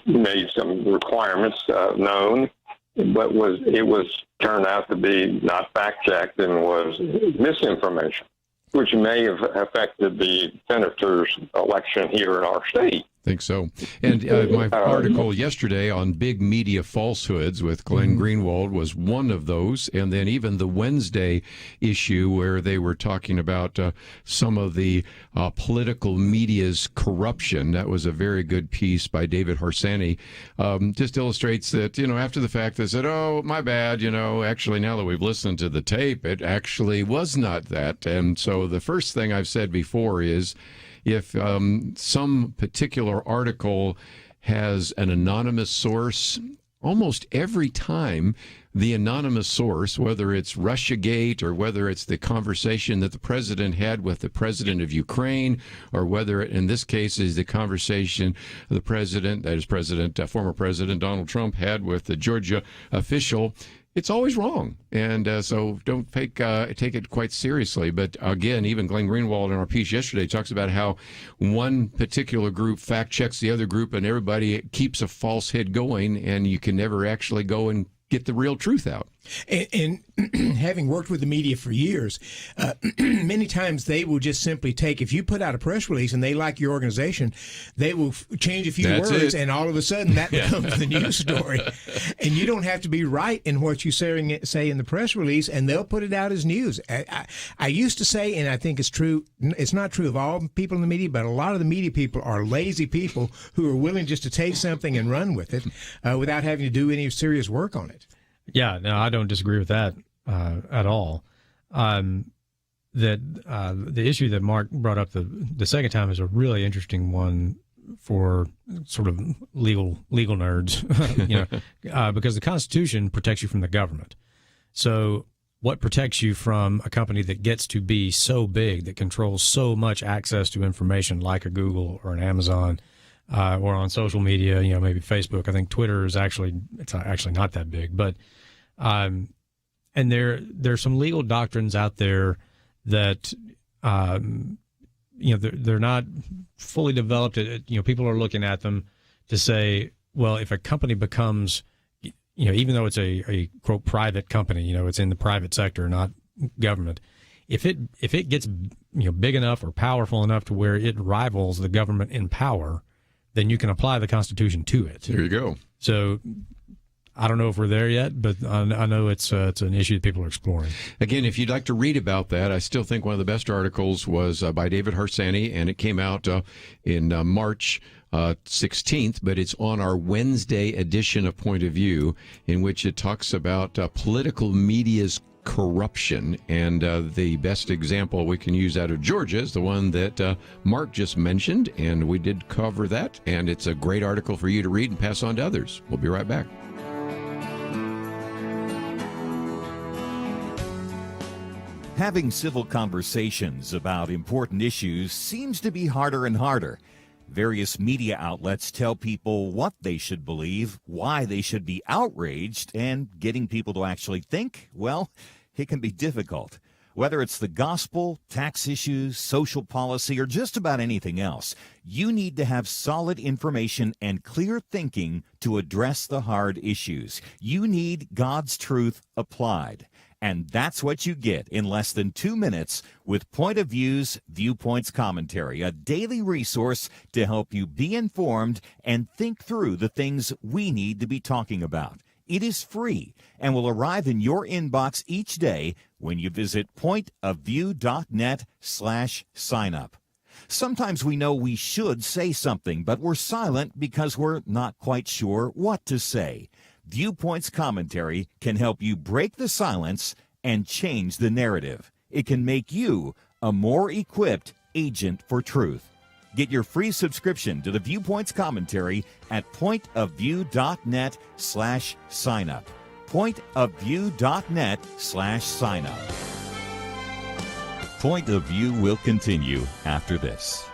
made some requirements known, but it was turned out to be not fact-checked and was misinformation, which may have affected the senator's election here in our state. I think so. And my article yesterday on big media falsehoods with Glenn Greenwald was one of those. And then even the Wednesday issue where they were talking about some of the political media's corruption. That was a very good piece by David Harsanyi. Just illustrates that, after the fact, they said, oh, my bad, actually now that we've listened to the tape, it actually was not that. And so the first thing I've said before is, if some particular article has an anonymous source, almost every time the anonymous source, whether it's Russiagate or whether it's the conversation that the president had with the president of Ukraine, or whether in this case is the conversation the president, that is former President Donald Trump had with the Georgia official, it's always wrong. And so don't take it quite seriously. But again, even Glenn Greenwald in our piece yesterday talks about how one particular group fact checks the other group and everybody keeps a false head going, and you can never actually go and get the real truth out. And having worked with the media for years, many times they will just simply take, if you put out a press release and they like your organization, they will change a few words, and all of a sudden that becomes the news story. And you don't have to be right in what you say in the press release, and they'll put it out as news. I used to say, and I think it's true, it's not true of all people in the media, but a lot of the media people are lazy people who are willing just to take something and run with it without having to do any serious work on it. Yeah, no, I don't disagree with that at all. The issue that Mark brought up the second time is a really interesting one for sort of legal nerds, because the Constitution protects you from the government. So what protects you from a company that gets to be so big, that controls so much access to information like a Google or an Amazon, or on social media, maybe Facebook. I think Twitter is actually not that big, but and there's some legal doctrines out there that they're not fully developed. People are looking at them to say, well, if a company becomes, even though it's a quote private company, it's in the private sector, not government. If it gets big enough or powerful enough to where it rivals the government in power, then you can apply the Constitution to it. There you go. So I don't know if we're there yet, but I know it's an issue that people are exploring. Again, if you'd like to read about that, I still think one of the best articles was by David Harsanyi, and it came out in March 16th, but it's on our Wednesday edition of Point of View, in which it talks about political media's corruption. And the best example we can use out of Georgia is the one that Mark just mentioned, and we did cover that, and it's a great article for you to read and pass on to others. We'll be right back. Having civil conversations about important issues seems to be harder and harder. Various media outlets tell people what they should believe, why they should be outraged, and getting people to actually think, well, it can be difficult. Whether it's the gospel, tax issues, social policy, or just about anything else, you need to have solid information and clear thinking to address the hard issues. You need God's truth applied. And that's what you get in less than 2 minutes with Point of View's Viewpoints Commentary, a daily resource to help you be informed and think through the things we need to be talking about. It is free and will arrive in your inbox each day when you visit pointofview.net/signup. Sometimes we know we should say something, but we're silent because we're not quite sure what to say. Viewpoints Commentary can help you break the silence and change the narrative. It can make you a more equipped agent for truth. Get your free subscription to the Viewpoints Commentary at pointofview.net/signup. pointofview.net/signup. Point of View will continue after this.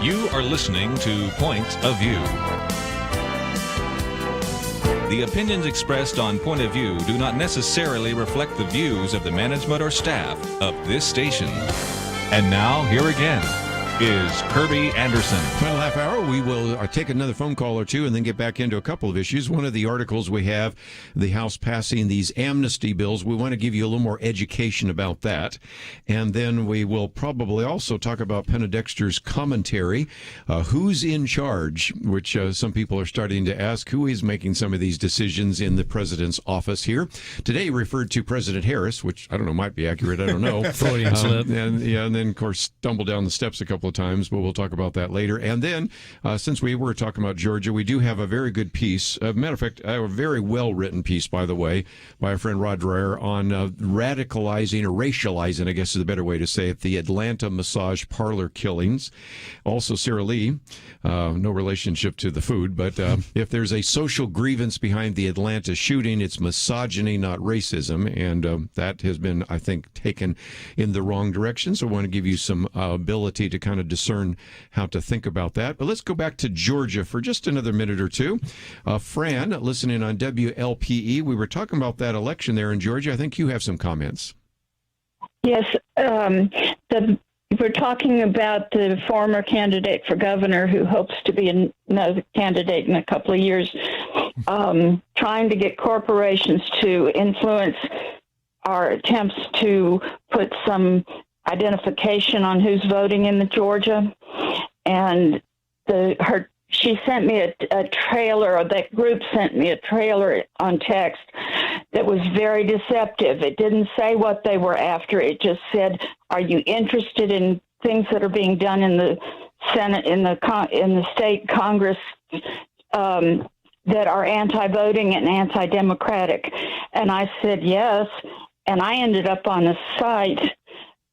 You are listening to Point of View. The opinions expressed on Point of View do not necessarily reflect the views of the management or staff of this station. And now, here again, is Kerby Anderson. Final half hour, we will take another phone call or two and then get back into a couple of issues. One of the articles we have, the House passing these amnesty bills. We want to give you a little more education about that. And then we will probably also talk about Penedexter's commentary. Who's in charge, which some people are starting to ask. Who is making some of these decisions in the president's office here? Today referred to President Harris, which I don't know, might be accurate. I don't know. Freudian slip. And then, of course, stumbled down the steps a couple of times, but we'll talk about that later. And then, since we were talking about Georgia, we do have a very good piece. Matter of fact, a very well-written piece, by the way, by our friend Rod Dreyer on radicalizing, or racializing, I guess is the better way to say it, the Atlanta massage parlor killings. Also, Sarah Lee, no relationship to the food, but if there's a social grievance behind the Atlanta shooting, it's misogyny, not racism. And that has been, I think, taken in the wrong direction. So I want to give you some ability to kind of discern how to think about that. But let's go back to Georgia for just another minute or two. Fran, listening on WLPE, we were talking about that election there in Georgia. I think you have some comments. Yes, we're talking about the former candidate for governor who hopes to be another candidate in a couple of years, trying to get corporations to influence our attempts to put some identification on who's voting in Georgia. And she sent me a trailer, or that group sent me a trailer on text that was very deceptive. It didn't say what they were after. It just said, are you interested in things that are being done in the Senate, in the state Congress, that are anti-voting and anti-democratic? And I said yes. And I ended up on a site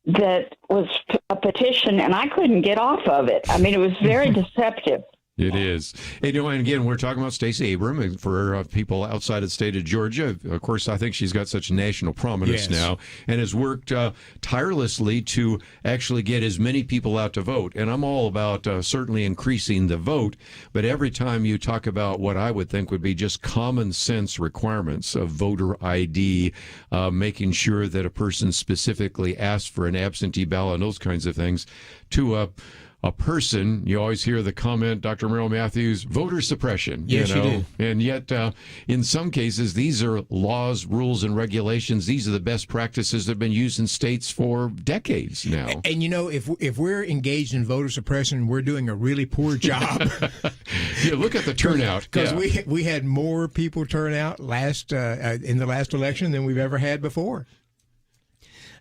that was a petition, and I couldn't get off of it. I mean, it was very deceptive. It is. And again, we're talking about Stacey Abrams for people outside of the state of Georgia. Of course, I think she's got such national prominence now and has worked tirelessly to actually get as many people out to vote. And I'm all about certainly increasing the vote. But every time you talk about what I would think would be just common sense requirements of voter ID, making sure that a person specifically asks for an absentee ballot and those kinds of things, to a person, you always hear the comment, Dr. Merrill Matthews, voter suppression. Yes, you do. And yet, in some cases, these are laws, rules, and regulations. These are the best practices that have been used in states for decades now. And if we're engaged in voter suppression, we're doing a really poor job. Yeah, look at the turnout. Because we had more people turn out in the last election than we've ever had before.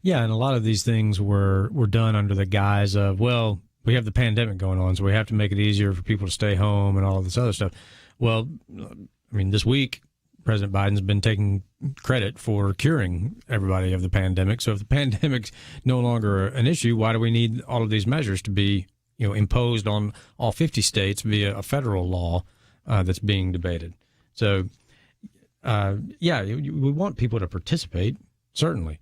Yeah, and a lot of these things were done under the guise of, well, we have the pandemic going on, so we have to make it easier for people to stay home and all this other stuff. Well, I mean, this week, President Biden's been taking credit for curing everybody of the pandemic. So if the pandemic's no longer an issue, why do we need all of these measures to be, imposed on all 50 states via a federal law that's being debated? So, we want people to participate, certainly.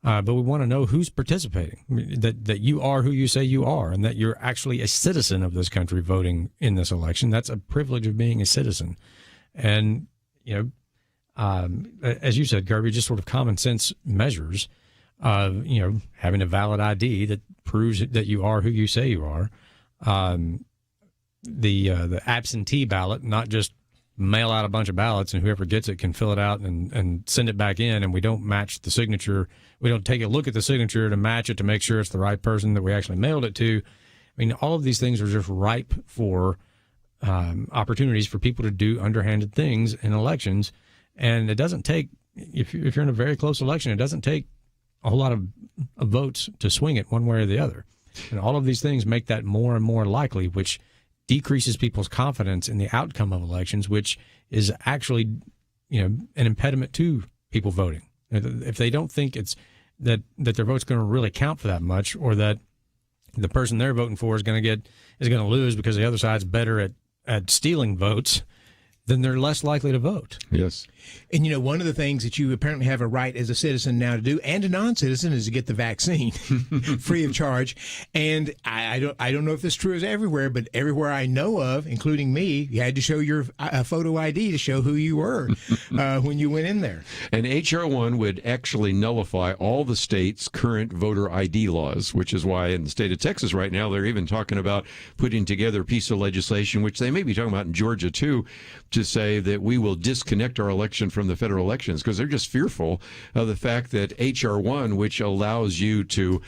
But we want to know who's participating, that you are who you say you are, and that you're actually a citizen of this country voting in this election. That's a privilege of being a citizen. And, as you said, Kerby, just sort of common sense measures of, having a valid ID that proves that you are who you say you are. The absentee ballot, not just mail out a bunch of ballots and whoever gets it can fill it out and send it back in, and we don't match the signature. We don't take a look at the signature to match it to make sure it's the right person that we actually mailed it to. I mean, all of these things are just ripe for opportunities for people to do underhanded things in elections. And it doesn't take, if you're in a very close election, it doesn't take a whole lot of votes to swing it one way or the other. And all of these things make that more and more likely, which decreases people's confidence in the outcome of elections, which is actually, an impediment to people voting. If they don't think it's that their vote's going to really count for that much, or that the person they're voting for is going to lose because the other side's better at stealing votes, then they're less likely to vote. Yes. And, one of the things that you apparently have a right as a citizen now to do, and a non-citizen, is to get the vaccine free of charge. And I don't know if this is true as everywhere, but everywhere I know of, including me, you had to show your photo ID to show who you were when you went in there. And H.R. 1 would actually nullify all the state's current voter ID laws, which is why in the state of Texas right now, they're even talking about putting together a piece of legislation, which they may be talking about in Georgia too, to say that we will disconnect our election from the federal elections, because they're just fearful of the fact that H.R. 1, which allows you to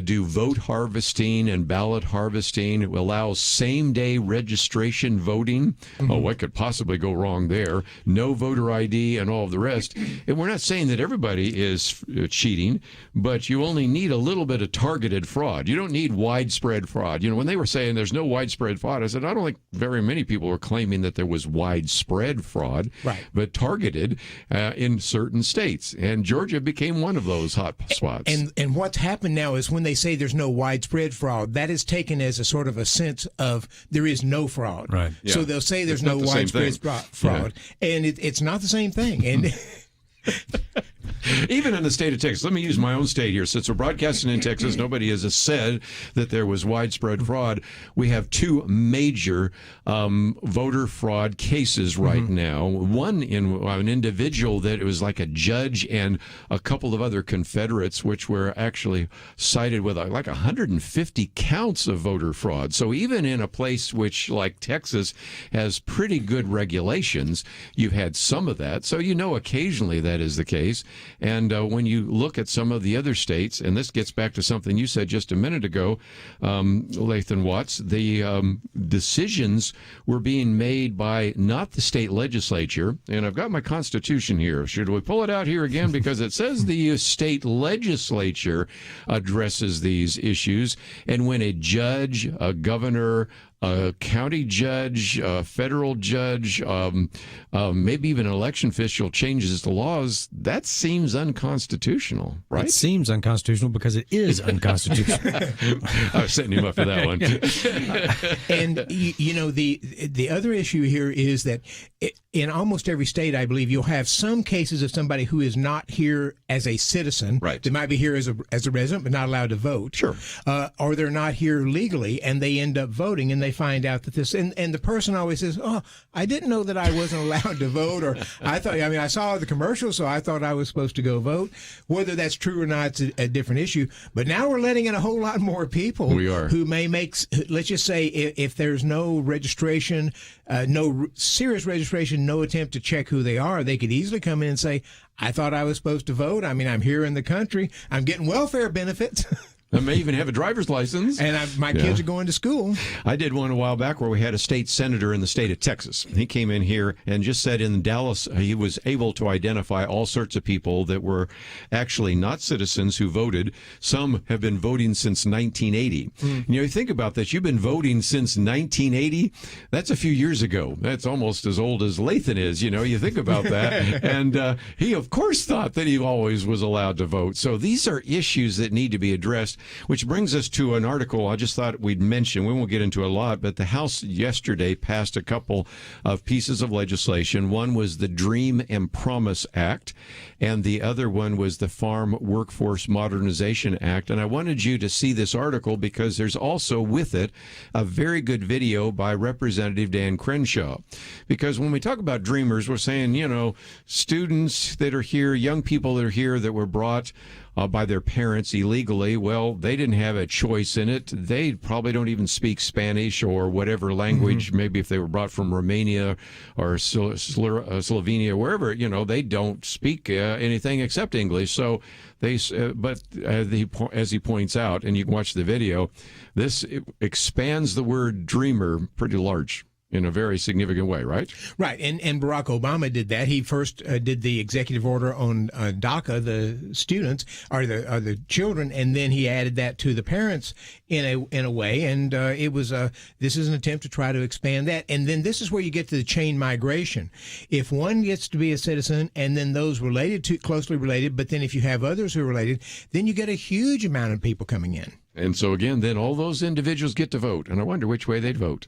do vote harvesting and ballot harvesting, allows same-day registration voting. Mm-hmm. Oh, what could possibly go wrong there? No voter ID and all of the rest. And we're not saying that everybody is cheating, but you only need a little bit of targeted fraud. You don't need widespread fraud. When they were saying there's no widespread fraud, I said, I don't think very many people were claiming that there was widespread fraud, right, but targeted in certain states. And Georgia became one of those hot spots. And what's happened now is when they say there's no widespread fraud, that is taken as a sort of a sense of there is no fraud. Right. So they'll say there's no widespread fraud, and it's not the same thing. And even in the state of Texas, let me use my own state here. Since we're broadcasting in Texas, nobody has said that there was widespread fraud. We have two major voter fraud cases right now. One in an individual that it was like a judge and a couple of other Confederates, which were actually cited with like 150 counts of voter fraud. So even in a place which, like Texas, has pretty good regulations, you've had some of that. So occasionally that is the case. And when you look at some of the other states, and this gets back to something you said just a minute ago, Lathan Watts, the decisions were being made by not the state legislature. And I've got my Constitution here. Should we pull it out here again? Because it says the state legislature addresses these issues. And when a judge, a governor, a county judge, a federal judge, maybe even an election official changes the laws, that seems unconstitutional, right? It seems unconstitutional because it is unconstitutional. I was setting him up for that one. And, the other issue here is that in almost every state, I believe, you'll have some cases of somebody who is not here as a citizen. Right. They might be here as a resident, but not allowed to vote. Sure. Or they're not here legally, and they end up voting, and they find out that this, and the person always says, oh, I didn't know that I wasn't allowed to vote, or I saw the commercial, so I thought I was supposed to go vote. Whether that's true or not, it's a different issue. But now we're letting in a whole lot more people who may make, let's just say, if there's no registration, no serious registration, no attempt to check who they are, they could easily come in and say, I thought I was supposed to vote. I mean, I'm here in the country. I'm getting welfare benefits. I may even have a driver's license. And my kids are going to school. I did one a while back where we had a state senator in the state of Texas. He came in here and just said in Dallas he was able to identify all sorts of people that were actually not citizens who voted. Some have been voting since 1980. You think about this. You've been voting since 1980. That's a few years ago. That's almost as old as Lathan is. You think about that. And he, of course, thought that he always was allowed to vote. So these are issues that need to be addressed. Which brings us to an article I just thought we'd mention. We won't get into a lot, but the House yesterday passed a couple of pieces of legislation. One was the Dream and Promise Act, and the other one was the Farm Workforce Modernization Act. And I wanted you to see this article because there's also with it a very good video by Representative Dan Crenshaw. Because when we talk about dreamers, we're saying, students that are here, young people that are here that were brought by their parents illegally. Well, they didn't have a choice in it. They probably don't even speak Spanish or whatever language. Maybe if they were brought from Romania or Slovenia, wherever, they don't speak anything except English. So but as he points out, and you can watch the video, this expands the word dreamer pretty large. In a very significant way, right? Right, and Barack Obama did that. He first did the executive order on DACA, the students, or the children, and then he added that to the parents in a way, and it was this is an attempt to try to expand that. And then this is where you get to the chain migration. If one gets to be a citizen, and then those closely related, but then if you have others who are related, then you get a huge amount of people coming in. And so, again, then all those individuals get to vote. And I wonder which way they'd vote.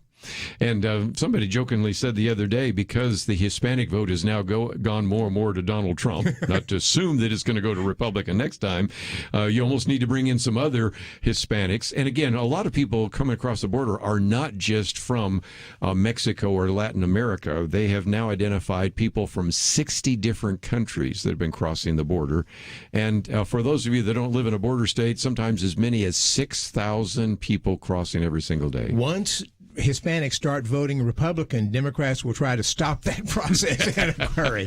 And somebody jokingly said the other day, because the Hispanic vote has now gone more and more to Donald Trump, not to assume that it's going to go to Republican next time, you almost need to bring in some other Hispanics. And again, a lot of people coming across the border are not just from Mexico or Latin America. They have now identified people from 60 different countries that have been crossing the border. And for those of you that don't live in a border state, sometimes as many as 6,000 people crossing every single day. Once Hispanics start voting Republican, Democrats will try to stop that process in a hurry.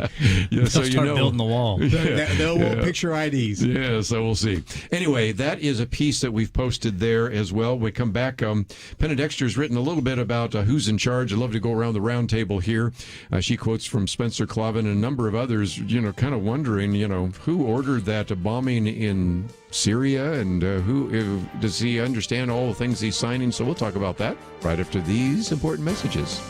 Yeah, so They'll start building the wall. They'll want picture IDs. Yeah, so we'll see. Anyway, that is a piece that we've posted there as well. When we come back, Penna Dexter's written a little bit about who's in charge. I'd love to go around the round table here. She quotes from Spencer Clavin and a number of others, kind of wondering, who ordered that bombing in Syria, and who does he understand all the things he's signing? So we'll talk about that right after these important messages.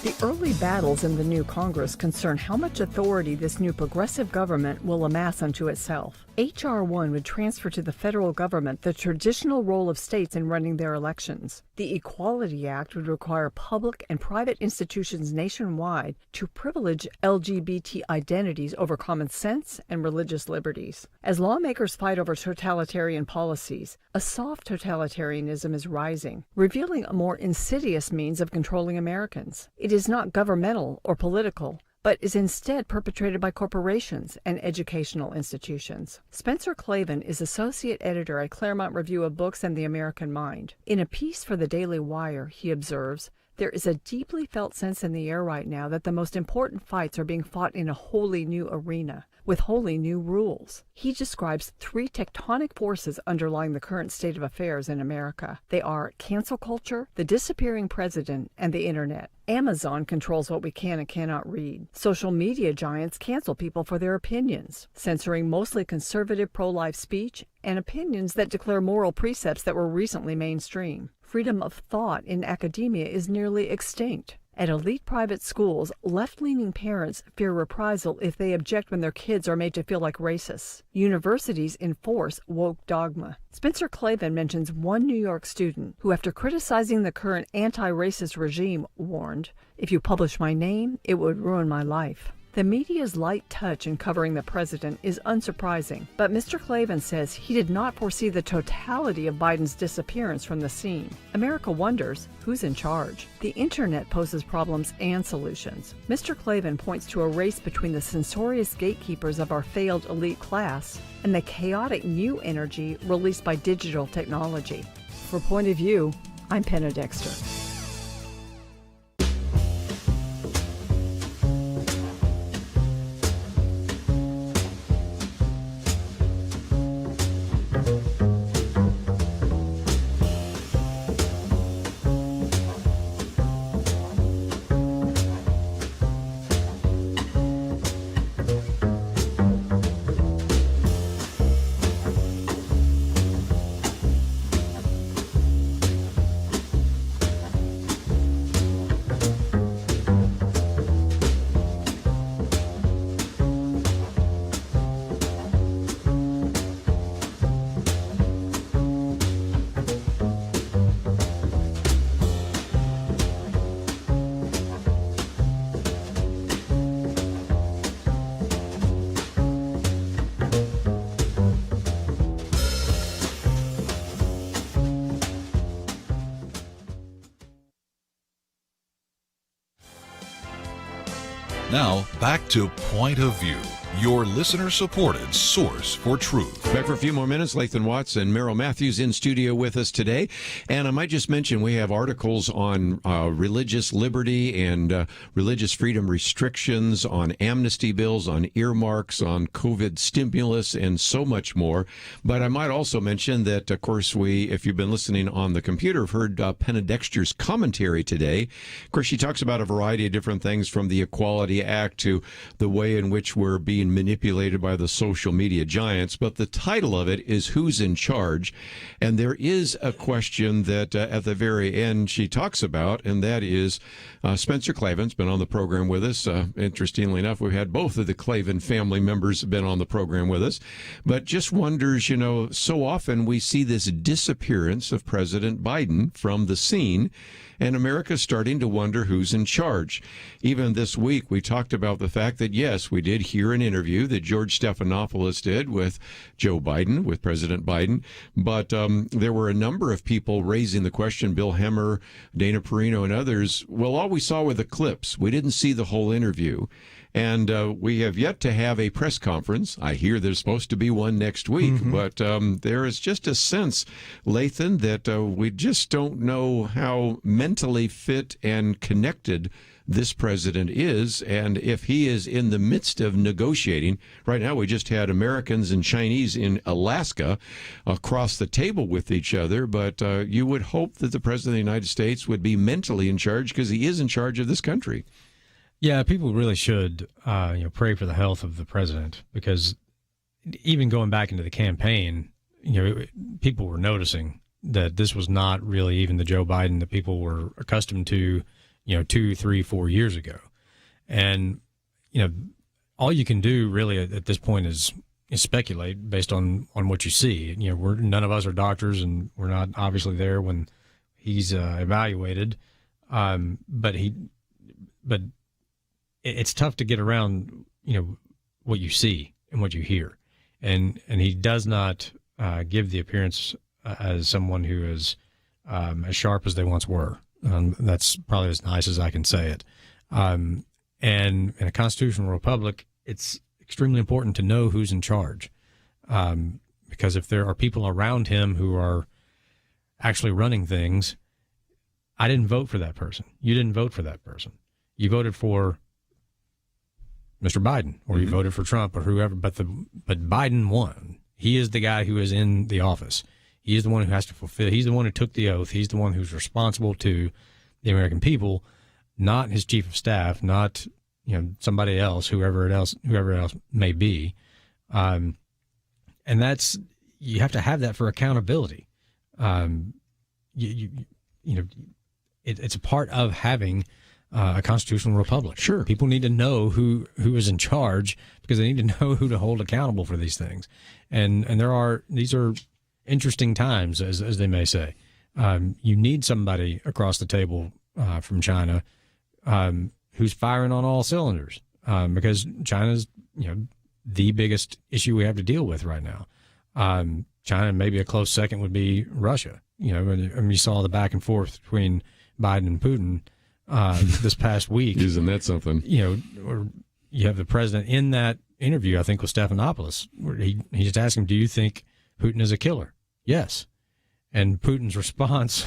The early battles in the new Congress concern how much authority this new progressive government will amass unto itself. H.R. 1 would transfer to the federal government the traditional role of states in running their elections. The Equality Act would require public and private institutions nationwide to privilege LGBT identities over common sense and religious liberties. As lawmakers fight over totalitarian policies, a soft totalitarianism is rising, revealing a more insidious means of controlling Americans. It is not governmental or political, but is instead perpetrated by corporations and educational institutions. Spencer Clavin is associate editor at Claremont Review of Books and the American Mind. In a piece for the Daily Wire, he observes, "There is a deeply felt sense in the air right now that the most important fights are being fought in a wholly new arena, with wholly new rules." He describes three tectonic forces underlying the current state of affairs in America. They are cancel culture, the disappearing president, and the internet. Amazon controls what we can and cannot read. Social media giants cancel people for their opinions, censoring mostly conservative pro-life speech and opinions that declare moral precepts that were recently mainstream. Freedom of thought in academia is nearly extinct. At elite private schools, left-leaning parents fear reprisal if they object when their kids are made to feel like racists. Universities enforce woke dogma. Spencer Clavin mentions one New York student who, after criticizing the current anti-racist regime, warned, "If you publish my name, it would ruin my life." The media's light touch in covering the president is unsurprising, but Mr. Clavin says he did not foresee the totality of Biden's disappearance from the scene. America wonders, who's in charge? The internet poses problems and solutions. Mr. Clavin points to a race between the censorious gatekeepers of our failed elite class and the chaotic new energy released by digital technology. For Point of View, I'm Penna Dexter. Now, back to Point of View, your listener-supported source for truth. Back for a few more minutes. Lathan Watts and Merrill Matthews in studio with us today. And I might just mention we have articles on religious liberty and religious freedom restrictions, on amnesty bills, on earmarks, on COVID stimulus, and so much more. But I might also mention that, of course, if you've been listening on the computer, have heard Penna Dexter's commentary today. Of course, she talks about a variety of different things, from the Equality Act to the way in which we're being being manipulated by the social media giants. But the title of it is Who's in Charge? And there is a question that at the very end she talks about, and that is Spencer Klavan's been on the program with us. Interestingly enough, we've had both of the Klavan family members been on the program with us. But just wonders, so often we see this disappearance of President Biden from the scene, and America's starting to wonder who's in charge. Even this week, we talked about the fact that, yes, we did hear an interview that George Stephanopoulos did with Joe Biden, with President Biden, but there were a number of people raising the question, Bill Hemmer, Dana Perino, and others. Well, all we saw were the clips. We didn't see the whole interview. And we have yet to have a press conference. I hear there's supposed to be one next week, but there is just a sense, Lathan, that we just don't know how mentally fit and connected this president is, and if he is in the midst of negotiating. Right now, we just had Americans and Chinese in Alaska across the table with each other, but you would hope that the president of the United States would be mentally in charge, because he is in charge of this country. Yeah, people really should pray for the health of the president, because even going back into the campaign, people were noticing that this was not really even the Joe Biden that people were accustomed to, 2, 3, 4 years ago. And, all you can do really at this point is speculate based on what you see. None of us are doctors, and we're not obviously there when he's evaluated. But it's tough to get around, what you see and what you hear. And he does not give the appearance as someone who is as sharp as they once were. That's probably as nice as I can say it. And in a constitutional republic, it's extremely important to know who's in charge. Because if there are people around him who are actually running things, I didn't vote for that person. You didn't vote for that person. You voted for Mr. Biden, or you voted for Trump, or whoever, but Biden won. He is the guy who is in the office. He is the one who has to fulfill. He's the one who took the oath. He's the one who's responsible to the American people, not his chief of staff, not somebody else, whoever else may be. And that's, you have to have that for accountability. It's a part of having a constitutional republic. Sure. People need to know who is in charge, because they need to know who to hold accountable for these things. And these are interesting times, as they may say. You need somebody across the table from China who's firing on all cylinders, because China's the biggest issue we have to deal with right now. China, maybe a close second would be Russia. And you saw the back and forth between Biden and Putin this past week. Isn't that something? Or you have the president in that interview, I think, with Stephanopoulos, where he just asked him, do you think Putin is a killer? Yes. And Putin's response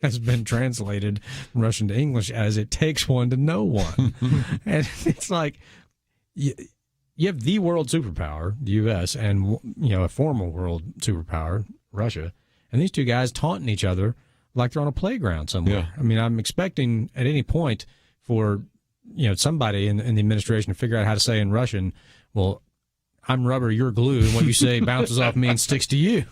has been translated from Russian to English as, it takes one to know one. And it's like, you have the world superpower, the U.S., and a former world superpower, Russia, and these two guys taunting each other like they're on a playground somewhere. Yeah. I mean, I'm expecting at any point for somebody in the administration to figure out how to say in Russian, well, I'm rubber, you're glue, and what you say bounces off me and sticks to you.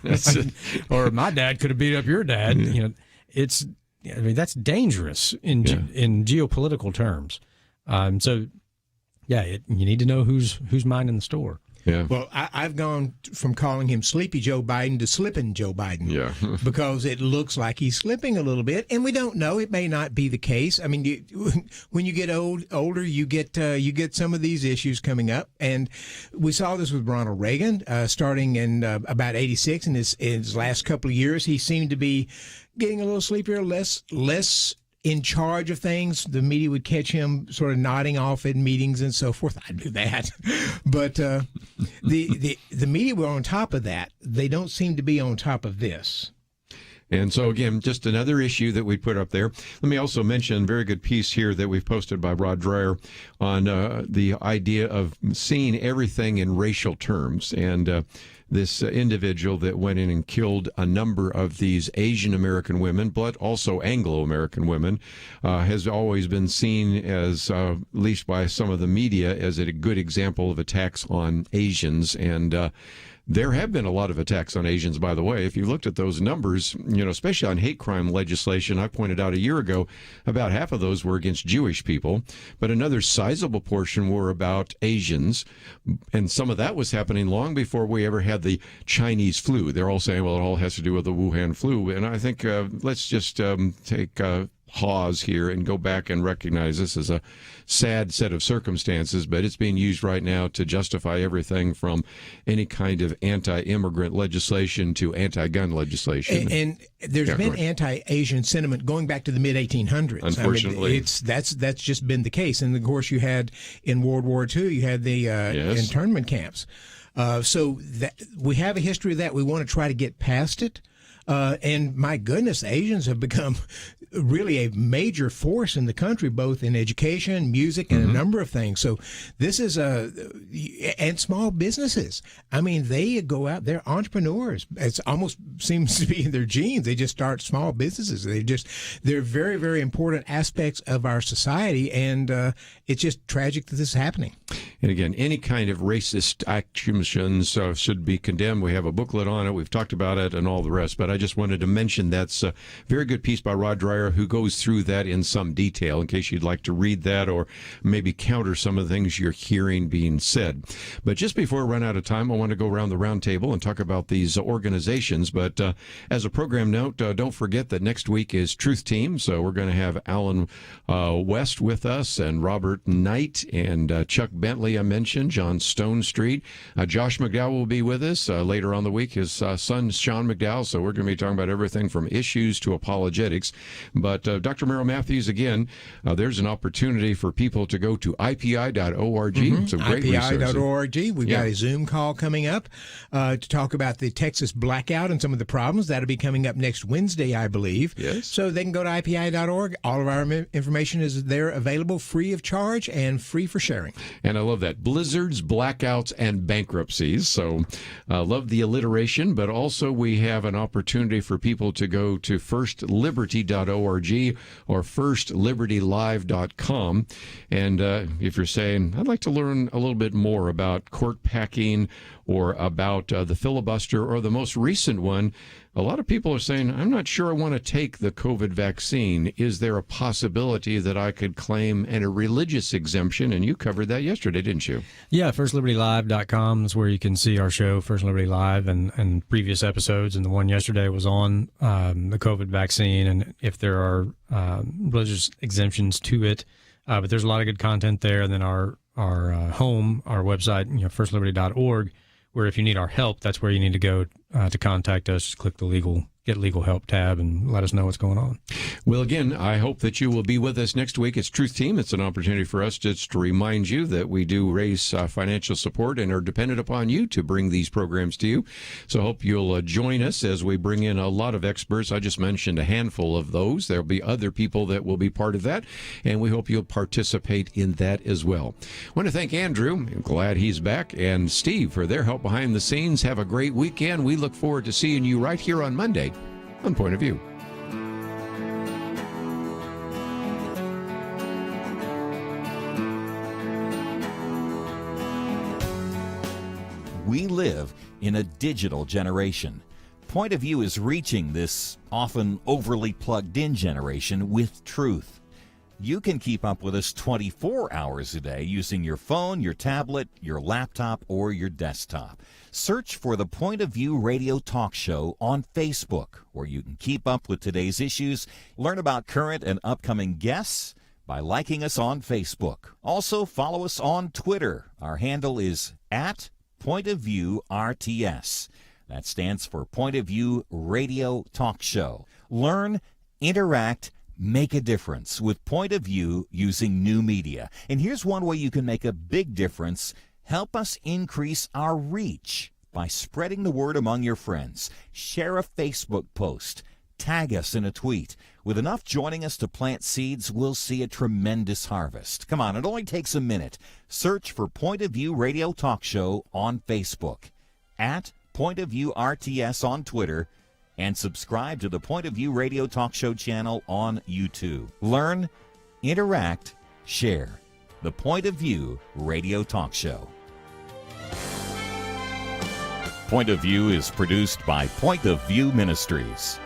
Or my dad could have beat up your dad. That's dangerous in geopolitical terms. You need to know who's minding the store. Yeah. Well, I've gone from calling him Sleepy Joe Biden to Slipping Joe Biden. Yeah. Because it looks like he's slipping a little bit, and we don't know. It may not be the case. I mean, when you get older, you get some of these issues coming up, and we saw this with Ronald Reagan, starting in about '86. In his last couple of years, he seemed to be getting a little sleepier, less in charge of things. The media would catch him sort of nodding off at meetings and so forth. I do that. But the media were on top of that. They don't seem to be on top of this. And so, again, just another issue that we put up there. Let me also mention a very good piece here that we've posted by Rod Dreyer on the idea of seeing everything in racial terms. And this individual that went in and killed a number of these Asian American women, but also Anglo-American women, has always been seen as, at least by some of the media, as a good example of attacks on Asians. And there have been a lot of attacks on Asians, by the way. If you looked at those numbers, especially on hate crime legislation, I pointed out a year ago, about half of those were against Jewish people, but another sizable portion were about Asians. And some of that was happening long before we ever had the Chinese flu. They're all saying, well, it all has to do with the Wuhan flu. And I think let's just take pause here and go back and recognize this as a sad set of circumstances, but it's being used right now to justify everything from any kind of anti-immigrant legislation to anti-gun legislation. And there's been anti-Asian sentiment going back to the mid-1800s. Unfortunately. I mean, that's just been the case. And, of course, you had in World War II, you had the internment camps. So that we have a history of that. We want to try to get past it. And my goodness, Asians have become really a major force in the country, both in education, music, and a number of things. So this is and small businesses. I mean, they go out, they're entrepreneurs. It almost seems to be in their genes. They just start small businesses. They're very, very important aspects of our society. And it's just tragic that this is happening. And again, any kind of racist actions should be condemned. We have a booklet on it. We've talked about it and all the rest. But I just wanted to mention that's a very good piece by Rod Dreyer, who goes through that in some detail in case you'd like to read that or maybe counter some of the things you're hearing being said. But just before we run out of time, I want to go around the round table and talk about these organizations. But as a program note, don't forget that next week is Truth Team. So we're going to have Alan West with us and Robert Knight and Chuck Bentley, I mentioned, John Stone Street. Josh McDowell will be with us later on the week, his son, Sean McDowell. So we're going to be talking about everything from issues to apologetics. But Dr. Merrill Matthews, again, there's an opportunity for people to go to ipi.org. It's a great IPI.org. We've got a Zoom call coming up to talk about the Texas blackout and some of the problems. That'll be coming up next Wednesday, I believe. Yes. So they can go to ipi.org. All of our information is there available free of charge and free for sharing. And I love that. Blizzards, blackouts, and bankruptcies. So love the alliteration, but also we have an opportunity for people to go to firstliberty.org or firstlibertylive.com. And if you're saying, I'd like to learn a little bit more about court packing or about the filibuster or the most recent one, a lot of people are saying, I'm not sure I want to take the COVID vaccine. Is there a possibility that I could claim a religious exemption? And you covered that yesterday, didn't you? Yeah, firstlibertylive.com is where you can see our show, First Liberty Live, and previous episodes. And the one yesterday was on the COVID vaccine and if there are religious exemptions to it. But there's a lot of good content there. And then our home, our website, firstliberty.org, where if you need our help, that's where you need to go to contact us. Just click the Get Legal Help tab and let us know what's going on. Well, again, I hope that you will be with us next week. It's Truth Team. It's an opportunity for us just to remind you that we do raise financial support and are dependent upon you to bring these programs to you. So I hope you'll join us as we bring in a lot of experts. I just mentioned a handful of those. There'll be other people that will be part of that, and we hope you'll participate in that as well. I want to thank Andrew. I'm glad he's back, and Steve for their help behind the scenes. Have a great weekend. We look forward to seeing you right here on Monday on Point of View. We live in a digital generation. Point of View is reaching this often overly plugged-in generation with truth. You can keep up with us 24 hours a day using your phone, your tablet, your laptop, or your desktop. Search for the Point of View radio talk show on Facebook, where you can keep up with today's issues, learn about current and upcoming guests by liking us on Facebook. Also, follow us on Twitter. Our handle is @PointOfViewRTS. That stands for Point of View Radio Talk Show. Learn, interact, make a difference with Point of View using new media. And here's one way you can make a big difference. Help us increase our reach by spreading the word among your friends. Share a Facebook post. Tag us in a tweet. With enough joining us to plant seeds, we'll see a tremendous harvest. Come on, it only takes a minute. Search for Point of View Radio Talk Show on Facebook, at Point of View RTS on Twitter, and subscribe to the Point of View Radio Talk Show channel on YouTube. Learn, interact, share. The Point of View Radio Talk Show. Point of View is produced by Point of View Ministries.